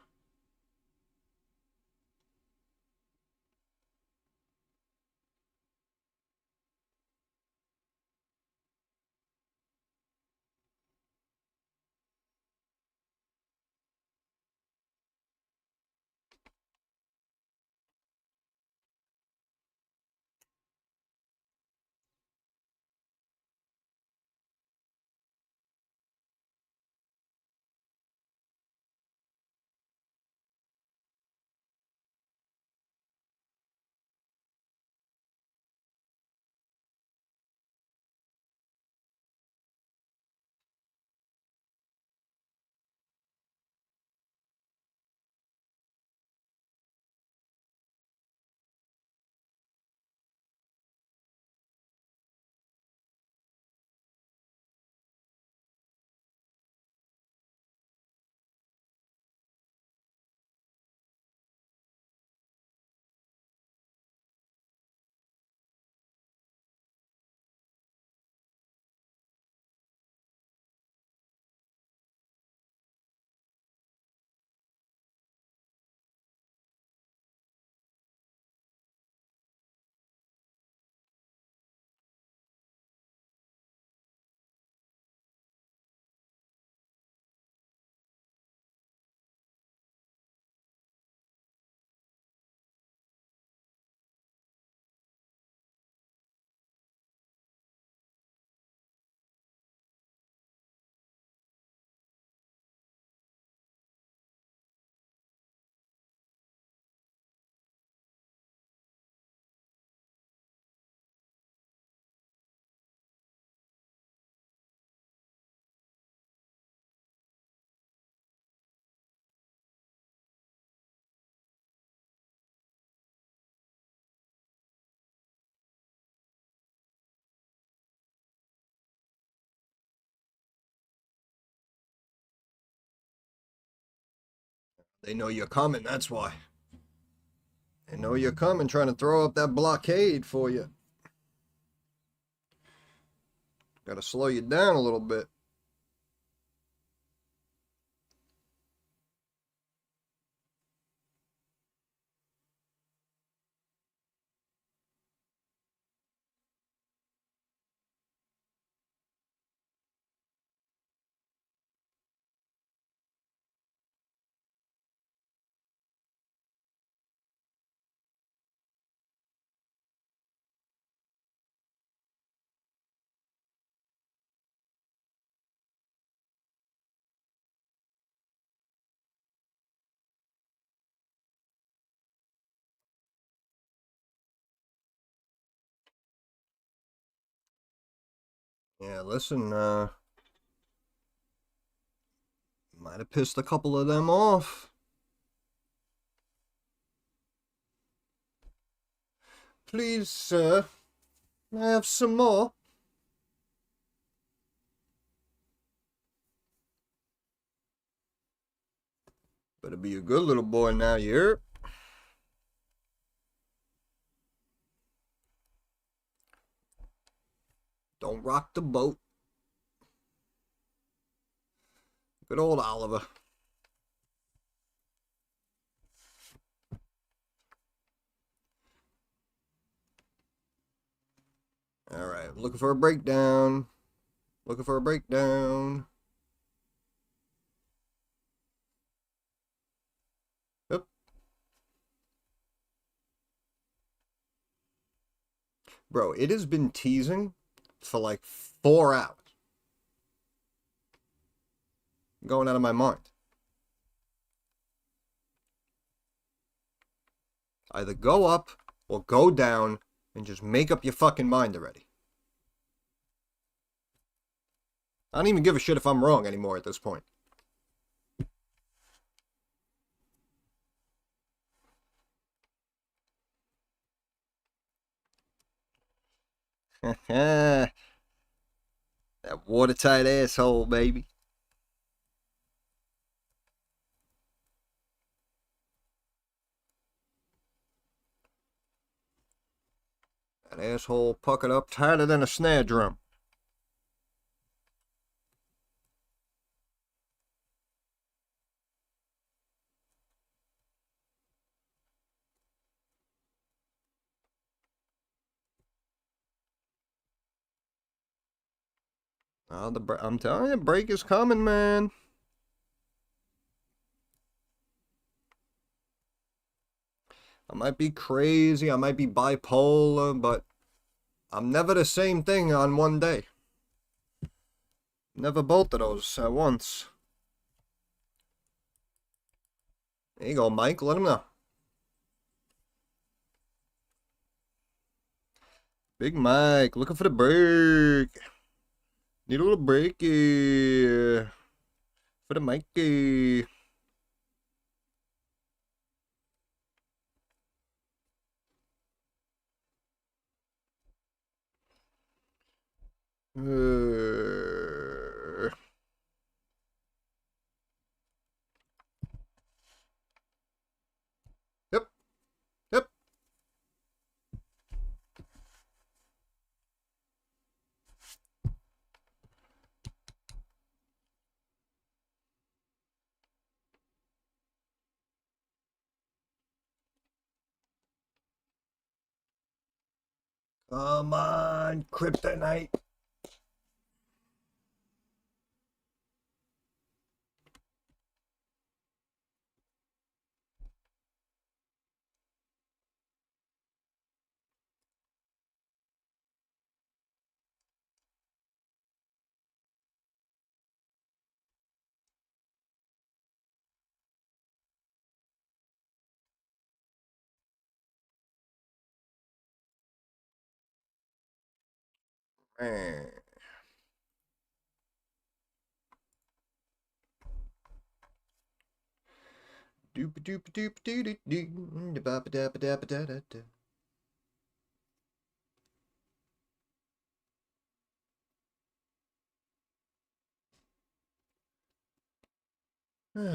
They know you're coming, that's why. They know you're coming, trying to throw up that blockade for you. Gotta slow you down a little bit. Yeah, listen, might have pissed a couple of them off. Please, sir, may I have some more? Better be a good little boy now, you hear? Don't rock the boat. Good old Oliver. Alright, looking for a breakdown. Looking for a breakdown. Yep. Bro, it has been teasing for like 4 hours. I'm going out of my mind. Either go up or go down and just make up your fucking mind already. I don't even give a shit if I'm wrong anymore at this point. That watertight asshole, baby. That asshole puckered up tighter than a snare drum. Oh, I'm telling you, break is coming, man. I might be crazy, I might be bipolar, but I'm never the same thing on one day. Never both of those at once. There you go, Mike. Let him know. Big Mike, looking for the break. Need a little breaky for the Mikey. Yep, yep. Come on, Kryptonite. Man. Doop doop doop doo doo doo. Da ba da ba da ba da da da.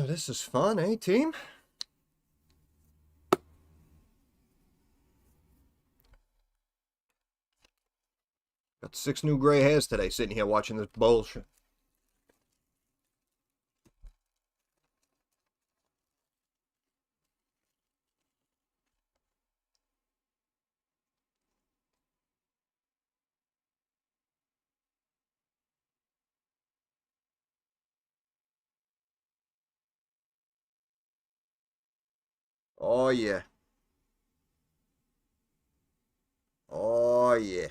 This is fun, eh, team? Got 6 new gray hairs today sitting here watching this bullshit. Oh yeah. Oh yeah.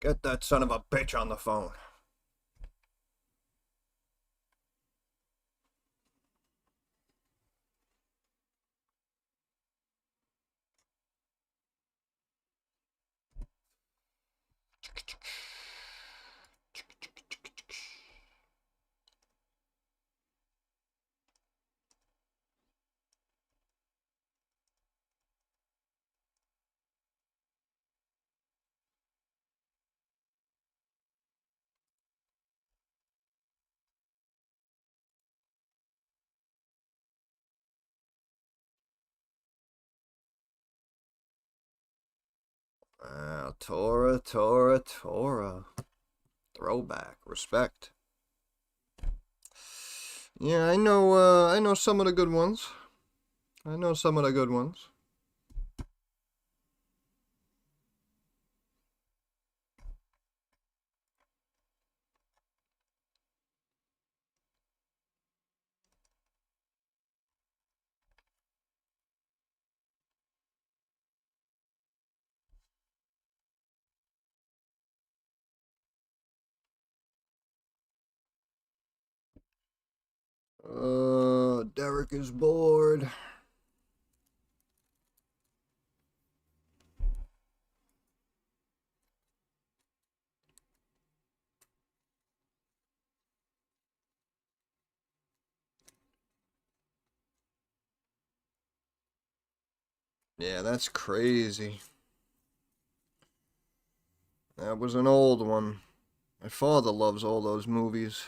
Get that son of a bitch on the phone. Wow, Tora, Tora, Tora. Throwback. Respect. Yeah, I know some of the good ones. I know some of the good ones. Derek is bored. Yeah, that's crazy. That was an old one. My father loves all those movies.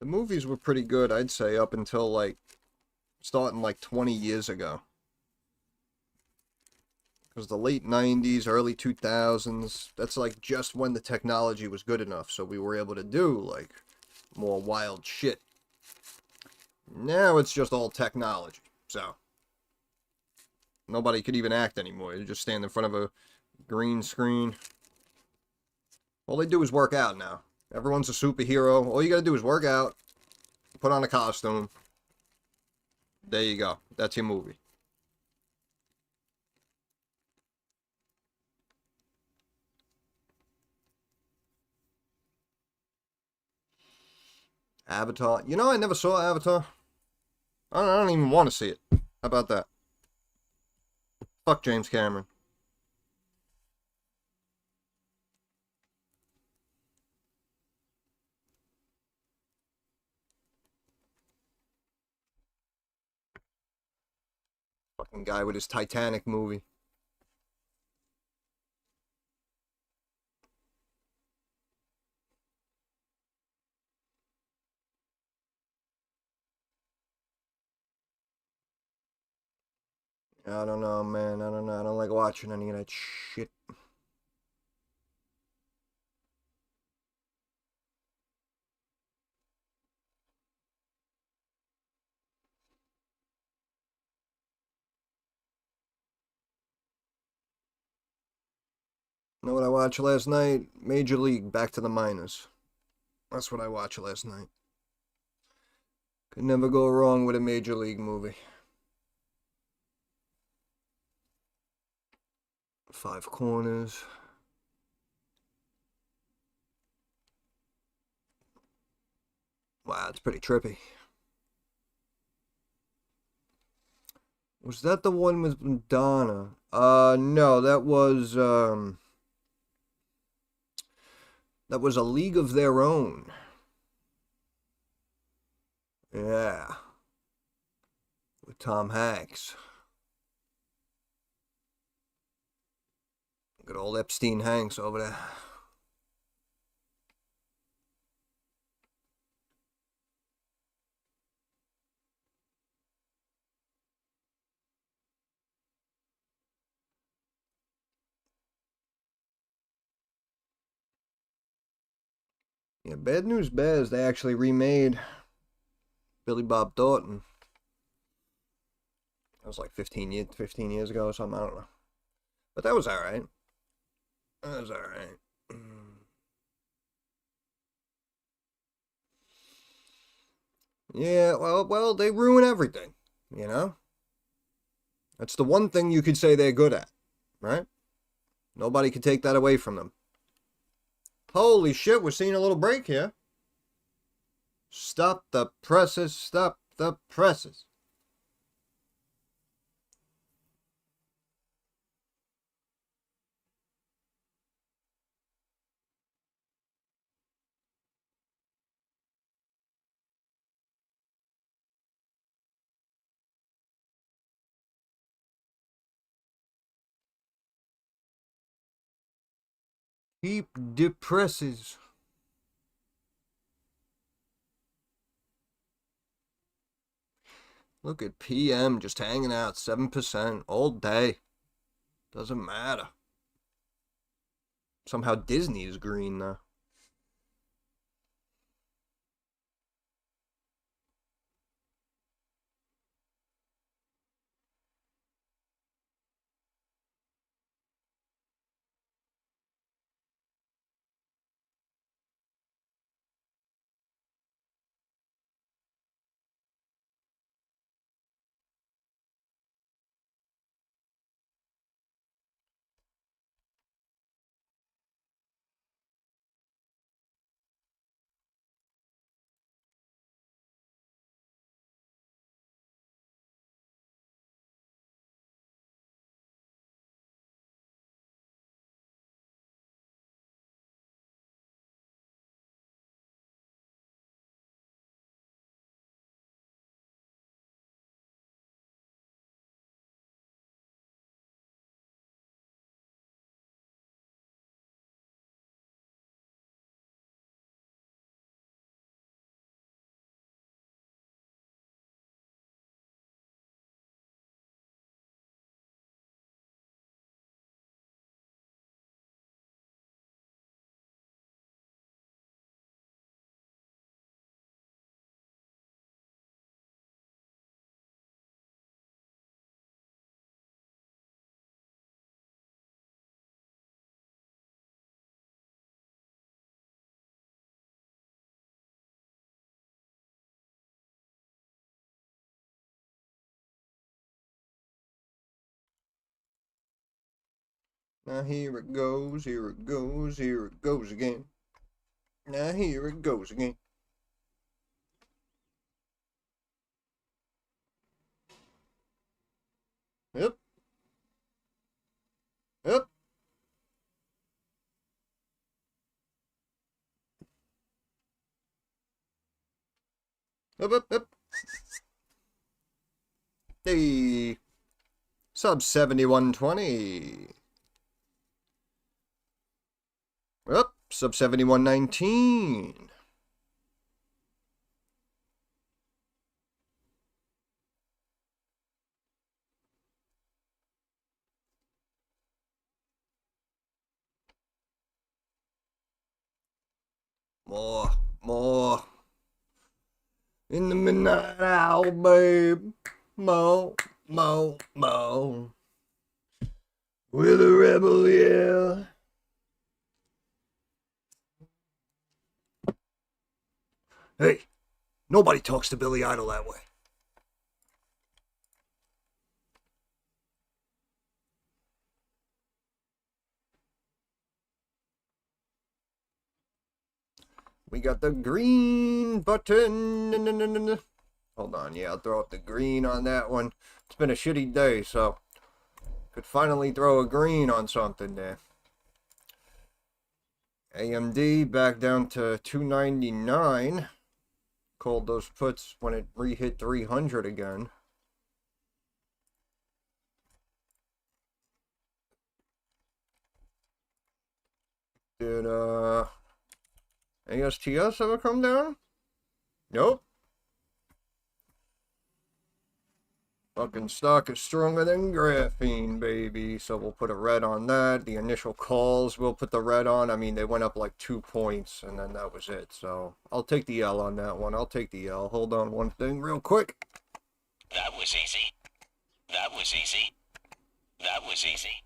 The movies were pretty good, I'd say, up until like starting like 20 years ago. Because the late 90s, early 2000s, that's like just when the technology was good enough, so we were able to do like more wild shit. Now it's just all technology, so nobody could even act anymore. You just stand in front of a green screen. All they do is work out now. Everyone's a superhero. All you gotta do is work out, put on a costume. There you go. That's your movie. Avatar. You know, I never saw Avatar. I don't even want to see it. How about that? Fuck James Cameron. Fucking guy with his Titanic movie. I don't know, man. I don't know. I don't like watching any of that shit. Know what I watched last night? Major League, Back to the Minors. That's what I watched last night. Could never go wrong with a Major League movie. 5 Corners. Wow, it's pretty trippy. Was that the one with Madonna? No, that was A League of Their Own. Yeah. With Tom Hanks. Good old Epstein Hanks over there. Yeah, Bad News Bears, they actually remade Billy Bob Thornton. That was like 15 years ago or something, I don't know. But that was alright. That was alright. Yeah, well, they ruin everything, you know? That's the one thing you could say they're good at, right? Nobody can take that away from them. Holy shit, we're seeing a little break here. Stop the presses, stop the presses. Keep the presses. Look at PM just hanging out, 7% all day. Doesn't matter. Somehow Disney is green though. Now here it goes, here it goes, here it goes again. Now here it goes again. Yep. Yep. Yep, yep, yep. Hey. Sub 7120. Yep. Sub 7119. More. In the midnight hour, babe. Mo. With a rebel, yeah. Hey, nobody talks to Billy Idol that way. We got the green button. Hold on, yeah, I'll throw up the green on that one. It's been a shitty day, so could finally throw a green on something there. AMD back down to 299. Called those puts when it re-hit 300 again. Did ASTS ever come down? Nope. Fucking stock is stronger than graphene, baby. So we'll put a red on that. The initial calls we'll put the red on. I mean, they went up like 2 points, and then that was it. So I'll take the L on that one. I'll take the L. Hold on one thing real quick. That was easy. That was easy. That was easy.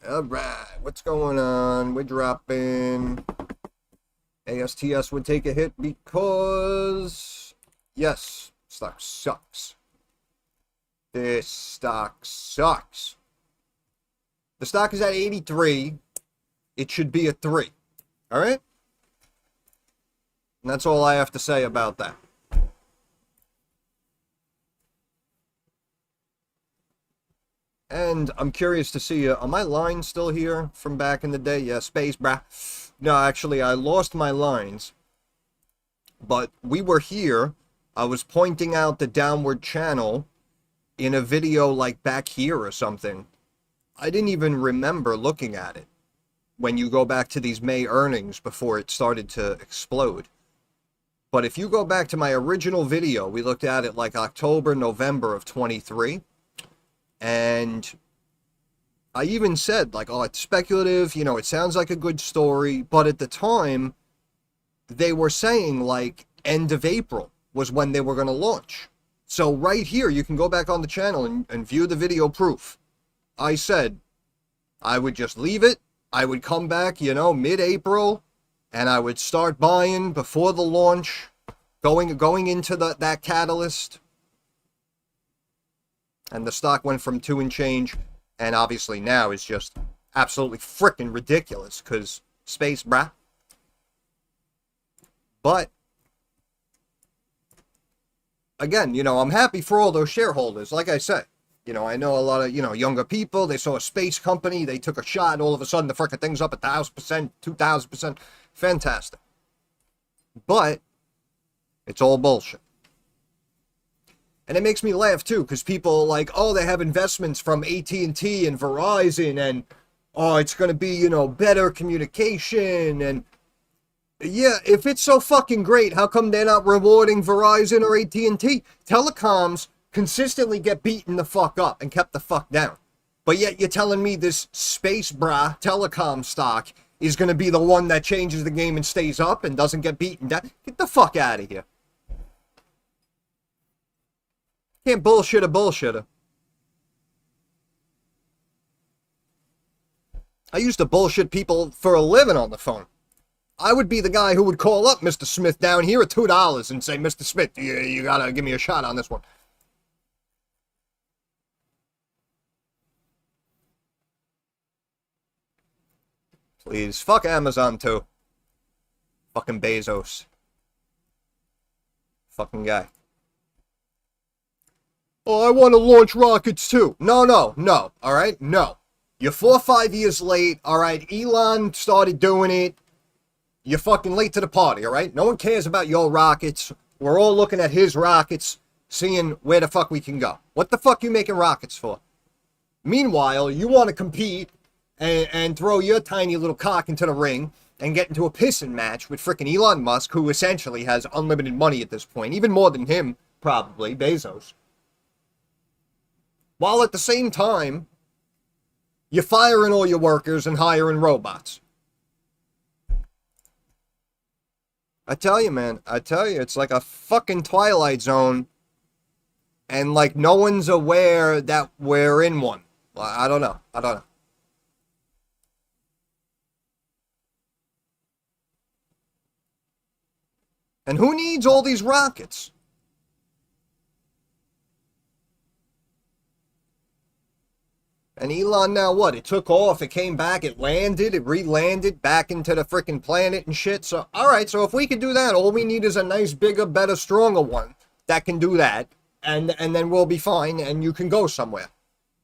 Alright, what's going on? We're dropping. ASTS would take a hit because, yes, stock sucks. This stock sucks. The stock is at 83. It should be a 3. Alright? And that's all I have to say about that. And I'm curious to see, are my lines still here from back in the day? Yeah, space, brah. No, actually, I lost my lines. But we were here. I was pointing out the downward channel in a video like back here or something. I didn't even remember looking at it when you go back to these May earnings before it started to explode. But if you go back to my original video, we looked at it like October, November of 23. And I even said, like, oh, it's speculative, you know, it sounds like a good story. But at the time, they were saying, like, end of April was when they were going to launch. So right here, you can go back on the channel and view the video proof. I said I would just leave it. I would come back, you know, mid-April, and I would start buying before the launch, going into that catalyst. And the stock went from 2 and change, and obviously now is just absolutely freaking ridiculous, because space, brah. But, again, you know, I'm happy for all those shareholders, like I said. You know, I know a lot of, you know, younger people, they saw a space company, they took a shot, and all of a sudden the frickin' thing's up 1,000%, 2,000%. Fantastic. But, it's all bullshit. And it makes me laugh, too, because people like, oh, they have investments from AT&T and Verizon, and, oh, it's going to be, you know, better communication, and, yeah, if it's so fucking great, how come they're not rewarding Verizon or AT&T? Telecoms consistently get beaten the fuck up and kept the fuck down. But yet you're telling me this space brah telecom stock is going to be the one that changes the game and stays up and doesn't get beaten down? Get the fuck out of here. Can't bullshit a bullshitter. I used to bullshit people for a living on the phone. I would be the guy who would call up Mr. Smith down here at $2 and say, Mr. Smith, you gotta give me a shot on this one. Please, fuck Amazon too. Fucking Bezos. Fucking guy. Oh, I want to launch rockets too. No, alright? No. You're 4 or 5 years late, alright? Elon started doing it. You're fucking late to the party, alright? No one cares about your rockets. We're all looking at his rockets, seeing where the fuck we can go. What the fuck you making rockets for? Meanwhile, you want to compete and throw your tiny little cock into the ring and get into a pissing match with frickin' Elon Musk, who essentially has unlimited money at this point. Even more than him, probably, Bezos. While at the same time, you're firing all your workers and hiring robots. I tell you, man, it's like a fucking Twilight Zone, and like no one's aware that we're in one. I don't know. And who needs all these rockets? And Elon now what? It took off, it came back, it landed, it re-landed back into the frickin' planet and shit. So, alright, so if we can do that, all we need is a nice, bigger, better, stronger one that can do that. And then we'll be fine and you can go somewhere.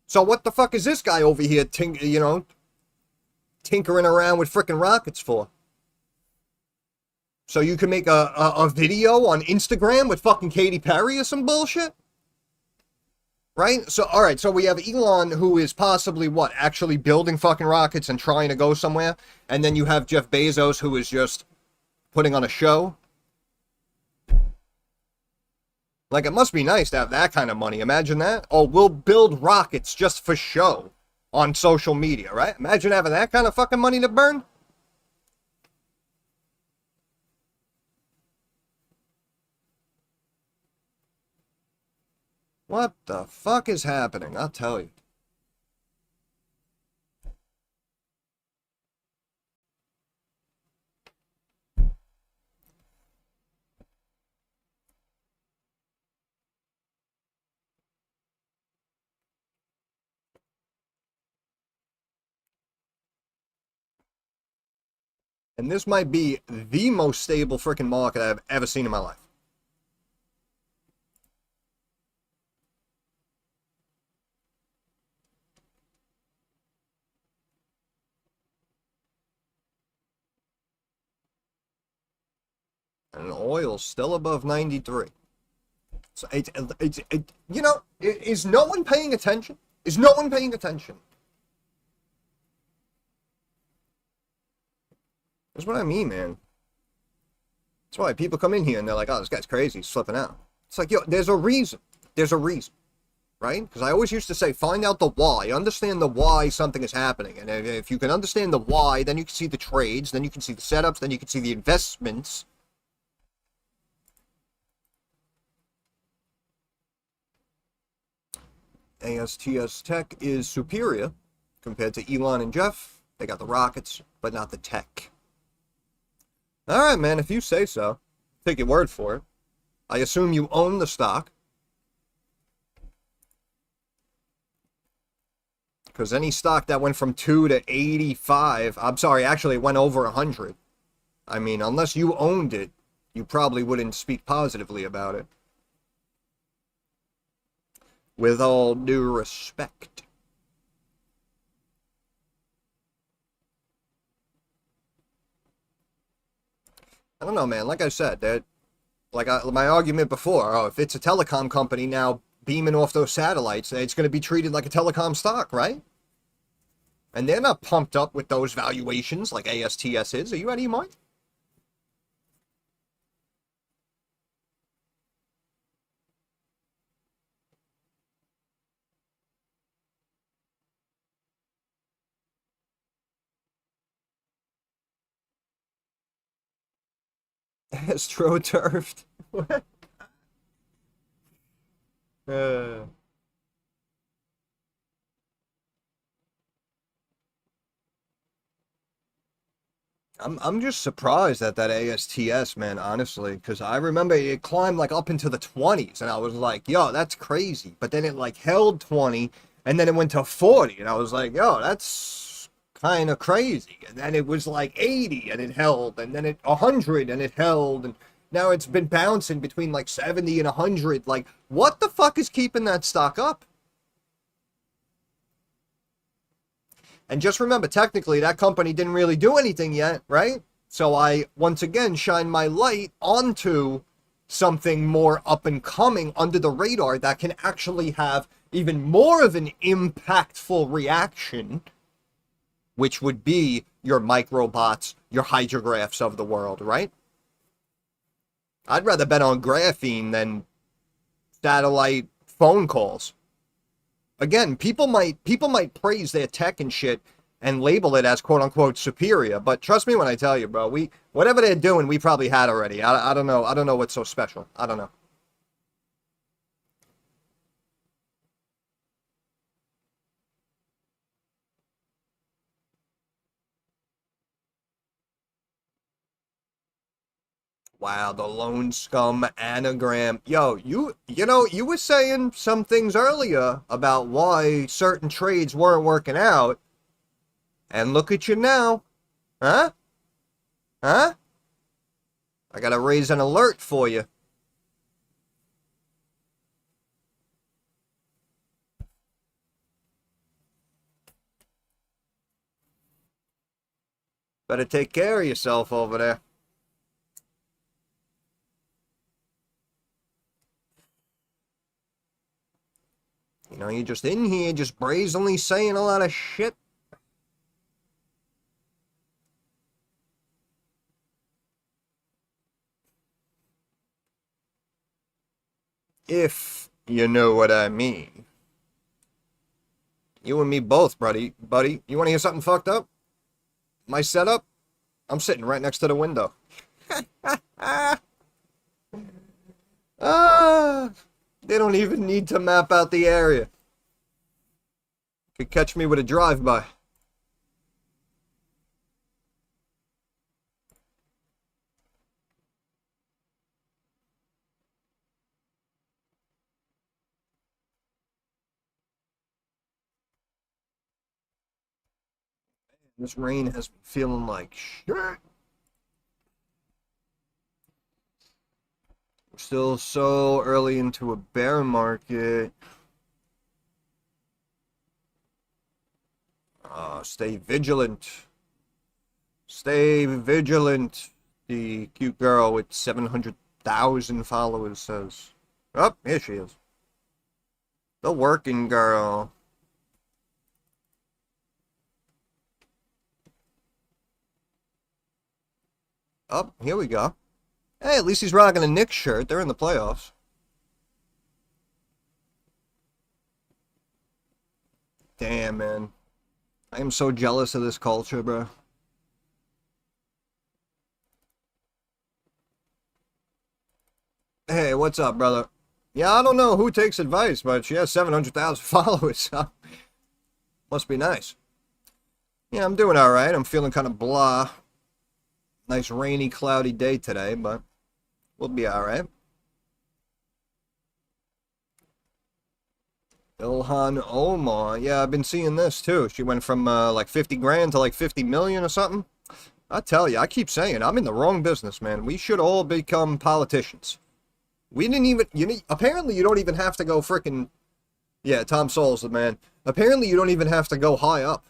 So what the fuck is this guy over here, tinkering around with frickin' rockets for? So you can make a video on Instagram with fucking Katy Perry or some bullshit? Right? So, alright, so we have Elon, who is possibly, what, actually building fucking rockets and trying to go somewhere? And then you have Jeff Bezos, who is just putting on a show? Like, it must be nice to have that kind of money. Imagine that. Oh, we'll build rockets just for show on social media, right? Imagine having that kind of fucking money to burn. What the fuck is happening? I'll tell you. And this might be the most stable freaking market I've ever seen in my life. And oil's still above 93. So you know, is no one paying attention? Is no one paying attention? That's what I mean, man. That's why people come in here and they're like, oh, this guy's crazy, he's flipping out. It's like, yo, there's a reason. There's a reason, right? Because I always used to say, find out the why. Understand the why something is happening. And if you can understand the why, then you can see the trades, then you can see the setups, then you can see the investments. ASTS tech is superior compared to Elon and Jeff. They got the rockets, but not the tech. All right, man, if you say so. Take your word for it. I assume you own the stock. Because any stock that went from 2 to 85, I'm sorry, actually it went over 100. I mean, unless you owned it, you probably wouldn't speak positively about it. With all due respect. I don't know, man. Like I said, that, my argument before, oh, if it's a telecom company now beaming off those satellites, it's going to be treated like a telecom stock, right? And they're not pumped up with those valuations like ASTS is. Are you out of your mind? AstroTurfed. What? Uh, I'm just surprised at that ASTS, man, honestly, because I remember it climbed like up into the 20s, and I was like, yo, that's crazy. But then it like held 20, and then it went to 40, and I was like, yo, that's kind of crazy. And then it was like 80, and it held, and then it 100, and it held, and now it's been bouncing between like 70 and 100. Like, what the fuck is keeping that stock up? And just remember, technically, that company didn't really do anything yet, right? So I, once again, shine my light onto something more up and coming under the radar that can actually have even more of an impactful reaction, which would be your microbots, your hydrographs of the world, right? I'd rather bet on graphene than satellite phone calls. Again, people might praise their tech and shit and label it as quote unquote superior, but trust me when I tell you, bro, whatever they're doing, we probably had already. I don't know. I don't know what's so special. I don't know. Wow, the lone scum anagram. Yo, you know, you were saying some things earlier about why certain trades weren't working out, and look at you now. Huh? Huh? I gotta raise an alert for you. Better take care of yourself over there. You know, you're just in here, just brazenly saying a lot of shit. If you know what I mean. You and me both, buddy. Buddy, you want to hear something fucked up? My setup? I'm sitting right next to the window. Ah, they don't even need to map out the area. Could catch me with a drive-by. This rain has been feeling like shit. Still so early into a bear market. Stay vigilant. Stay vigilant. The cute girl with 700,000 followers says. Oh, here she is. The working girl. Oh, here we go. Hey, at least he's rocking a Knicks shirt. They're in the playoffs. Damn, man. I am so jealous of this culture, bro. Hey, what's up, brother? Yeah, I don't know who takes advice, but she has 700,000 followers, so must be nice. Yeah, I'm doing all right. I'm feeling kind of blah. Nice rainy, cloudy day today, but we'll be all right. Ilhan Omar. Yeah, I've been seeing this too. She went from like 50 grand to like 50 million or something. I tell you, I keep saying I'm in the wrong business, man. We should all become politicians. We didn't even, apparently you don't even have to go frickin', yeah, Tom Sowell's the man. Apparently you don't even have to go high up,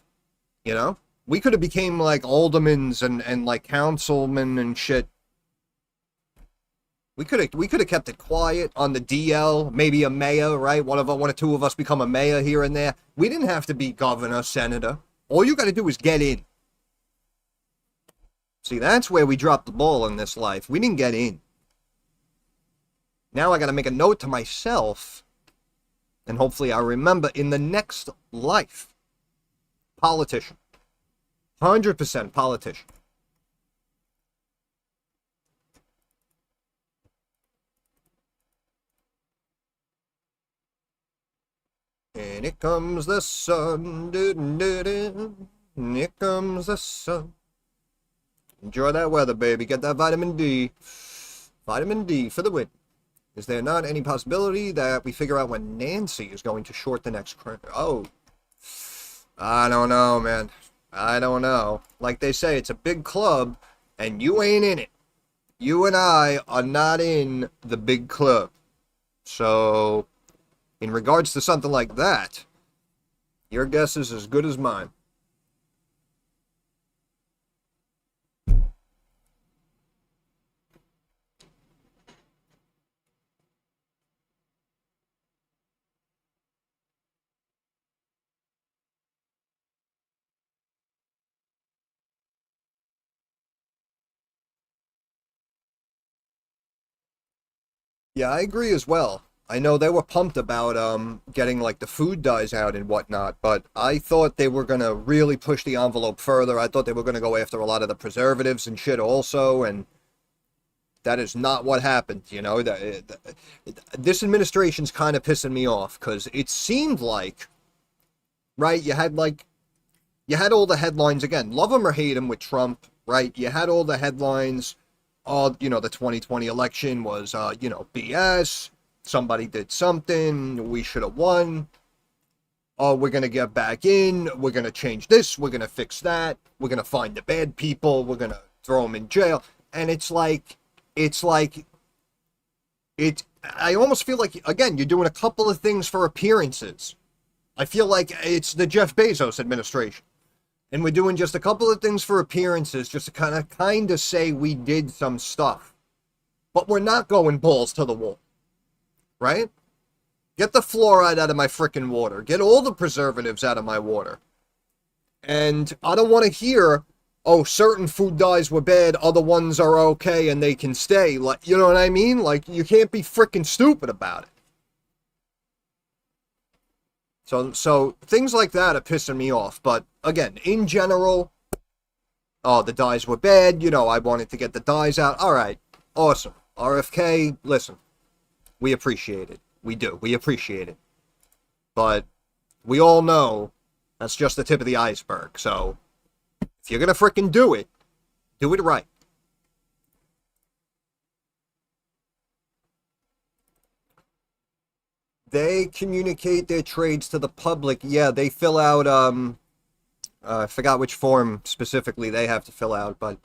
you know? We could have became like aldermans and like councilmen and shit. We could have kept it quiet on the DL, maybe a mayor, right? One or two of us become a mayor here and there. We didn't have to be governor, senator. All you got to do is get in. See, that's where we dropped the ball in this life. We didn't get in. Now I got to make a note to myself, and hopefully I'll remember in the next life. Politician. 100% politician. And here comes the sun. Here comes the sun. Enjoy that weather, baby. Get that vitamin D. Vitamin D for the win. Is there not any possibility that we figure out when Nancy is going to short the next Oh. I don't know, man. I don't know. Like they say, it's a big club, and you ain't in it. You and I are not in the big club. So, in regards to something like that, your guess is as good as mine. Yeah, I agree as well. I know they were pumped about getting like the food dyes out and whatnot, but I thought they were gonna really push the envelope further. I thought they were gonna go after a lot of the preservatives and shit also, and that is not what happened. You know, this administration's kind of pissing me off because it seemed like, right? You had all the headlines again, love them or hate them with Trump, right? You had all the headlines. The 2020 election was, BS. Somebody did something. We should have won. Oh, we're going to get back in. We're going to change this. We're going to fix that. We're going to find the bad people. We're going to throw them in jail. And I almost feel like, again, you're doing a couple of things for appearances. I feel like it's the Jeff Bezos administration. And we're doing just a couple of things for appearances, just to kind of say we did some stuff. But we're not going balls to the wall. Right? Get the fluoride out of my frickin' water. Get all the preservatives out of my water. And I don't want to hear, oh, certain food dyes were bad, other ones are okay and they can stay. Like, you know what I mean? Like, you can't be frickin' stupid about it. So things like that are pissing me off. But again, in general, oh, the dyes were bad. I wanted to get the dyes out. All right. Awesome. RFK, listen, we appreciate it. We do. We appreciate it. But we all know that's just the tip of the iceberg. So if you're going to frickin' do it right. They communicate their trades to the public. Yeah, they fill out, I forgot which form specifically they have to fill out, but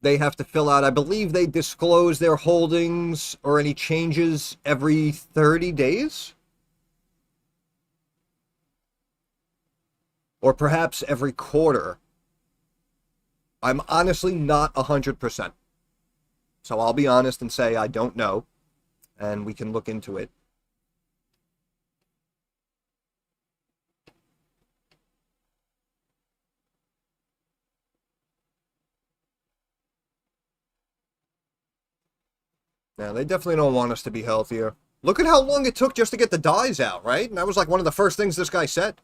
They have to fill out, I believe they disclose their holdings or any changes every 30 days? Or perhaps every quarter. I'm honestly not 100%. So I'll be honest and say I don't know, and we can look into it. Yeah, they definitely don't want us to be healthier. Look at how long it took just to get the dyes out, right? And that was like one of the first things this guy said.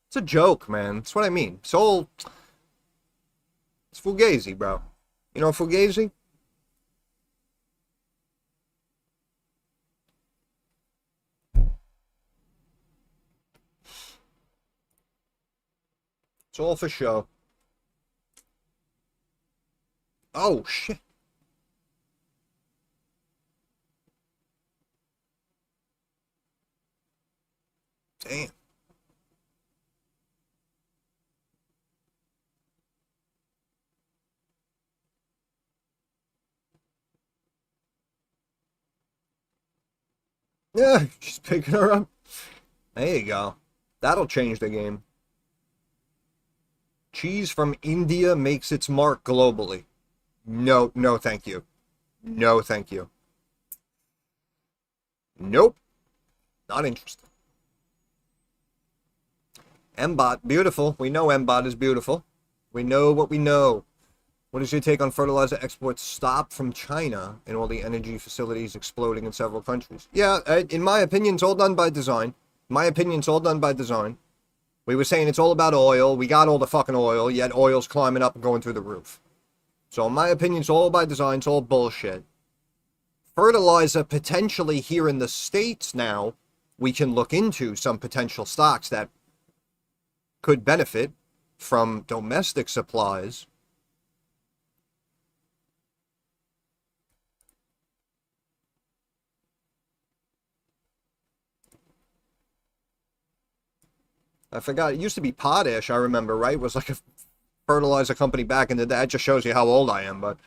It's a joke, man. That's what I mean. It's fugazi, bro. You know fugazi? It's all for show. Oh, shit. Damn. Yeah, she's picking her up. There you go. That'll change the game. Cheese from India makes its mark globally. No, no, thank you. No, thank you. Nope. Not interested. Mbot, beautiful. We know Mbot is beautiful. We know what we know. What is your take on fertilizer exports stop from China and all the energy facilities exploding in several countries? Yeah, in my opinion, it's all done by design. My opinion, it's all done by design. We were saying it's all about oil. We got all the fucking oil, yet oil's climbing up and going through the roof. So in my opinion, it's all by design. It's all bullshit. Fertilizer potentially here in the States now, we can look into some potential stocks that could benefit from domestic supplies. I forgot. It used to be Potash, I remember, right? It was like a fertilizer company back in the day. That just shows you how old I am, but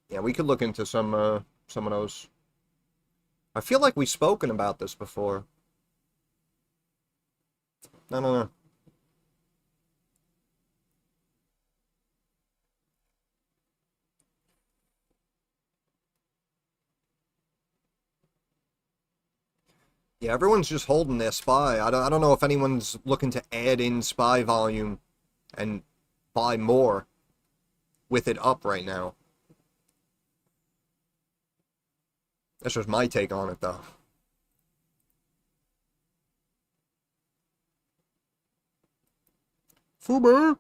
yeah, we could look into some of those. I feel like we've spoken about this before. No, no, no. Yeah, everyone's just holding their SPY. I don't know if anyone's looking to add in SPY volume and buy more with it up right now. That's just my take on it, though. Fubo.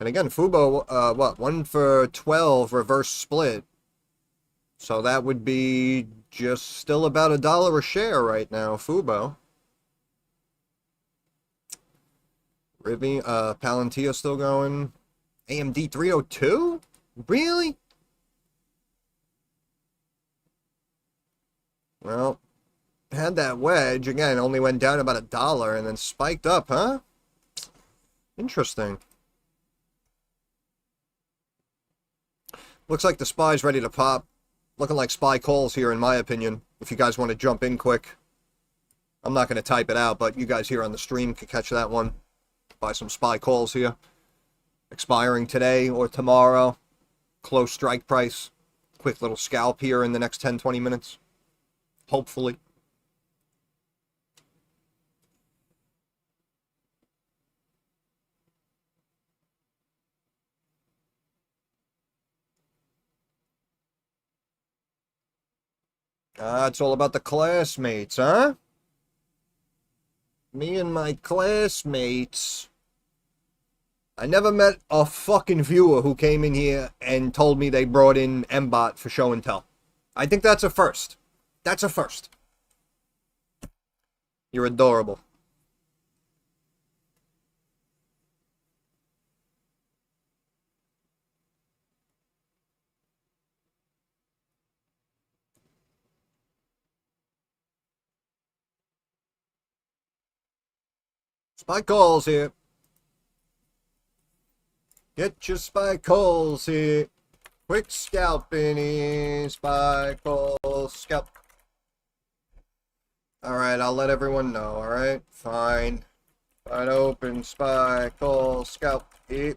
And again, Fubo, what? 1 for 12 reverse split. So that would be just still about $1 a share right now, Fubo. Rivian, Palantir still going. AMD 302? Really? Well, had that wedge again, only went down about $1 and then spiked up, huh? Interesting. Looks like the SPY's ready to pop. Looking like SPY calls here, in my opinion. If you guys want to jump in quick. I'm not going to type it out, but you guys here on the stream can catch that one. Buy some SPY calls here. Expiring today or tomorrow. Close strike price. Quick little scalp here in the next 10-20 minutes. Hopefully. Ah, it's all about the classmates, huh? Me and my classmates. I never met a fucking viewer who came in here and told me they brought in Mbot for show and tell. I think that's a first. That's a first. You're adorable. Spike calls here. Get your spy calls here. Quick scalping here. Spy call, scalp. Alright, I'll let everyone know, alright? Fine. Wide open, spy call, scalp here.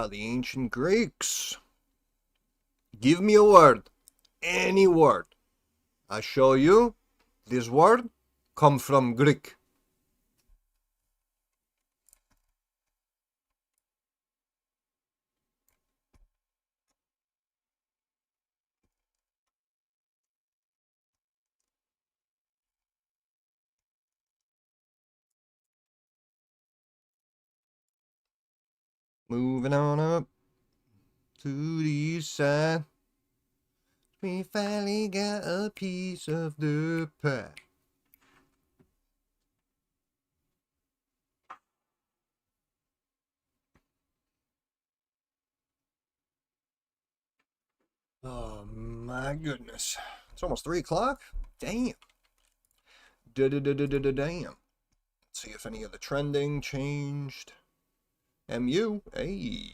The ancient Greeks. Give me a word. Any word. I show you. This word come from Greek. Moving on up to the east side. We finally got a piece of the pie. Oh my goodness. It's almost 3 o'clock? Damn. Damn. Let's see if any of the trending changed. MU, hey.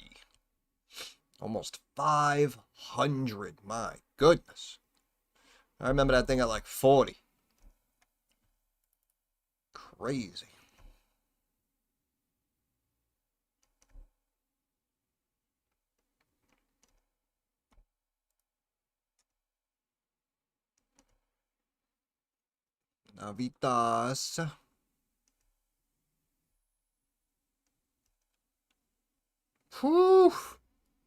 Almost 500. My goodness. I remember that thing at like 40. Crazy. Navitas. Whew.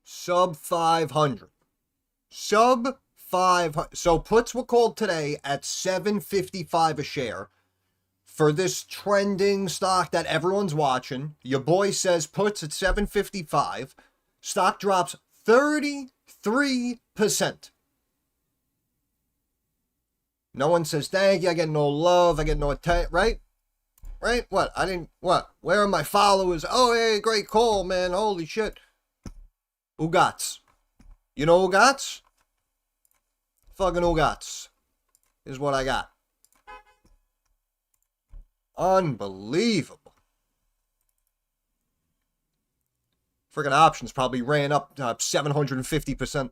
Sub 500. Sub 500. So puts were called today at $7.55 a share for this trending stock that everyone's watching. Your boy says puts at $7.55. Stock drops 33%. No one says thank you. I get no love. I get no attention. Right? Right? What? I didn't. What? Where are my followers? Oh, hey, great call, man. Holy shit. Ugats. You know Ugats? Fucking Ugats is what I got. Unbelievable. Freaking options probably ran up 750%.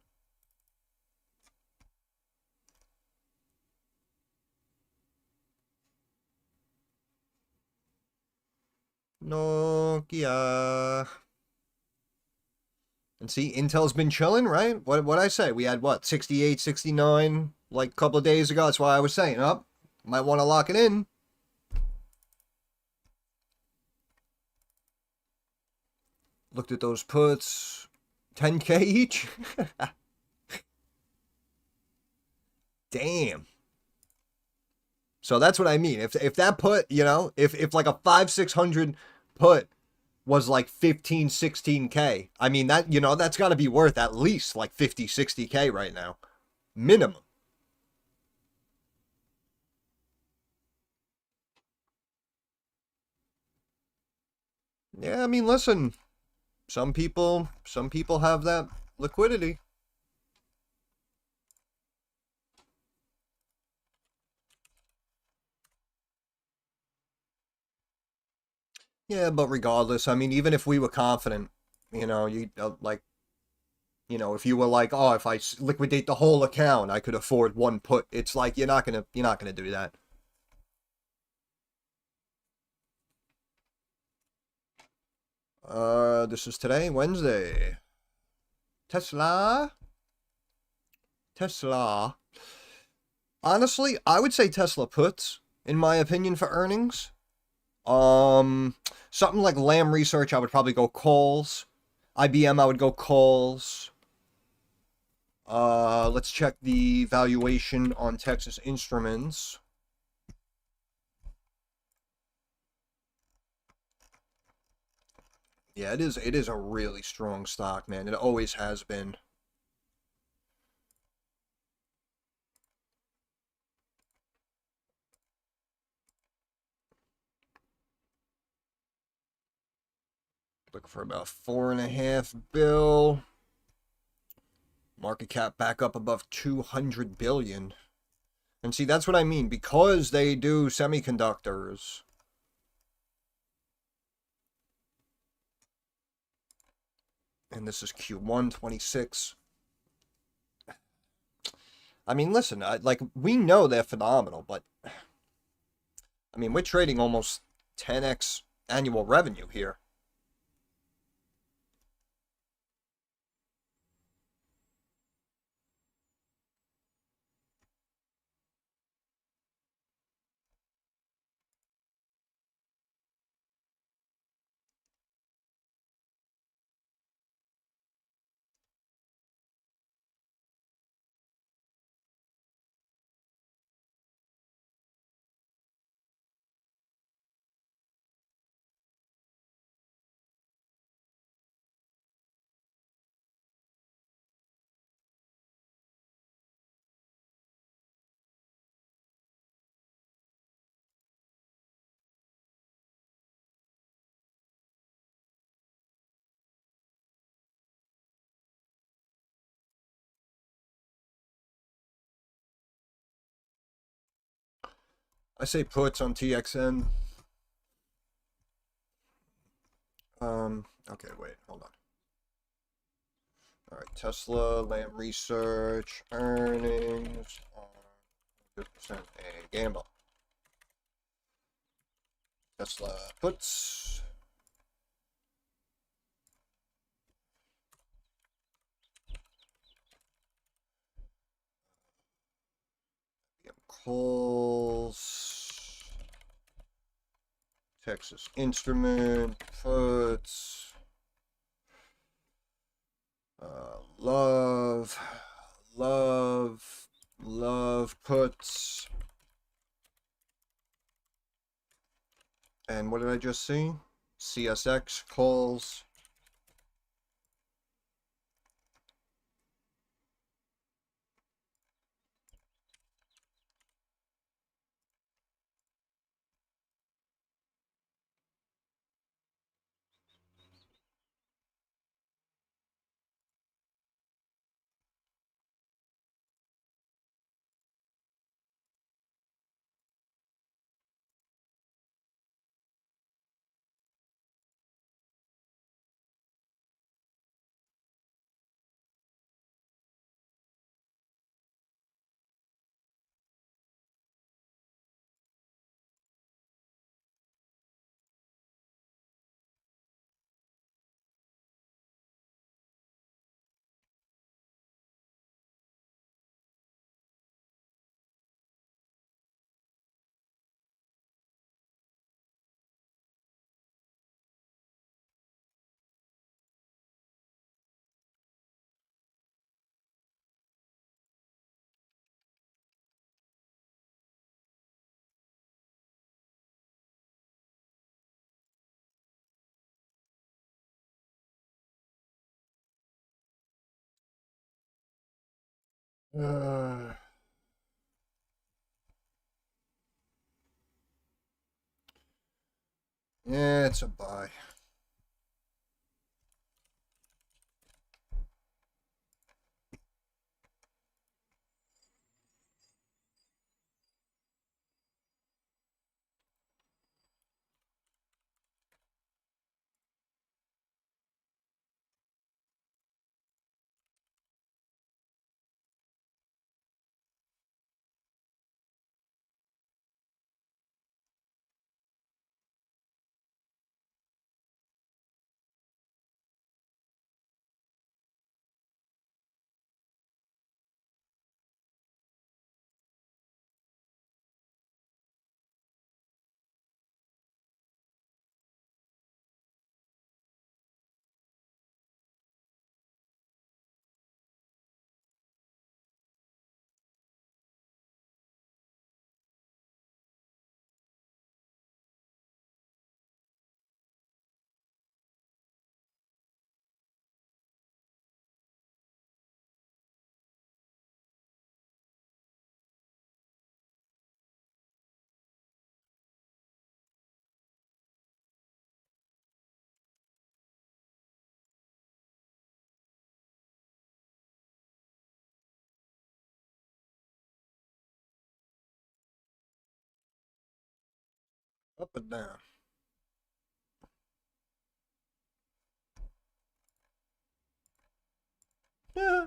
Nokia. And see, Intel's been chilling, right? What I say? We had what, 68, 69 like a couple of days ago. That's why I was saying, oh, might want to lock it in. Looked at those puts, 10K each. Damn. So that's what I mean. If that put, you know, if like a 500-600 put was like 15, 16K, I mean, that, you know, that's got to be worth at least like 50, 60K right now. Minimum. Yeah, I mean, listen, some people have that liquidity. Yeah, but regardless, I mean, even if we were confident, you know, you like, you know, if you were like, oh, if I liquidate the whole account, I could afford one put. It's like you're not gonna do that. This is today, Wednesday. Tesla. Honestly, I would say Tesla puts, in my opinion, for earnings. Something like Lam Research, I would probably go calls. IBM, I would go calls. Let's check the valuation on Texas Instruments. Yeah, it is a really strong stock, man. It always has been. Looking for about 4.5 bill. Market cap back up above 200 billion. And see, that's what I mean. Because they do semiconductors. And this is Q1 26. I mean, listen, like, we know they're phenomenal, but I mean, we're trading almost 10x annual revenue here. I say puts on TXN. Okay, wait, hold on. All right, Tesla, Lam Research, earnings, 50% a gamble. Tesla puts. Calls. Texas Instrument puts. Love, love puts. And what did I just see? CSX calls. Uh, yeah, it's a buy. Up and down. Yeah.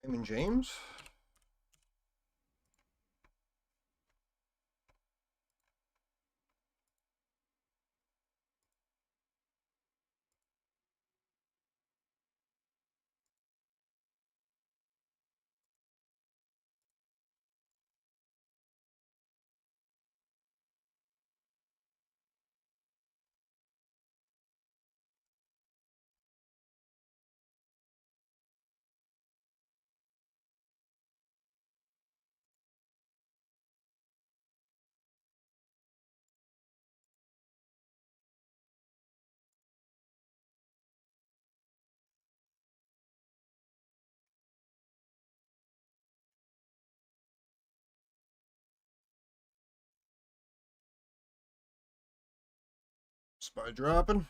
Raymond James. Spy dropping.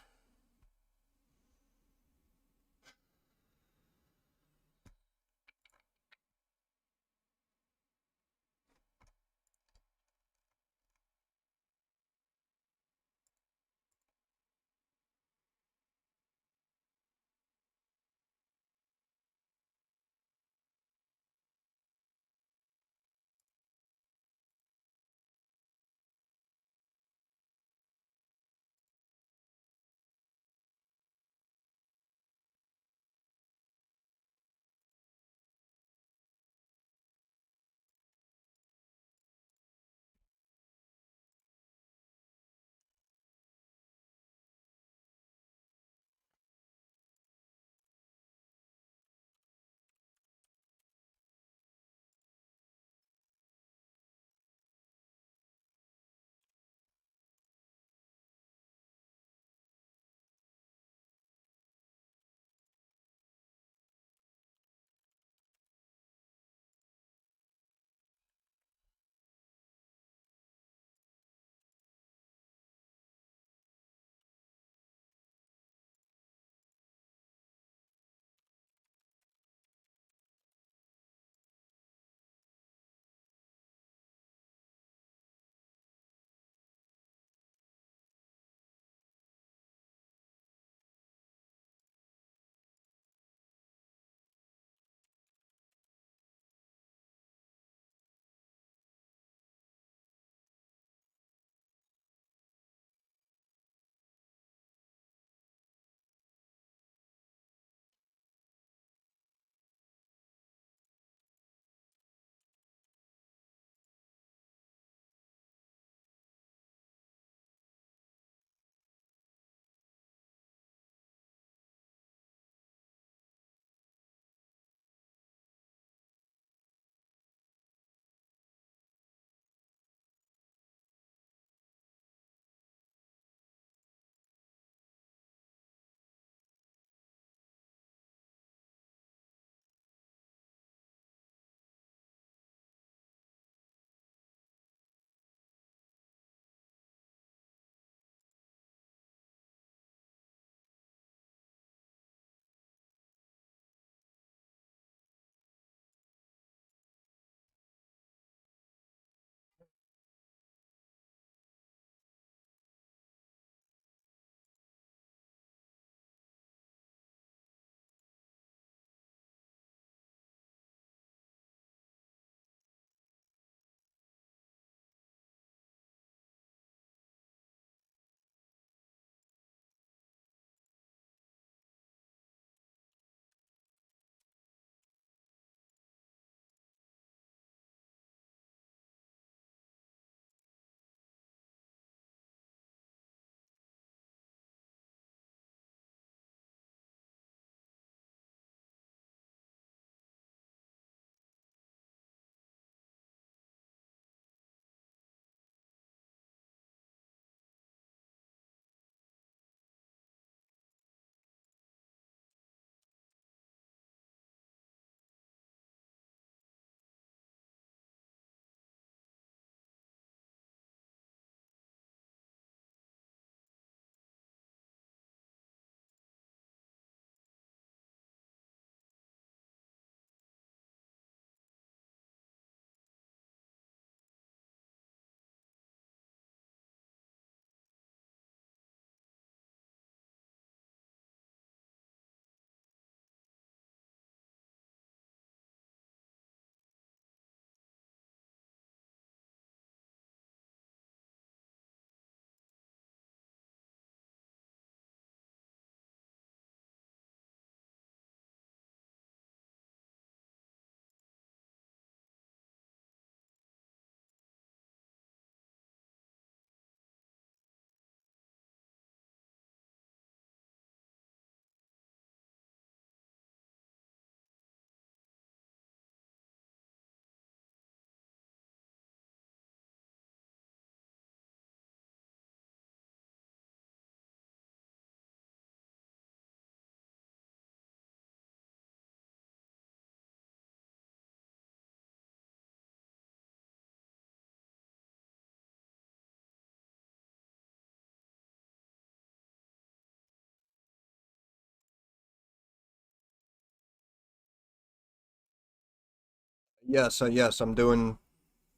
Yes, I'm doing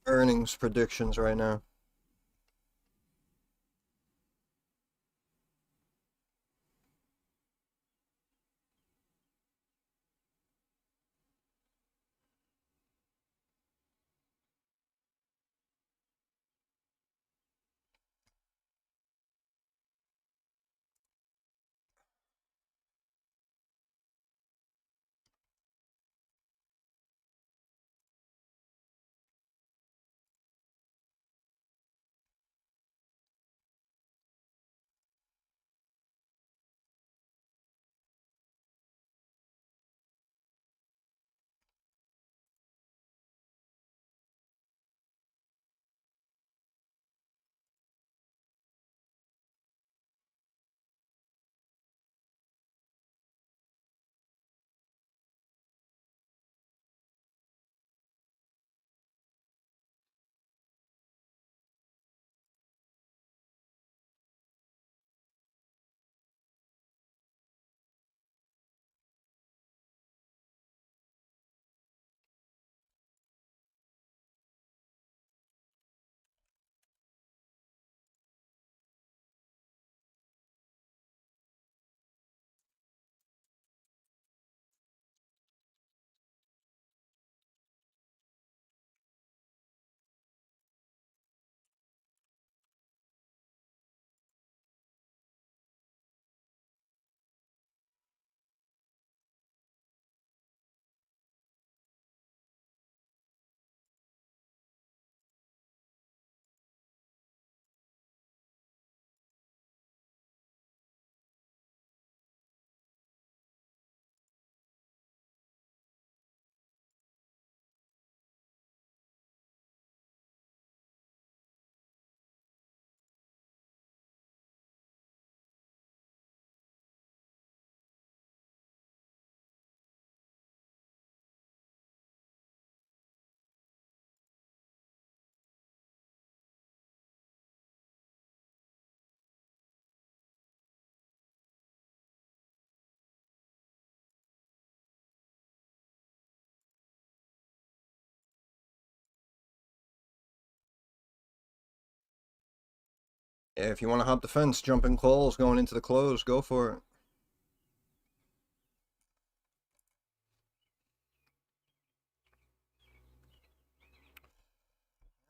earnings predictions right now. Yeah, if you want to hop the fence, jumping calls going into the close, go for it.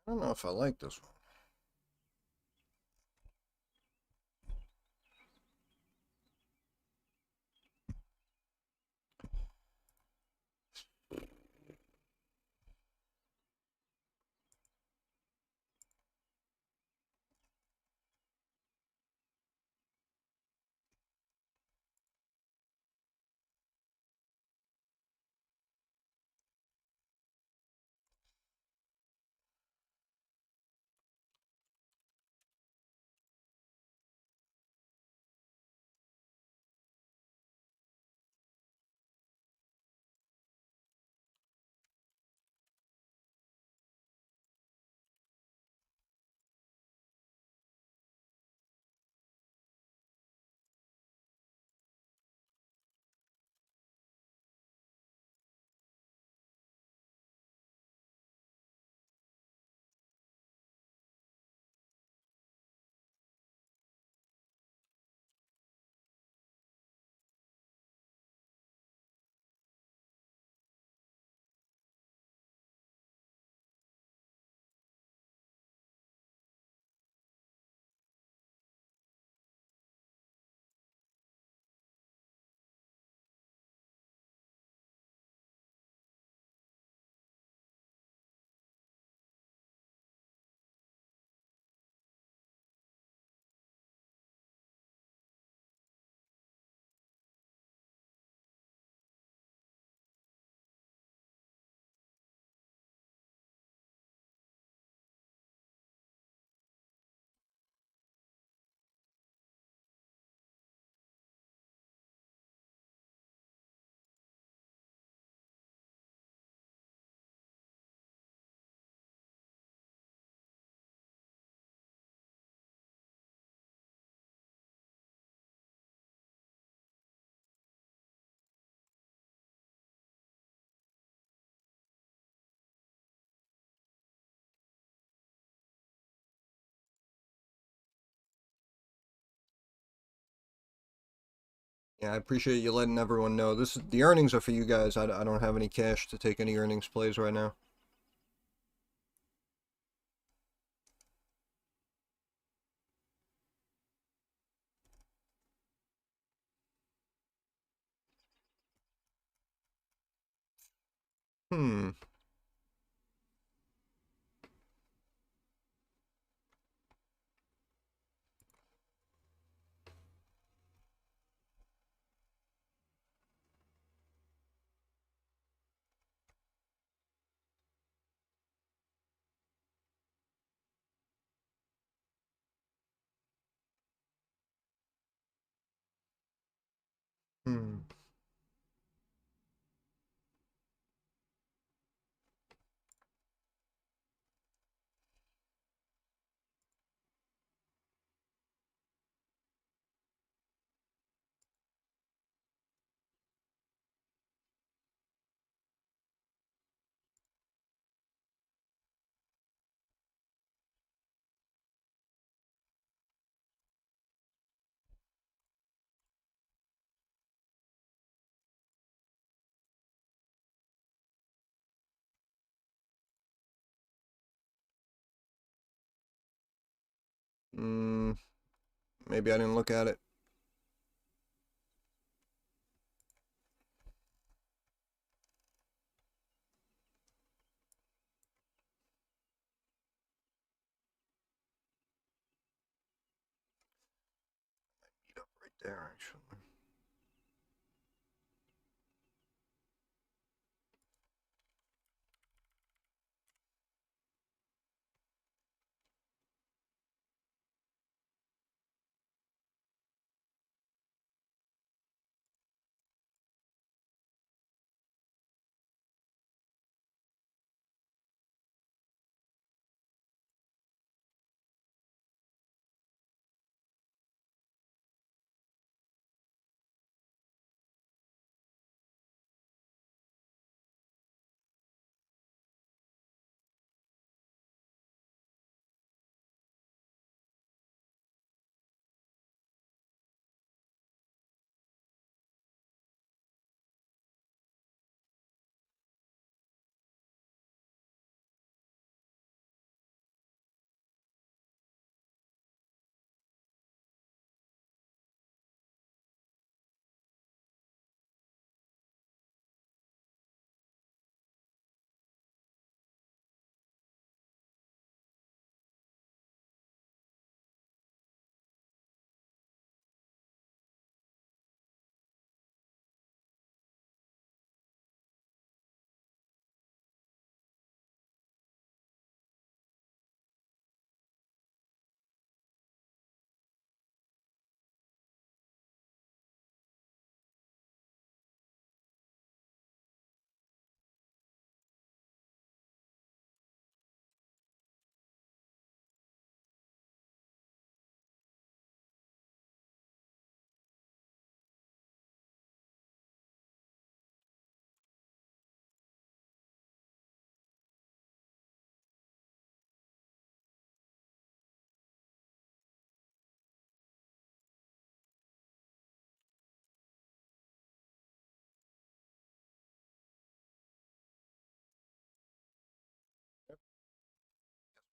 I don't know if I like this one. Yeah, I appreciate you letting everyone know. The earnings are for you guys. I don't have any cash to take any earnings plays right now. Hmm. Hmm. Hmm. Maybe I didn't look at it. Meet up right there, actually.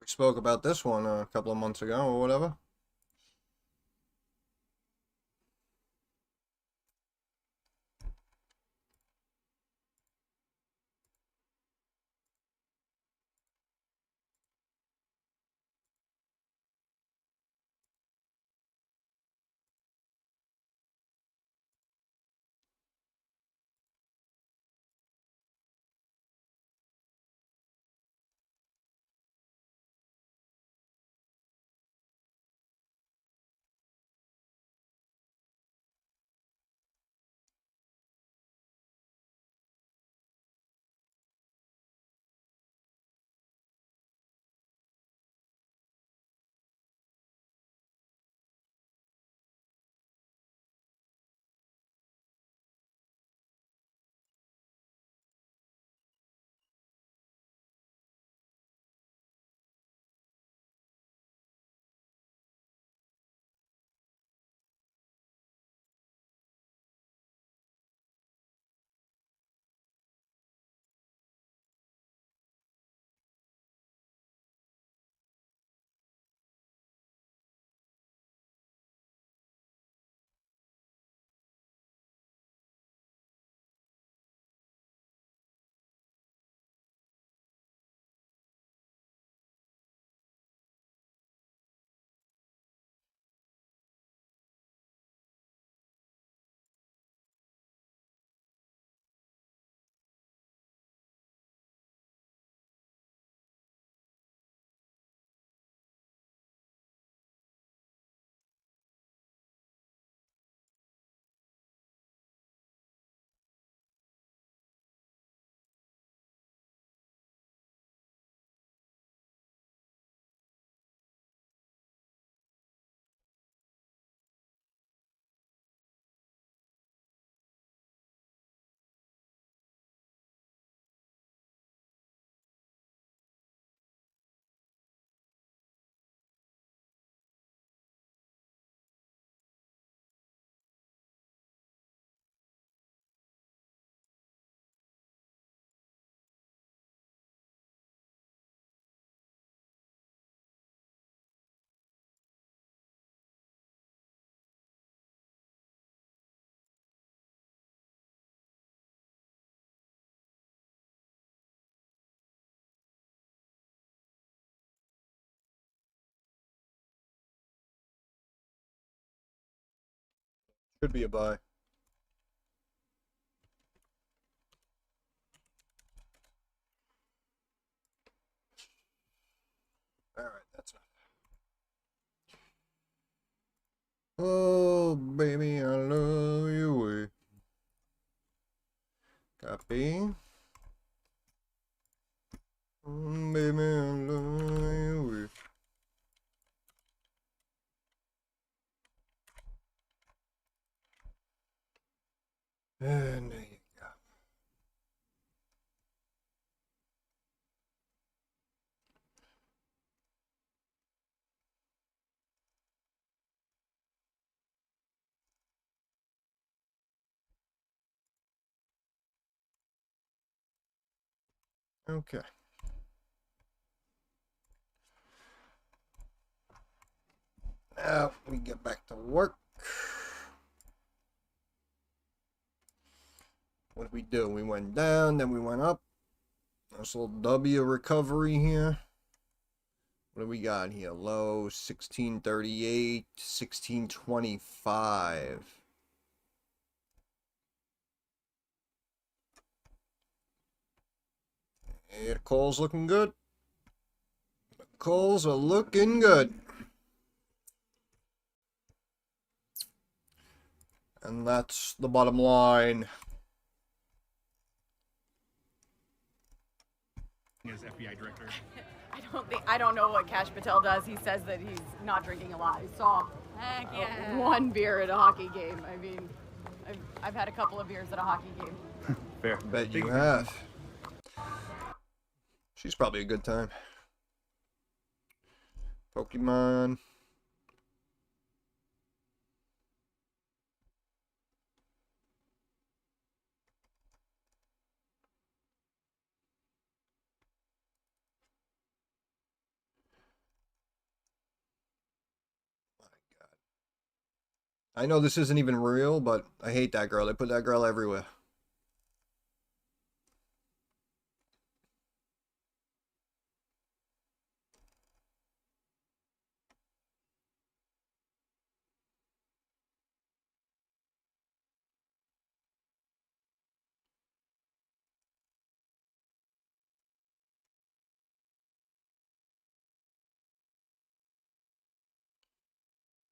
We spoke about this one a couple of months ago or whatever. Could be a buy. Alright, that's enough. Oh, baby, I love you. Copy. Baby, I love you. And there you go. Okay. Now we get back to work. What did we do? We went down, then we went up. Nice little W recovery here. What do we got here? Low 1638, 1625. Yeah, coal's looking good. Coals are looking good. And that's the bottom line. As FBI director. I don't know what Cash Patel does. He says that he's not drinking a lot. I saw Heck yeah. one beer at a hockey game. I mean, I've had a couple of beers at a hockey game. Fair. Bet you have. She's probably a good time. Pokemon. I know this isn't even real, but I hate that girl. They put that girl everywhere.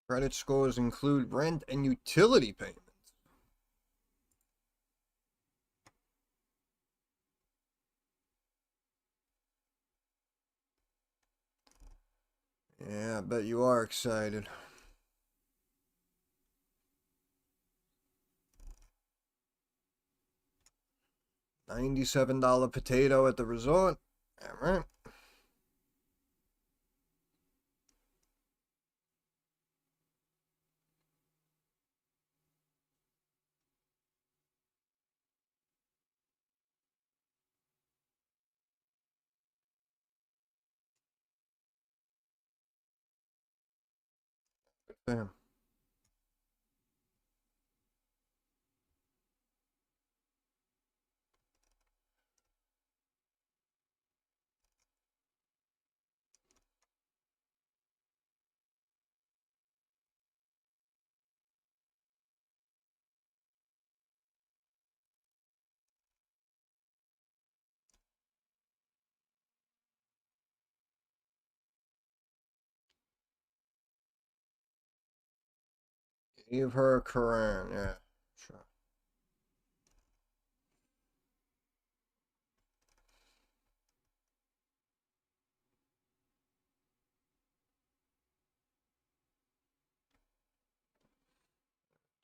Credit scores include rent and utility payments. Yeah, I bet you are excited. $97 potato at the resort. All right. Damn. Give her a Quran. Yeah, sure.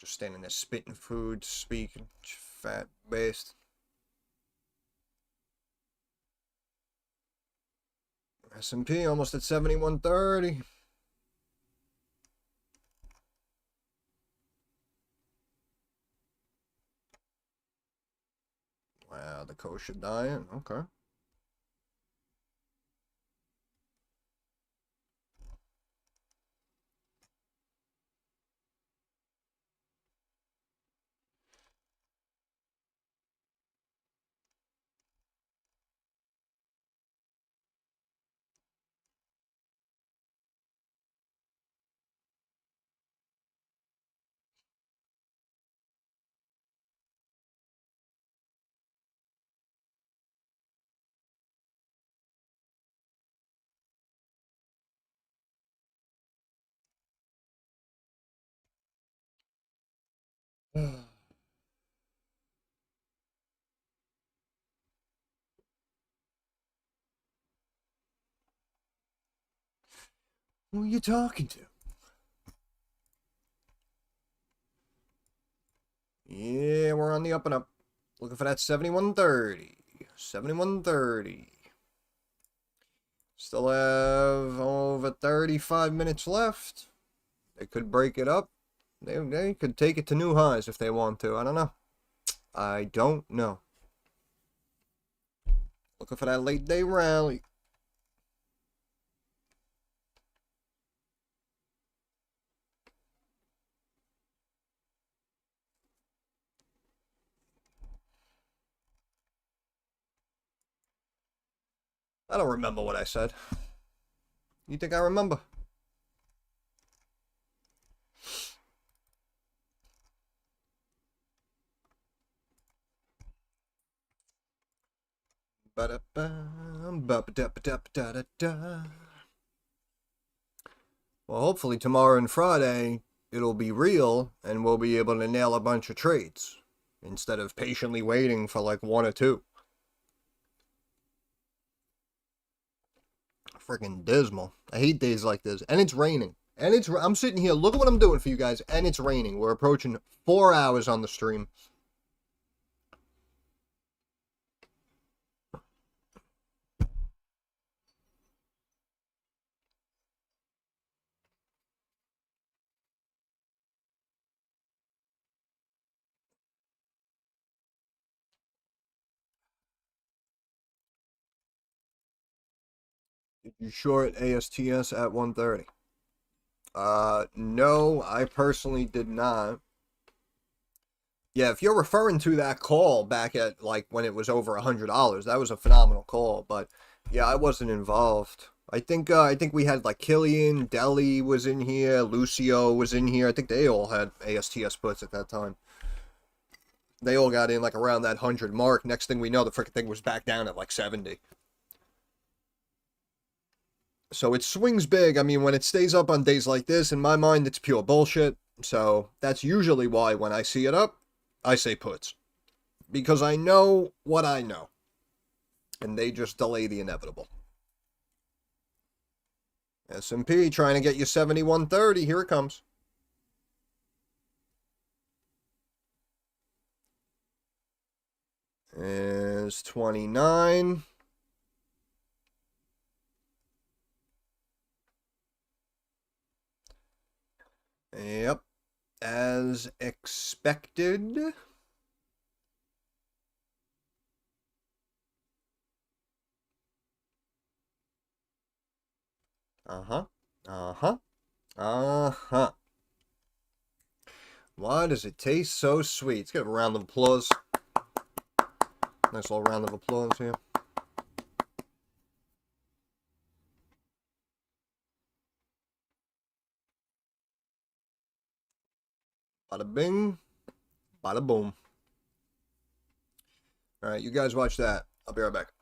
Just standing there spitting food, speaking, fat based. S&P almost at 7130. Wow, the kosher diet. Okay. Who are you talking to? Yeah, we're on the up and up. Looking for that 7130. 7130. Still have over 35 minutes left. They could break it up. They could take it to new highs if they want to. I don't know. I don't know. Looking for that late day rally. I don't remember what I said. You think I remember? Well, hopefully tomorrow and Friday it'll be real and we'll be able to nail a bunch of trades instead of patiently waiting for like one or two. Freaking dismal. I hate days like this. And it's raining. And I'm sitting here, look at what I'm doing for you guys, and it's raining. We're approaching 4 hours on the stream. Did you short ASTS at 130? No, I personally did not. Yeah, if you're referring to that call back at like when it was over $100, that was a phenomenal call. But yeah, I wasn't involved. I think we had like Killian, Deli was in here, Lucio was in here. I think they all had ASTS puts at that time. They all got in like around that 100 mark. Next thing we know, the freaking thing was back down at like 70. So it swings big. I mean, when it stays up on days like this, in my mind, it's pure bullshit. So that's usually why when I see it up, I say puts. Because I know what I know. And they just delay the inevitable. S&P trying to get you 7130. Here it comes. Is 29. Yep. As expected. Uh-huh. Uh-huh. Uh-huh. Why does it taste so sweet? Let's give a round of applause. Nice little round of applause here. Bada bing. Bada boom. Alright, you guys watch that. I'll be right back.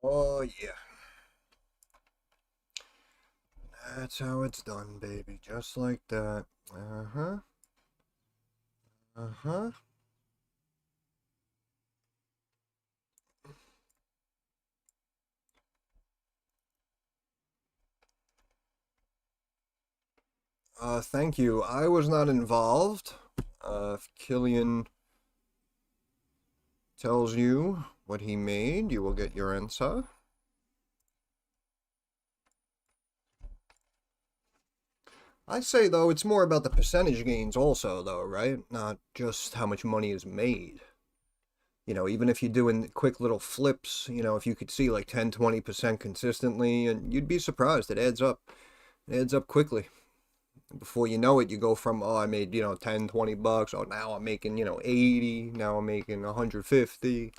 Oh, yeah. That's how it's done, baby. Just like that. Uh-huh. Uh-huh. Thank you. I was not involved. If Killian tells you what he made, you will get your answer. I say, though, it's more about the percentage gains also, though, right? Not just how much money is made. You know, even if you're doing quick little flips, you know, if you could see like 10, 20% consistently, and you'd be surprised. It adds up. It adds up quickly. Before you know it, you go from, oh, I made, 10, 20 bucks. Oh, now I'm making, 80. Now I'm making 150.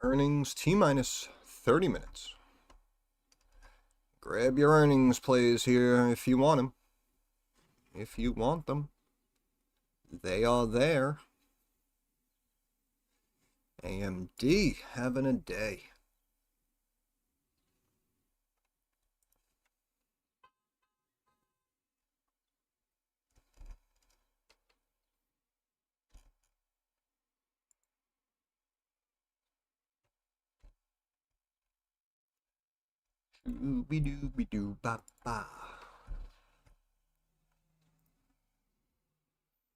Earnings T minus 30 minutes. Grab your earnings plays here if you want them. If you want them. They are there. AMD having a day. Doo-be-doo-be-doo-ba-ba.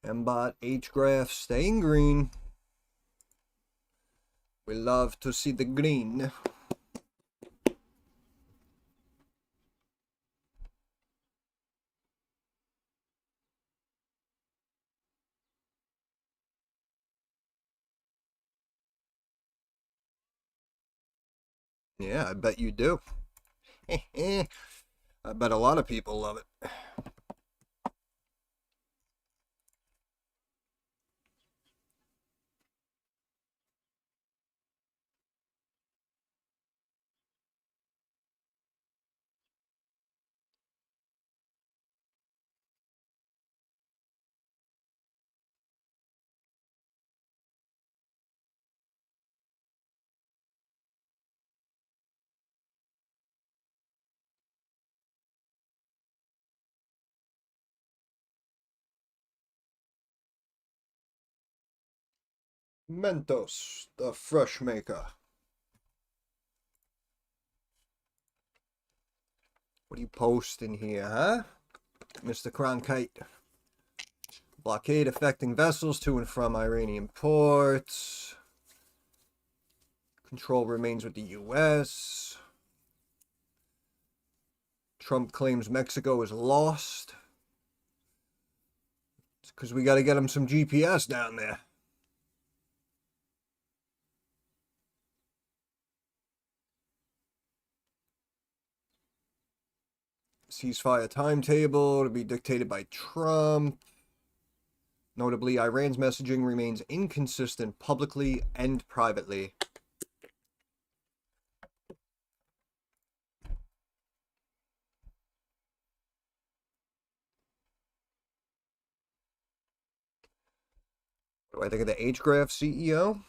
MBOT H-graph staying green. We love to see the green. Yeah, I bet you do. I bet a lot of people love it. Mentos, the fresh maker. What are you posting here, huh? Mr. Cronkite. Blockade affecting vessels to and from Iranian ports. Control remains with the U.S. Trump claims Mexico is lost. It's because we got to get him some GPS down there. Ceasefire timetable to be dictated by Trump. Notably, Iran's messaging remains inconsistent publicly and privately. What do I think of the H-graph CEO?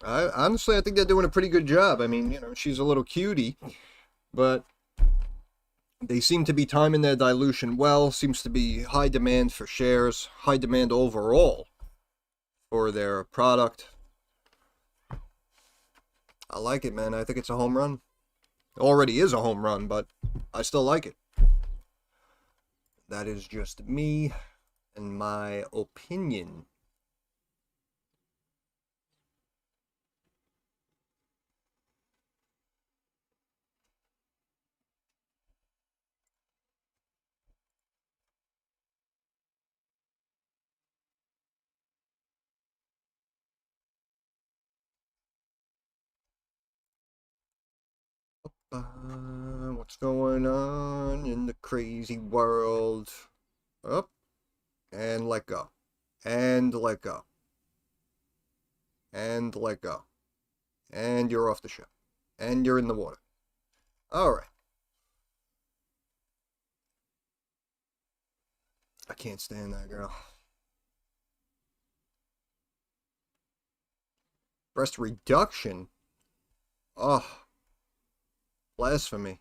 Honestly, I think they're doing a pretty good job. I mean, she's a little cutie, but they seem to be timing their dilution well. Seems to be high demand for shares, high demand overall for their product. I like it, man. I think it's a home run. It already is a home run, but I still like it. That is just me and my opinion. What's going on in the crazy world? Up and let go. And let go. And let go. And you're off the ship. And you're in the water. Alright. I can't stand that girl. Breast reduction? Oh. Blasphemy.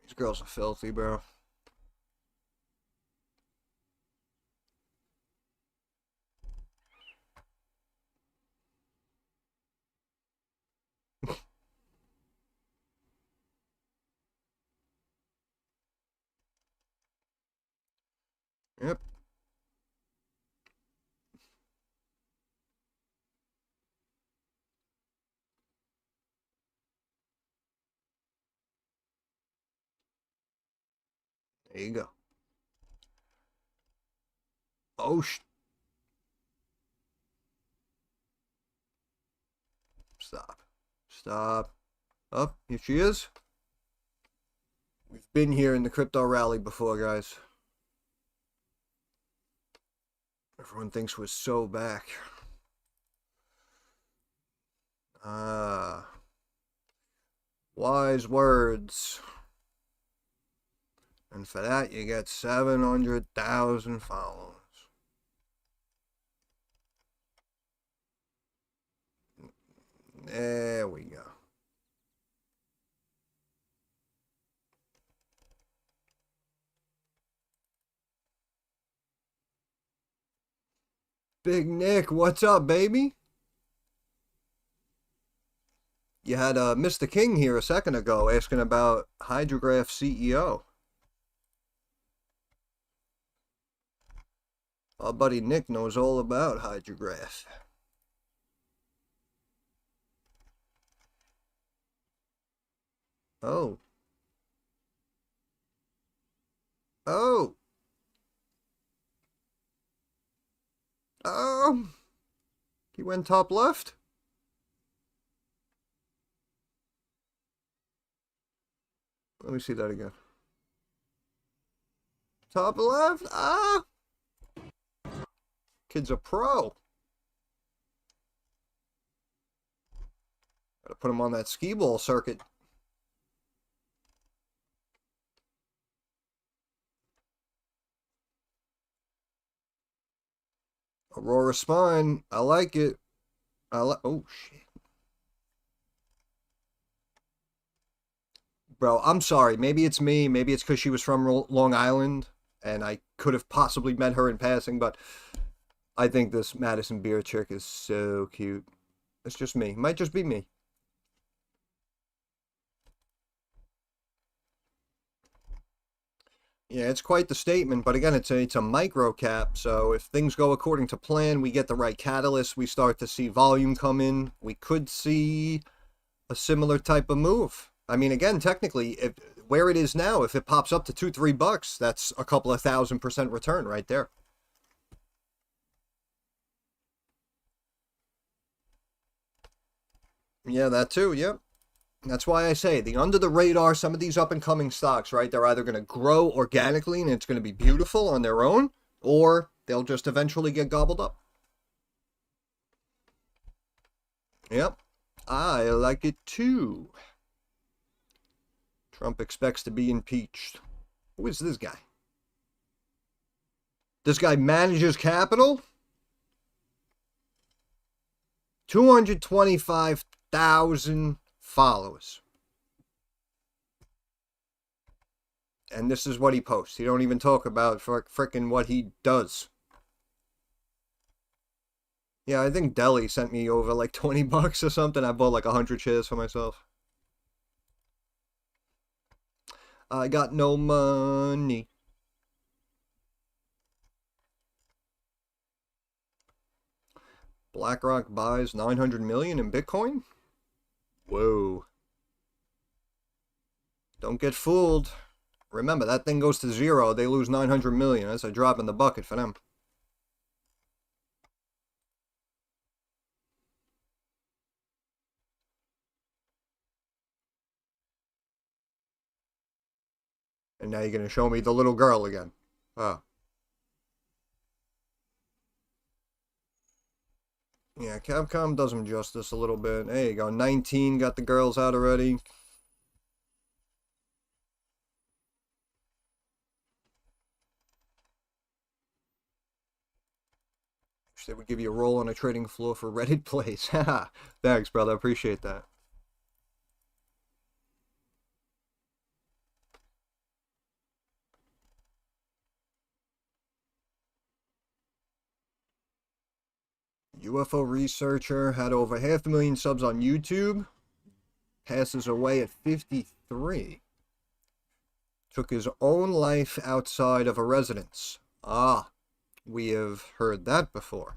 These girls are filthy, bro. Yep. There you go. Oh, stop. Stop. Up. Here she is. We've been here in the crypto rally before, guys. Everyone thinks we're so back. Ah. Wise words. And for that, you get 700,000 followers. There we go. Big Nick, what's up, baby? You had Mr. King here a second ago asking about Hydrograph CEO. Our buddy Nick knows all about Hydrograph. Oh. Oh. Oh. He went top left? Let me see that again. Top left? Ah. Kid's a pro. Gotta put him on that skee ball circuit. Aurora Spine. I like it. Oh, shit. Bro, I'm sorry. Maybe it's me. Maybe it's because she was from Long Island, and I could have possibly met her in passing, but I think this Madison Beer chick is so cute. It's just me. Might just be me. Yeah, it's quite the statement, but again, it's a micro cap, so if things go according to plan, we get the right catalyst, we start to see volume come in, we could see a similar type of move. I mean, again, technically, where it is now, if it pops up to $2-3, that's a couple of 1,000% return right there. Yeah, that too, yep. That's why I say the under the radar, some of these up and coming stocks, right? They're either going to grow organically and it's going to be beautiful on their own, or they'll just eventually get gobbled up. Yep. I like it too. Trump expects to be impeached. Who is this guy? This guy manages capital? 225,000 followers. And this is what he posts. He don't even talk about frickin' what he does. Yeah, I think Delhi sent me over like $20 or something. I bought like 100 shares for myself. I got no money. BlackRock buys 900 million in Bitcoin? Whoa. Don't get fooled. Remember, that thing goes to zero, they lose 900 million. That's a drop in the bucket for them. And now you're going to show me the little girl again. Oh. Yeah, Capcom does them justice a little bit. There you go. 19 got the girls out already. Wish they would give you a roll on a trading floor for Reddit plays. Haha. Thanks, brother. Appreciate that. UFO researcher had over 500,000 subs on YouTube. Passes away at 53. Took his own life outside of a residence. Ah, we have heard that before.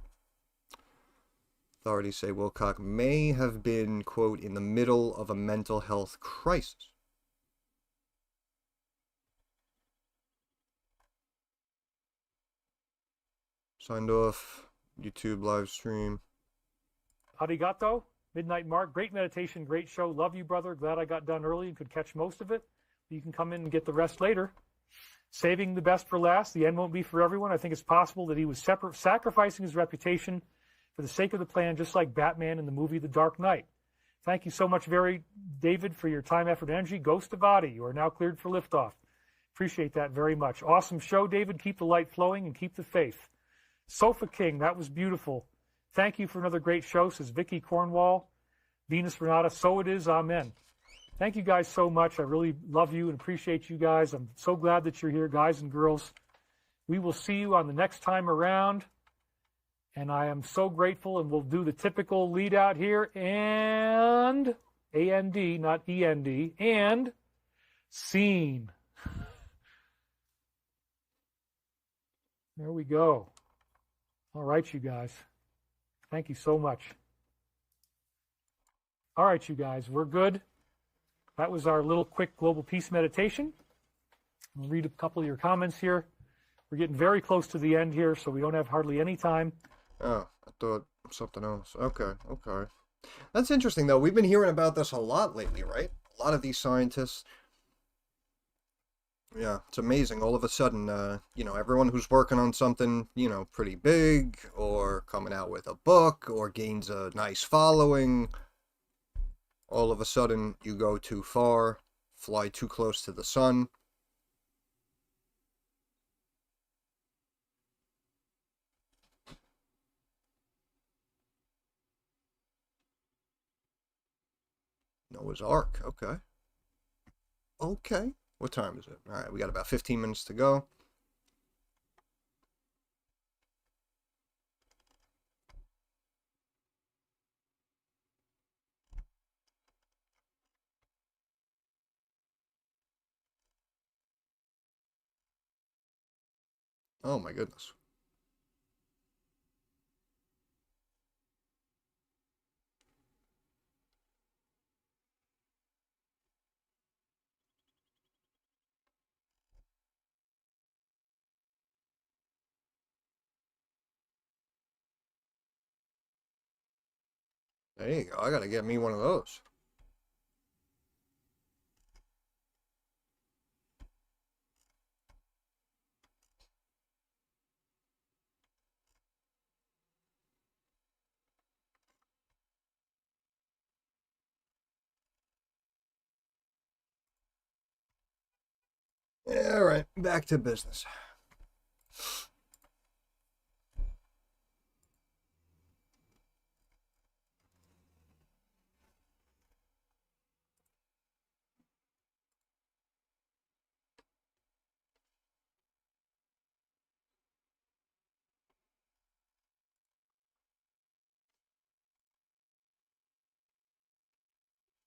Authorities say Wilcock may have been, quote, in the middle of a mental health crisis. Signed off. YouTube live stream. Arigato, Midnight Mark. Great meditation, great show. Love you, brother. Glad I got done early and could catch most of it. You can come in and get the rest later. Saving the best for last. The end won't be for everyone. I think it's possible that he was sacrificing his reputation for the sake of the plan, just like Batman in the movie The Dark Knight. Thank you so much, David, for your time, effort, and energy. Ghost of Adi, you are now cleared for liftoff. Appreciate that very much. Awesome show, David. Keep the light flowing and keep the faith. Sofa King, that was beautiful. Thank you for another great show, says Vicky Cornwall. Venus Renata, so it is, amen. Thank you guys so much. I really love you and appreciate you guys. I'm so glad that you're here, guys and girls. We will see you on the next time around. And I am so grateful, and we'll do the typical lead out here. And, A-N-D, not E-N-D, and scene. There we go. All right, you guys. Thank you so much. All right, you guys, we're good. That was our little quick global peace meditation. I'll read a couple of your comments here. We're getting very close to the end here, so we don't have hardly any time. Oh, I thought something else. Okay. That's interesting, though. We've been hearing about this a lot lately, right? A lot of these scientists. Yeah, it's amazing. All of a sudden, everyone who's working on something, pretty big, or coming out with a book, or gains a nice following, all of a sudden you go too far, fly too close to the sun. Noah's Ark, okay. Okay. What time is it? All right, we got about 15 minutes to go. Oh my goodness. There you go. I gotta get me one of those. All right, back to business.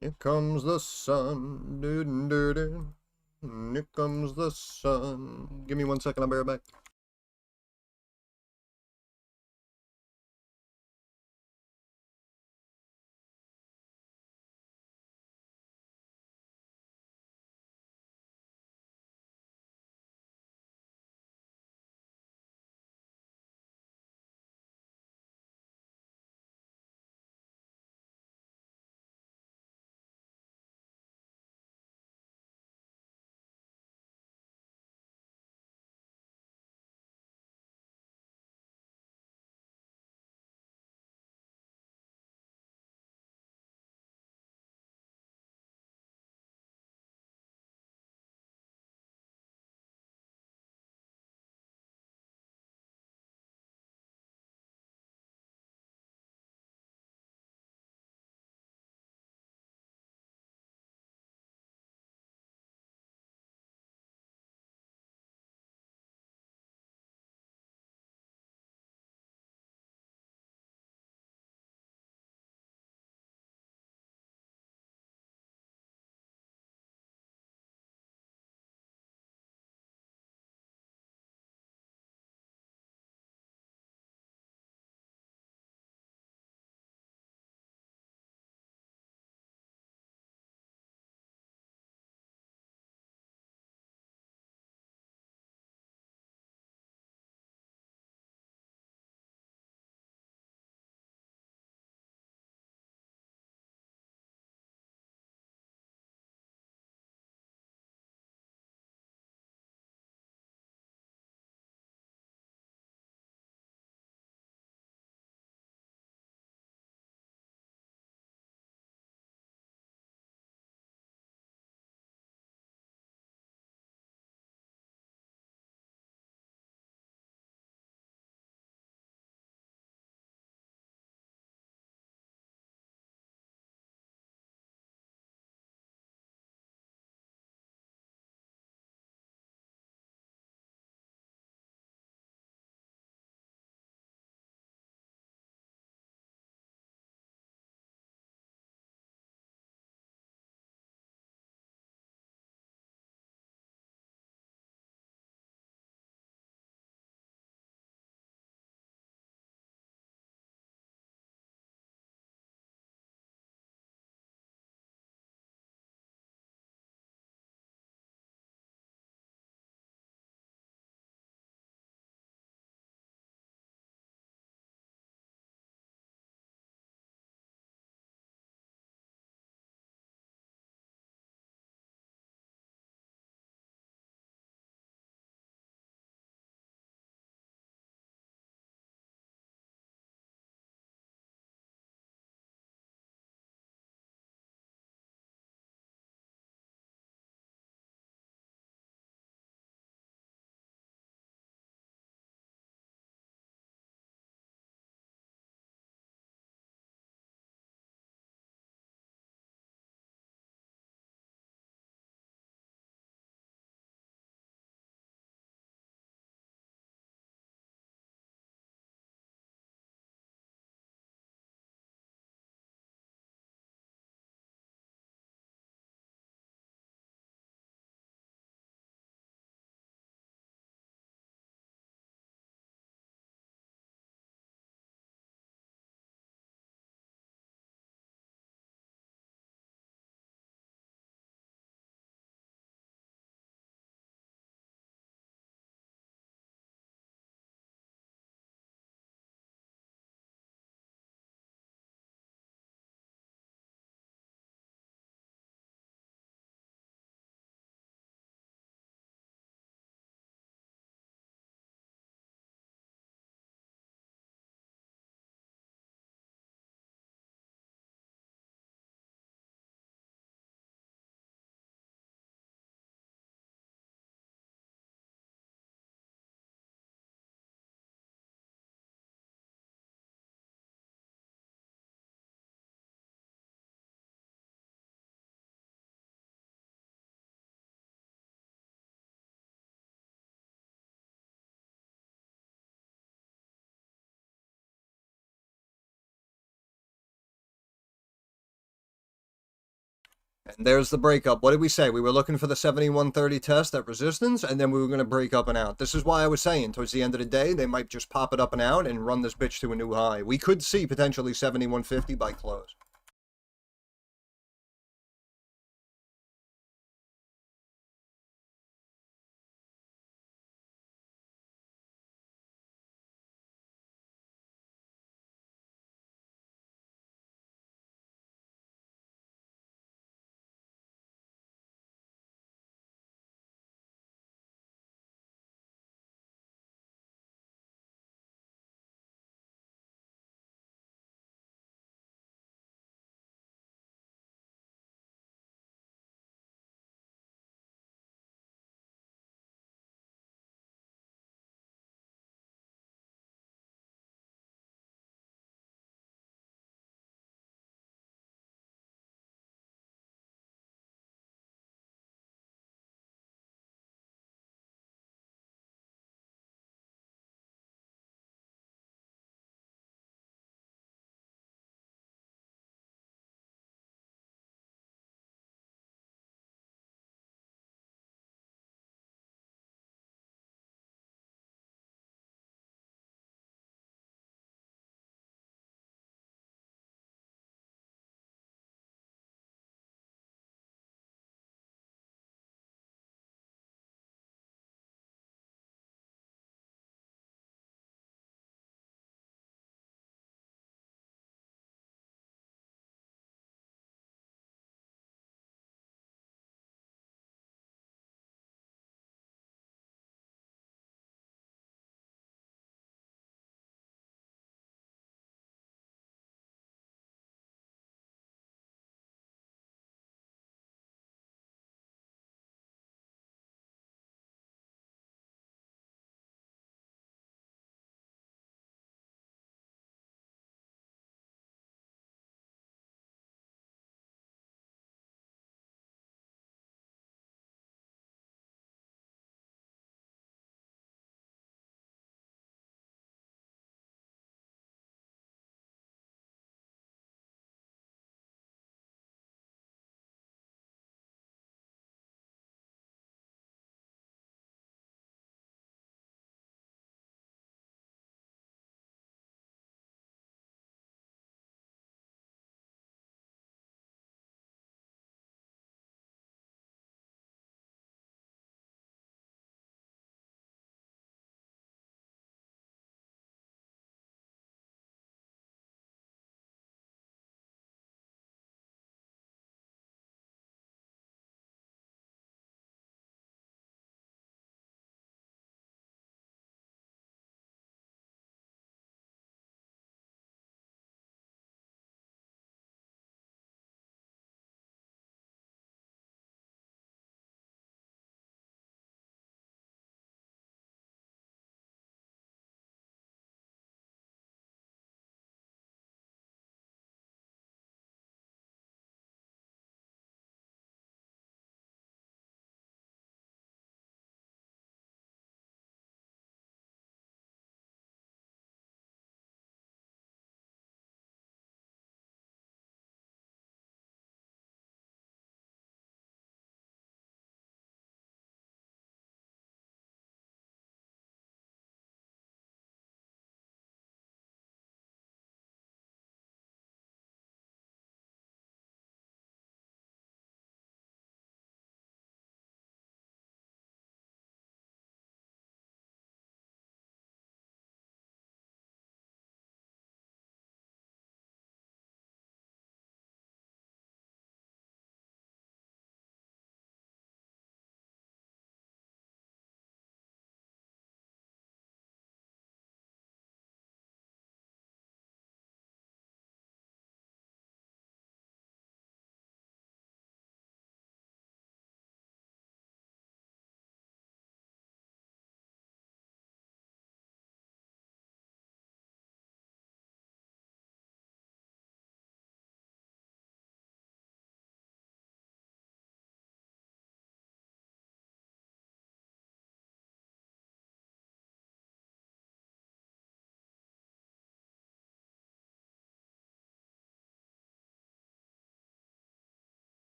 Here comes the sun. Doo -doo -doo. Here comes the sun. Give me 1 second, I'll be right back. And there's the breakup. What did we say? We were looking for the 7130 test at resistance, and then we were going to break up and out. This is why I was saying, towards the end of the day, they might just pop it up and out and run this bitch to a new high. We could see potentially 7150 by close.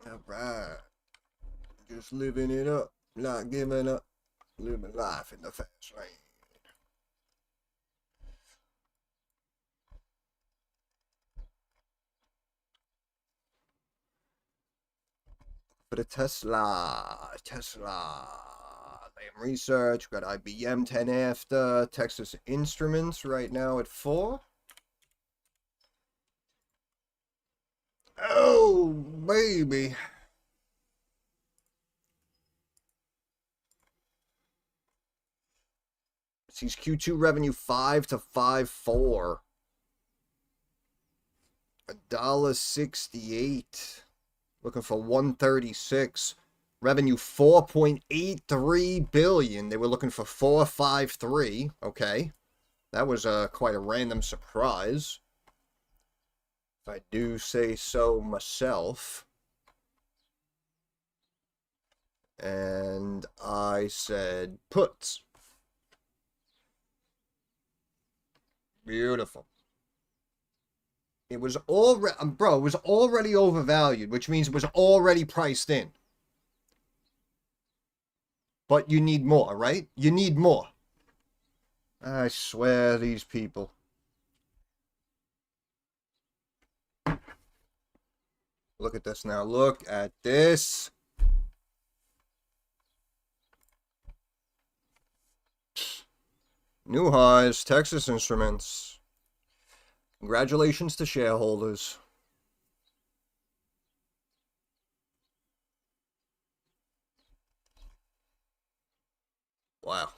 Alright. Just living it up. Not giving up. Living life in the fast lane. For the Tesla. Lam Research. Got IBM 10 after. Texas Instruments right now at 4. Oh, baby. Sees Q2 revenue 5 to 5.4. $1.68. Looking for 136. Revenue 4.83 billion. They were looking for 453. Okay. That was quite a random surprise, if I do say so myself. And I said puts. Beautiful. It was already, bro, it was already overvalued, which means it was already priced in. But you need more, right? You need more. I swear, these people. Look at this now. Look at this. New highs, Texas Instruments. Congratulations to shareholders. Wow.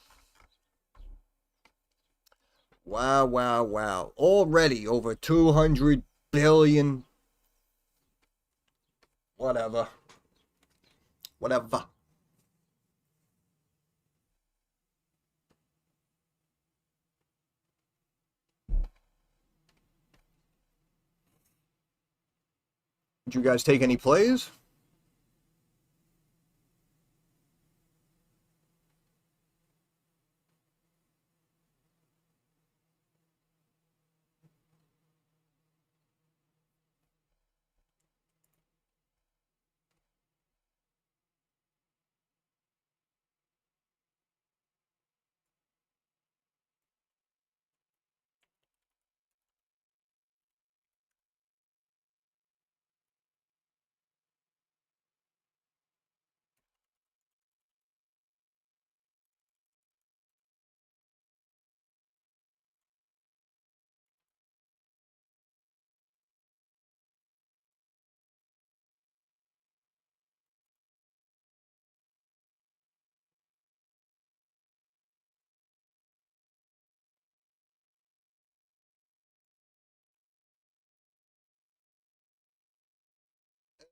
Wow, wow, wow. Already over 200 billion. Whatever. Whatever. Did you guys take any plays?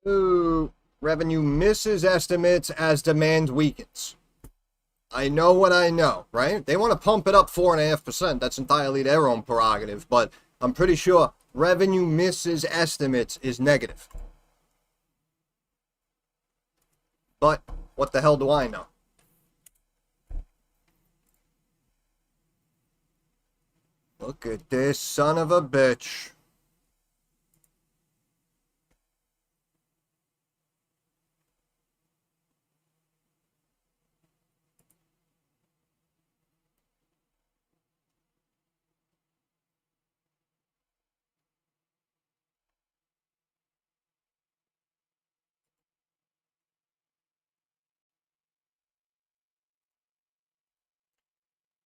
Ooh, revenue misses estimates as demand weakens. I know what I know, right? They want to pump it up 4.5%. That's entirely their own prerogative, but I'm pretty sure revenue misses estimates is negative. But what the hell do I know? Look at this son of a bitch.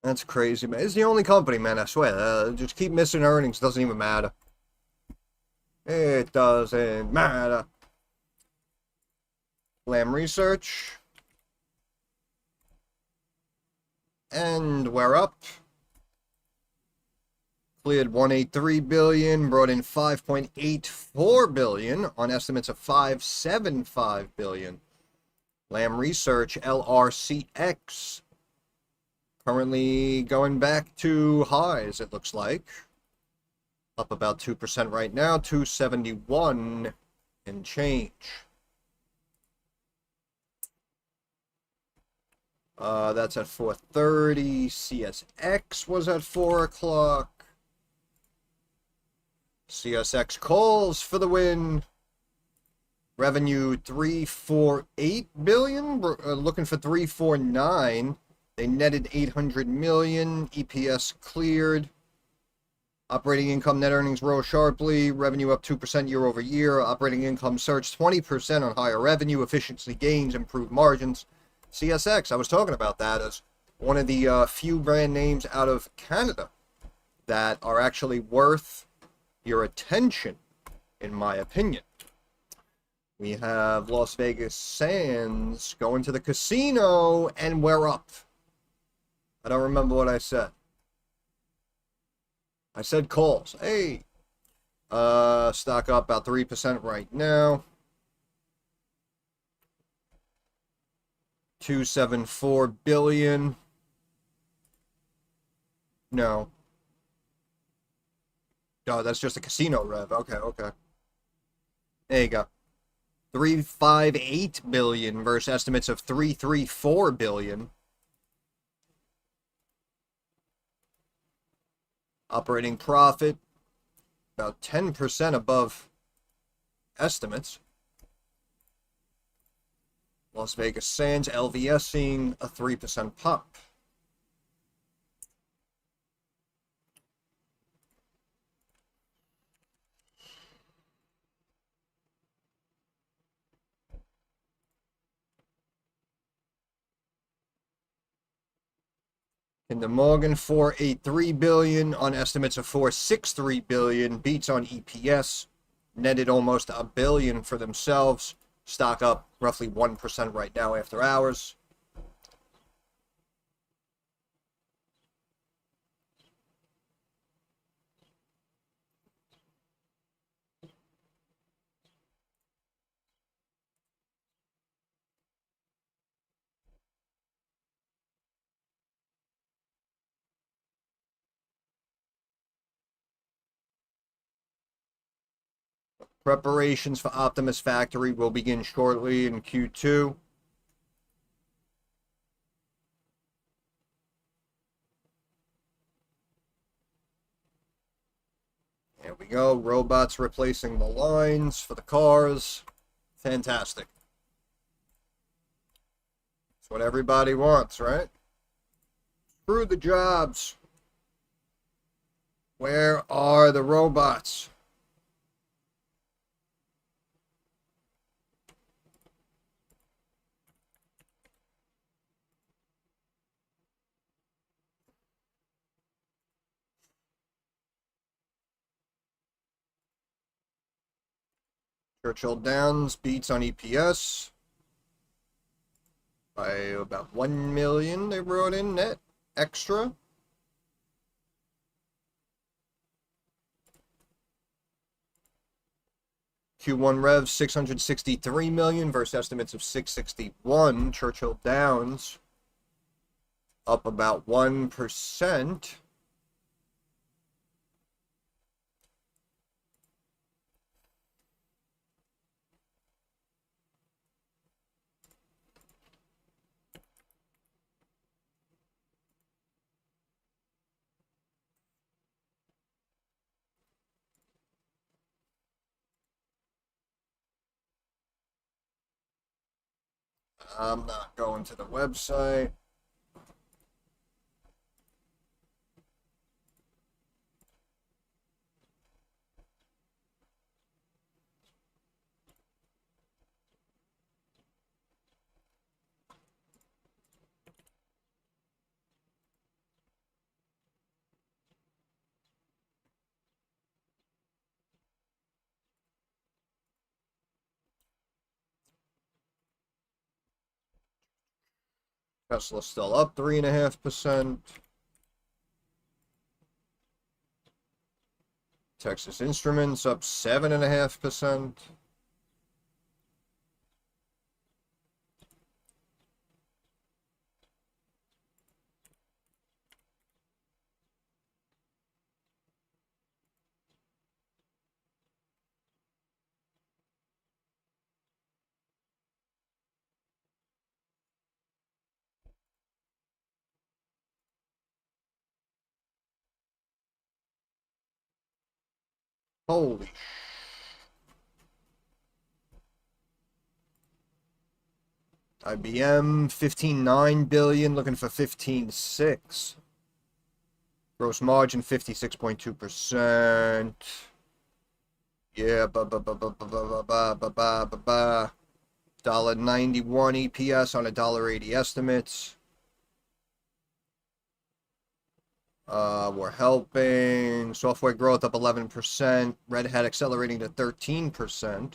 That's crazy, man. It's the only company, man, I swear. Just keep missing earnings. Doesn't even matter. It doesn't matter. Lam Research. And we're up. Cleared 183 billion, brought in 5.84 billion on estimates of 575 billion. Lam Research, LRCX. Currently going back to highs, it looks like. Up about 2% right now, 271 and change. That's at 4:30. CSX was at 4 o'clock. CSX calls for the win. Revenue 348 billion. We're looking for 349. They netted 800 million. EPS cleared. Operating income, net earnings rose sharply. Revenue up 2% year over year. Operating income surged 20% on higher revenue. Efficiency gains, improved margins. CSX, I was talking about that as one of the few brand names out of Canada that are actually worth your attention, in my opinion. We have Las Vegas Sands going to the casino, and we're up. I don't remember what I said. I said calls. Hey. Stock up about 3% right now. 274 billion. No. Oh, that's just a casino rev. Okay, okay. There you go. 358 billion versus estimates of 334 billion. Operating profit about 10% above estimates. Las Vegas Sands, LVS seeing a 3% pop. Kinder Morgan, 483 billion on estimates of 463 billion. Beats on EPS. Netted almost a billion for themselves. Stock up roughly 1% right now after hours. Preparations for Optimus Factory will begin shortly in Q2. There we go. Robots replacing the lines for the cars. Fantastic. That's what everybody wants, right? Screw the jobs. Where are the robots? Churchill Downs beats on EPS by about 1 million they wrote in net extra. Q1 rev 663 million versus estimates of 661. Churchill Downs up about 1%. I'm not going to the website. Tesla still up 3.5%. Texas Instruments up 7.5%. Holy IBM 15.9 billion, looking for 15.6. Gross margin 56.2%. Yeah, $1.91 EPS on $1.80 estimates. We're helping. Software growth up 11%. Red Hat accelerating to 13%.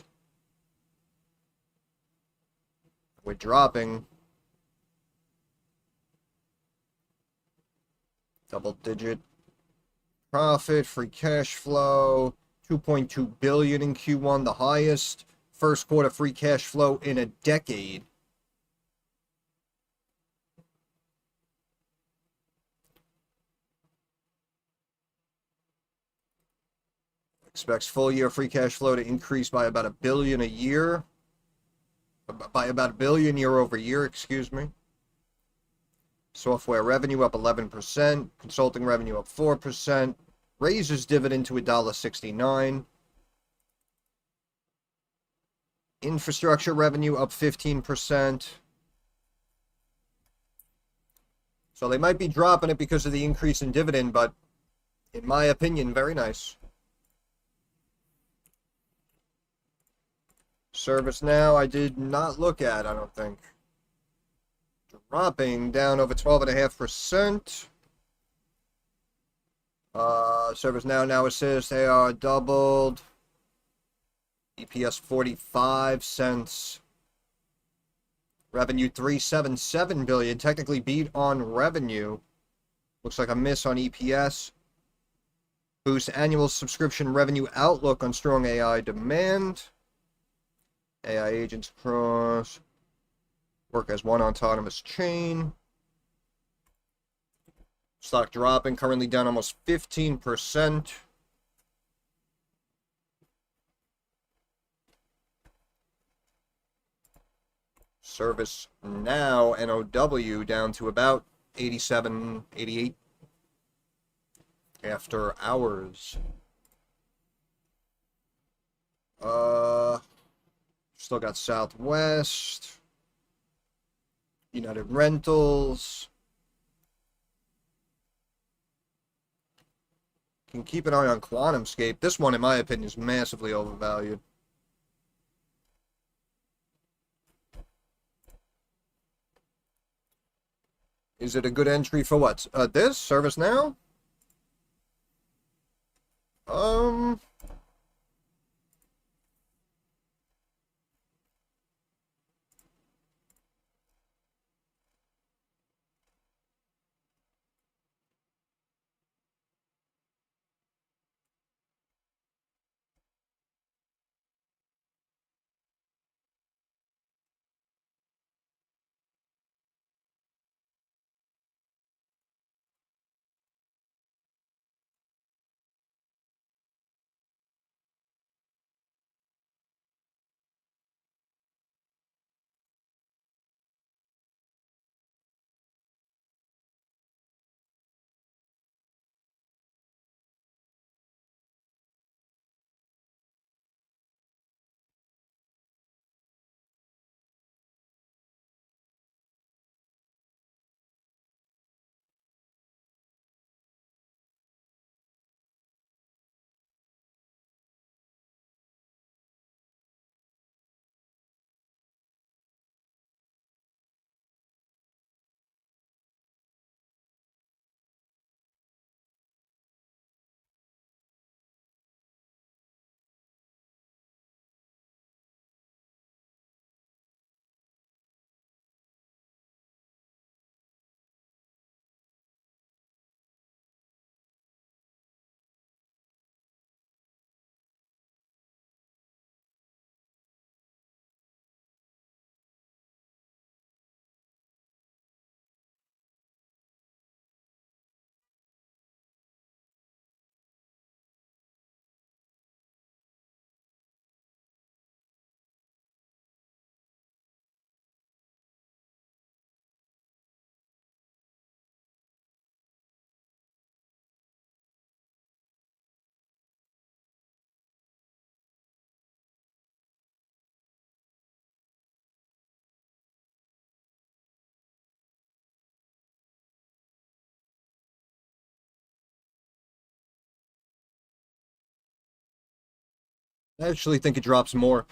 We're dropping. Double-digit profit, free cash flow, 2.2 billion in Q1, the highest first quarter free cash flow in a decade. Expects full year free cash flow to increase by about $1 billion a year. By about $1 billion year over year, excuse me. Software revenue up 11%, consulting revenue up 4%, raises dividend to $1.69. Infrastructure revenue up 15%. So they might be dropping it because of the increase in dividend, but in my opinion, very nice. ServiceNow I did not look at, I don't think. Dropping down over 12.5%. ServiceNow, Now Assist, AR doubled. EPS 45 cents. Revenue 377 billion. Technically beat on revenue. Looks like a miss on EPS. Boost annual subscription revenue outlook on strong AI demand. AI agents across. Work as one autonomous chain. Stock dropping, currently down almost 15%. ServiceNow, NOW, down to about 87, 88 after hours. Still got Southwest. United Rentals. Can keep an eye on QuantumScape. This one, in my opinion, is massively overvalued. Is it a good entry for what? This? ServiceNow? I actually think it drops more.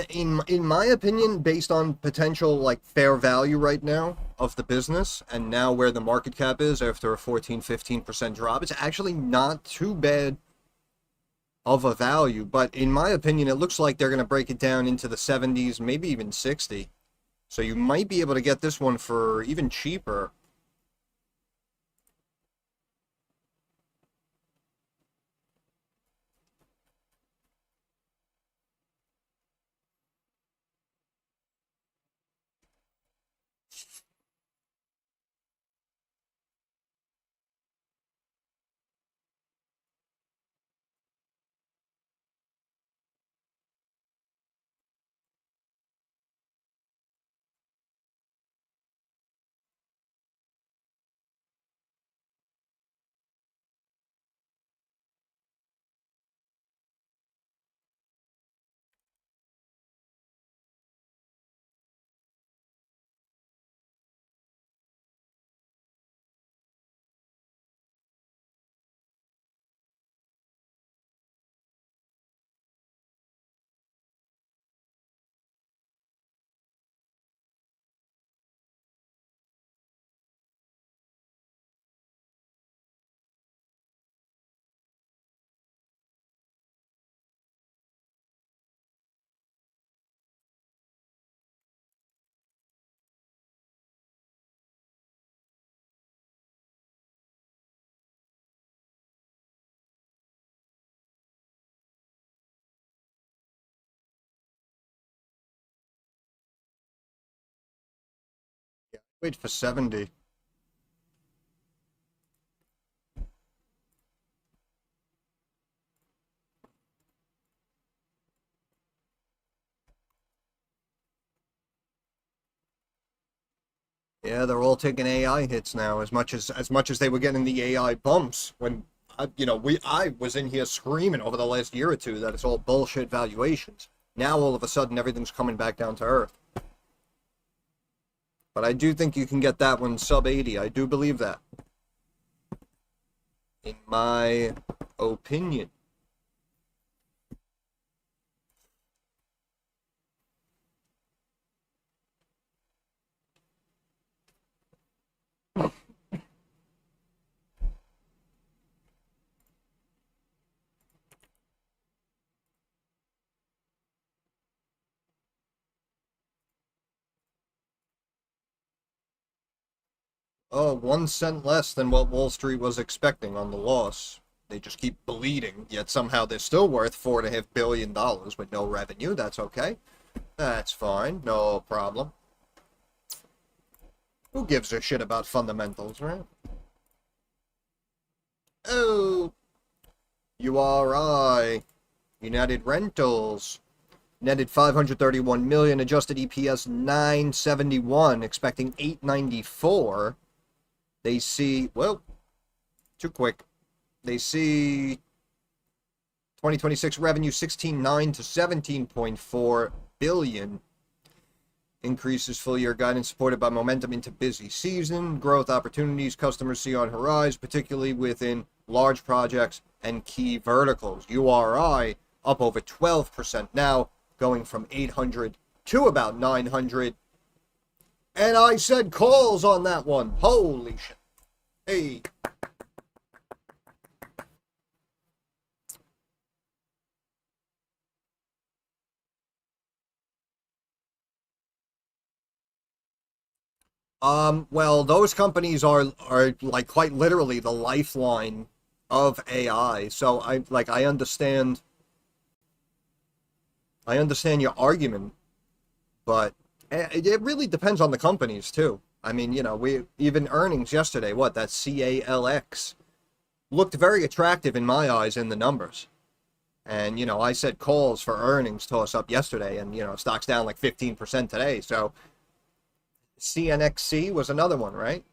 In my opinion, based on potential like fair value right now of the business, and now where the market cap is after a 14-15% drop, it's actually not too bad of a value. But in my opinion, it looks like they're going to break it down into the 70s, maybe even 60. So you might be able to get this one for even cheaper. Wait for 70. Yeah, they're all taking AI hits now, as much as they were getting the AI bumps when I was in here screaming over the last year or two that it's all bullshit valuations. Now all of a sudden everything's coming back down to earth. But I do think you can get that one sub 80. I do believe that. In my opinion. Oh, 1 cent less than what Wall Street was expecting on the loss. They just keep bleeding, yet somehow they're still worth $4.5 billion with no revenue. That's okay. That's fine. No problem. Who gives a shit about fundamentals, right? Oh, URI, United Rentals, netted 531 million, adjusted EPS 971, expecting 894. They see, well, too quick. They see 2026 revenue 16.9 to 17.4 billion. Increases full year guidance supported by momentum into busy season, growth opportunities customers see on horizon, particularly within large projects and key verticals. URI up over 12% now, going from 800 to about 900. And I said calls on that one. Holy shit. Hey. Well, those companies are like quite literally the lifeline of AI. So I understand your argument, but it really depends on the companies too. I mean, we even earnings yesterday, what, that CALX looked very attractive in my eyes in the numbers. And, I said calls for earnings toss up yesterday, and, stock's down like 15% today. So CNXC was another one, right?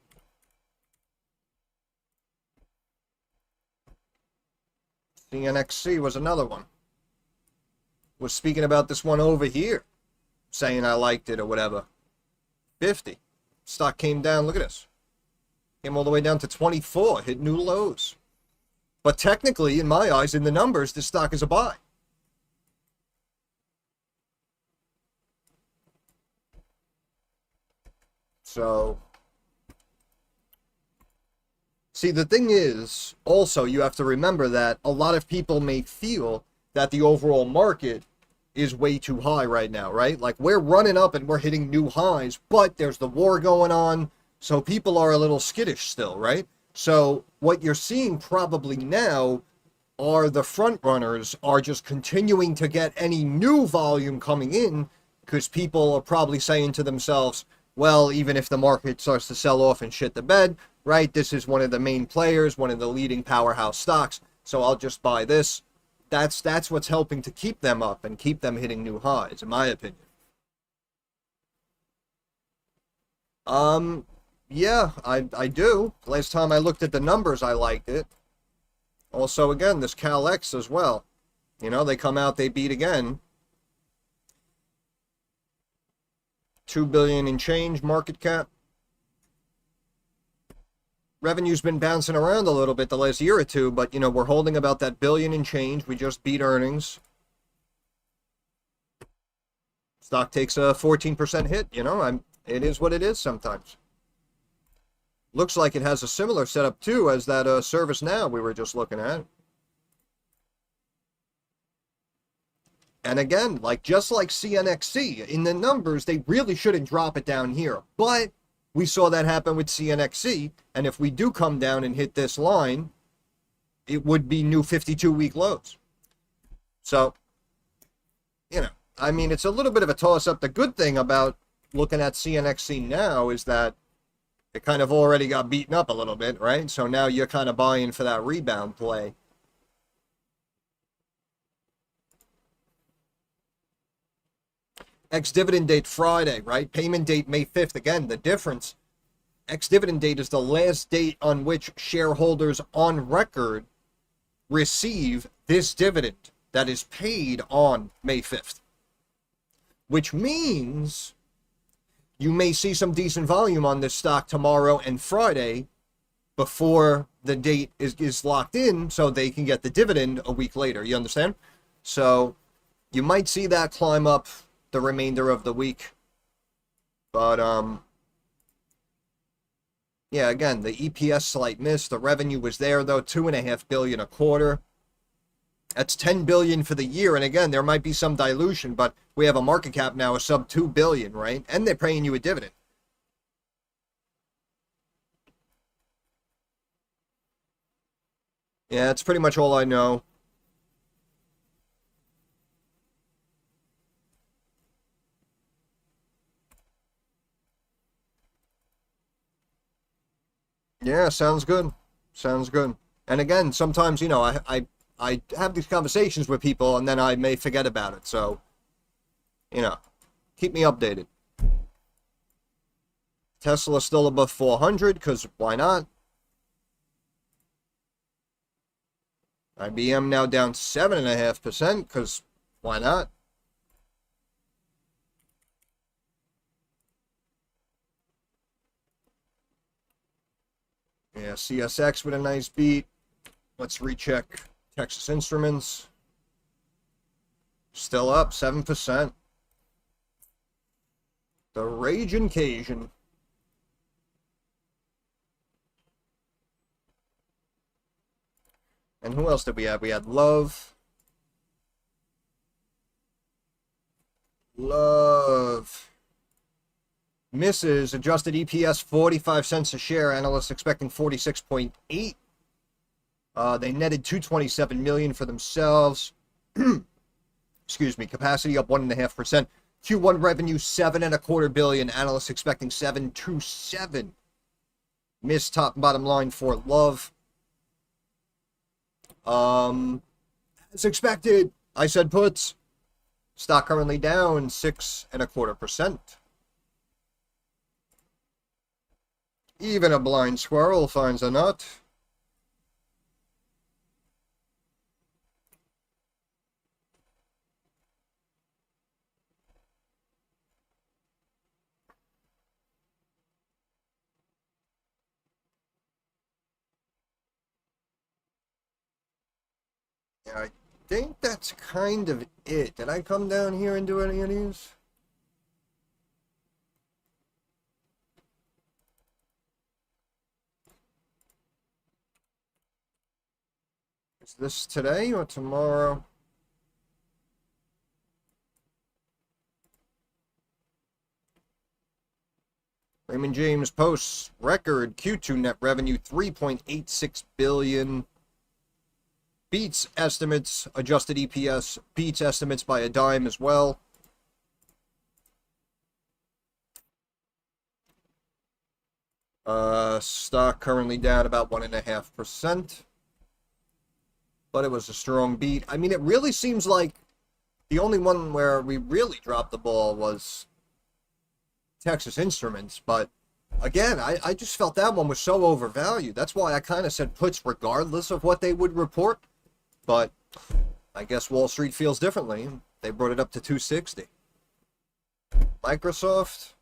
CNXC was another one. Was speaking about this one over here, saying I liked it or whatever. 50. Stock came down, look at this. Came all the way down to 24, hit new lows. But technically, in my eyes, in the numbers, this stock is a buy. So, see, the thing is, also, you have to remember that a lot of people may feel that the overall market is way too high right now, right? Like, we're running up and we're hitting new highs, but there's the war going on, so people are a little skittish still, right? So, what you're seeing probably now are the front runners are just continuing to get any new volume coming in, because people are probably saying to themselves, well, even if the market starts to sell off and shit the bed, right, this is one of the main players, one of the leading powerhouse stocks, so I'll just buy this. That's what's helping to keep them up and keep them hitting new highs, in my opinion. Yeah, I do. Last time I looked at the numbers, I liked it. Also, again, this CalX as well. You know, they come out, they beat again. 2 billion in change market cap. Revenue's been bouncing around a little bit the last year or two, but, you know, we're holding about that billion in change. We just beat earnings. Stock takes a 14% hit, you know, it is what it is sometimes. Looks like it has a similar setup, too, as that ServiceNow we were just looking at. And again, like just like CNXC, in the numbers, they really shouldn't drop it down here. But we saw that happen with CNXC, and if we do come down and hit this line, it would be new 52-week lows. So, you know, I mean, it's a little bit of a toss-up. The good thing about looking at CNXC now is that it kind of already got beaten up a little bit, right? So now you're kind of buying for that rebound play. Ex-dividend date Friday, right? Payment date May 5th. Again, the difference. Ex-dividend date is the last date on which shareholders on record receive this dividend that is paid on May 5th. Which means you may see some decent volume on this stock tomorrow and Friday before the date is locked in so they can get the dividend a week later. You understand? So you might see that climb up the remainder of the week. But, yeah, again, the EPS slight miss. The revenue was there, though, $2.5 billion a quarter. That's $10 billion for the year. And again, there might be some dilution, but we have a market cap now of sub $2 billion, right? And they're paying you a dividend. Yeah, that's pretty much all I know. Yeah, sounds good. Sounds good. And again, sometimes, you know, I have these conversations with people and then I may forget about it. So, you know, keep me updated. Tesla still above 400 because why not? IBM now down 7.5% because why not? Yeah, CSX with a nice beat. Let's recheck Texas Instruments. Still up 7%. The Raging Cajun. And who else did we have? We had Love. Misses adjusted EPS 45 cents a share. Analysts expecting 46.8. They netted 227 million for themselves. Excuse me. Capacity up 1.5%. Q1 revenue 7.25 billion. Analysts expecting 727. Missed top and bottom line for Love. As expected, I said puts. Stock currently down 6.25%. Even a blind squirrel finds a nut. Yeah, I think that's kind of it. Did I come down here and do any of these? Is this today or tomorrow? Raymond James posts record Q2 net revenue 3.86 billion. Beats estimates, adjusted EPS beats estimates by a dime as well. Stock currently down about 1.5%. But it was a strong beat. I mean, it really seems like the only one where we really dropped the ball was Texas Instruments. But again, I just felt that one was so overvalued. That's why I kind of said puts regardless of what they would report. But I guess Wall Street feels differently. They brought it up to 260. Microsoft.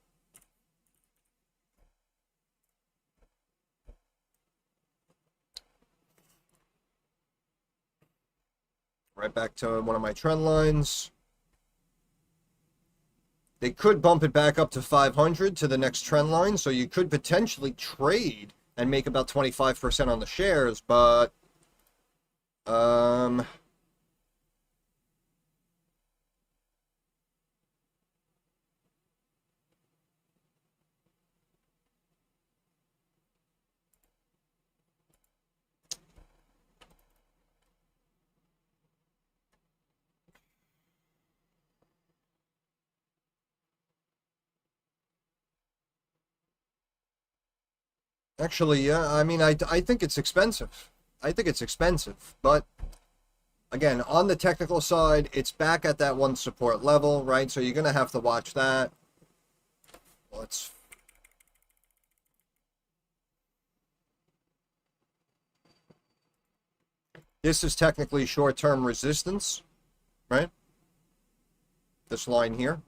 Right back to one of my trend lines. They could bump it back up to 500 to the next trend line, so you could potentially trade and make about 25% on the shares, but actually, yeah, I mean, I think it's expensive. I think it's expensive, but again, on the technical side, it's back at that one support level, right? So you're going to have to watch that. Let's... This is technically short-term resistance, right? This line here.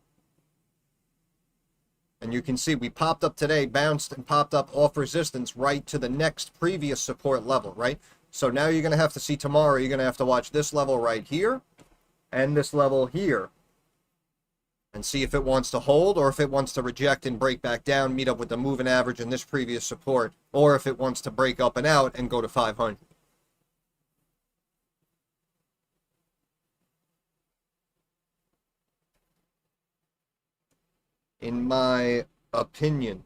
And you can see we popped up today, bounced and popped up off resistance right to the next previous support level, right? So now you're going to have to see tomorrow, you're going to have to watch this level right here and this level here and see if it wants to hold or if it wants to reject and break back down, meet up with the moving average and this previous support, or if it wants to break up and out and go to 500. In my opinion.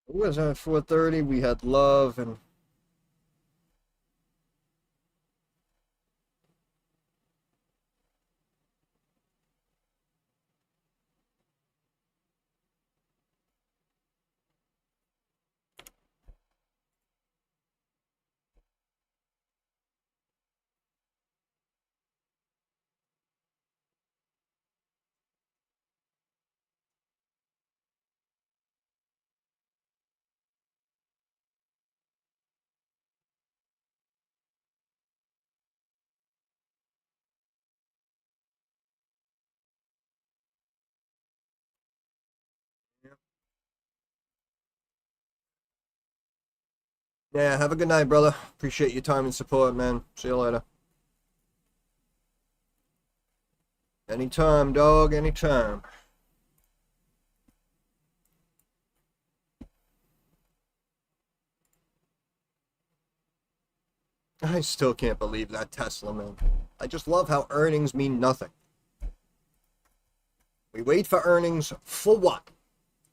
It was at 4:30. We had Love and yeah, have a good night, brother. Appreciate your time and support, man. See you later. Anytime, dog, anytime. I still can't believe that Tesla, man. I just love how earnings mean nothing. We wait for earnings for what?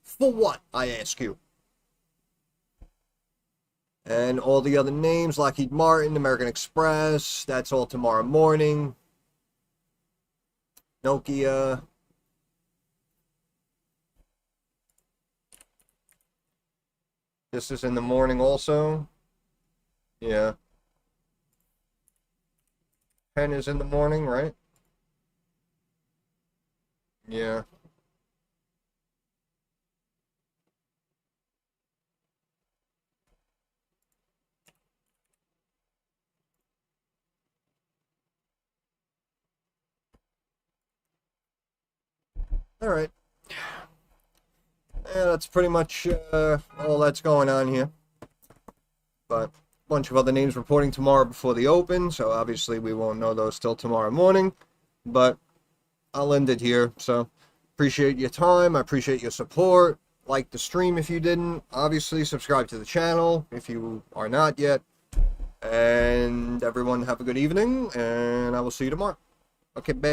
For what, I ask you? And all the other names, Lockheed Martin, American Express, that's all tomorrow morning. Nokia. This is in the morning also. Yeah. Penn is in the morning, right? Yeah. Alright. Yeah, that's pretty much all that's going on here. But a bunch of other names reporting tomorrow before the Open, so obviously we won't know those till tomorrow morning. But I'll end it here. So appreciate your time. I appreciate your support. Like the stream if you didn't. Obviously, subscribe to the channel if you are not yet. And everyone have a good evening, and I will see you tomorrow. Okay, bye.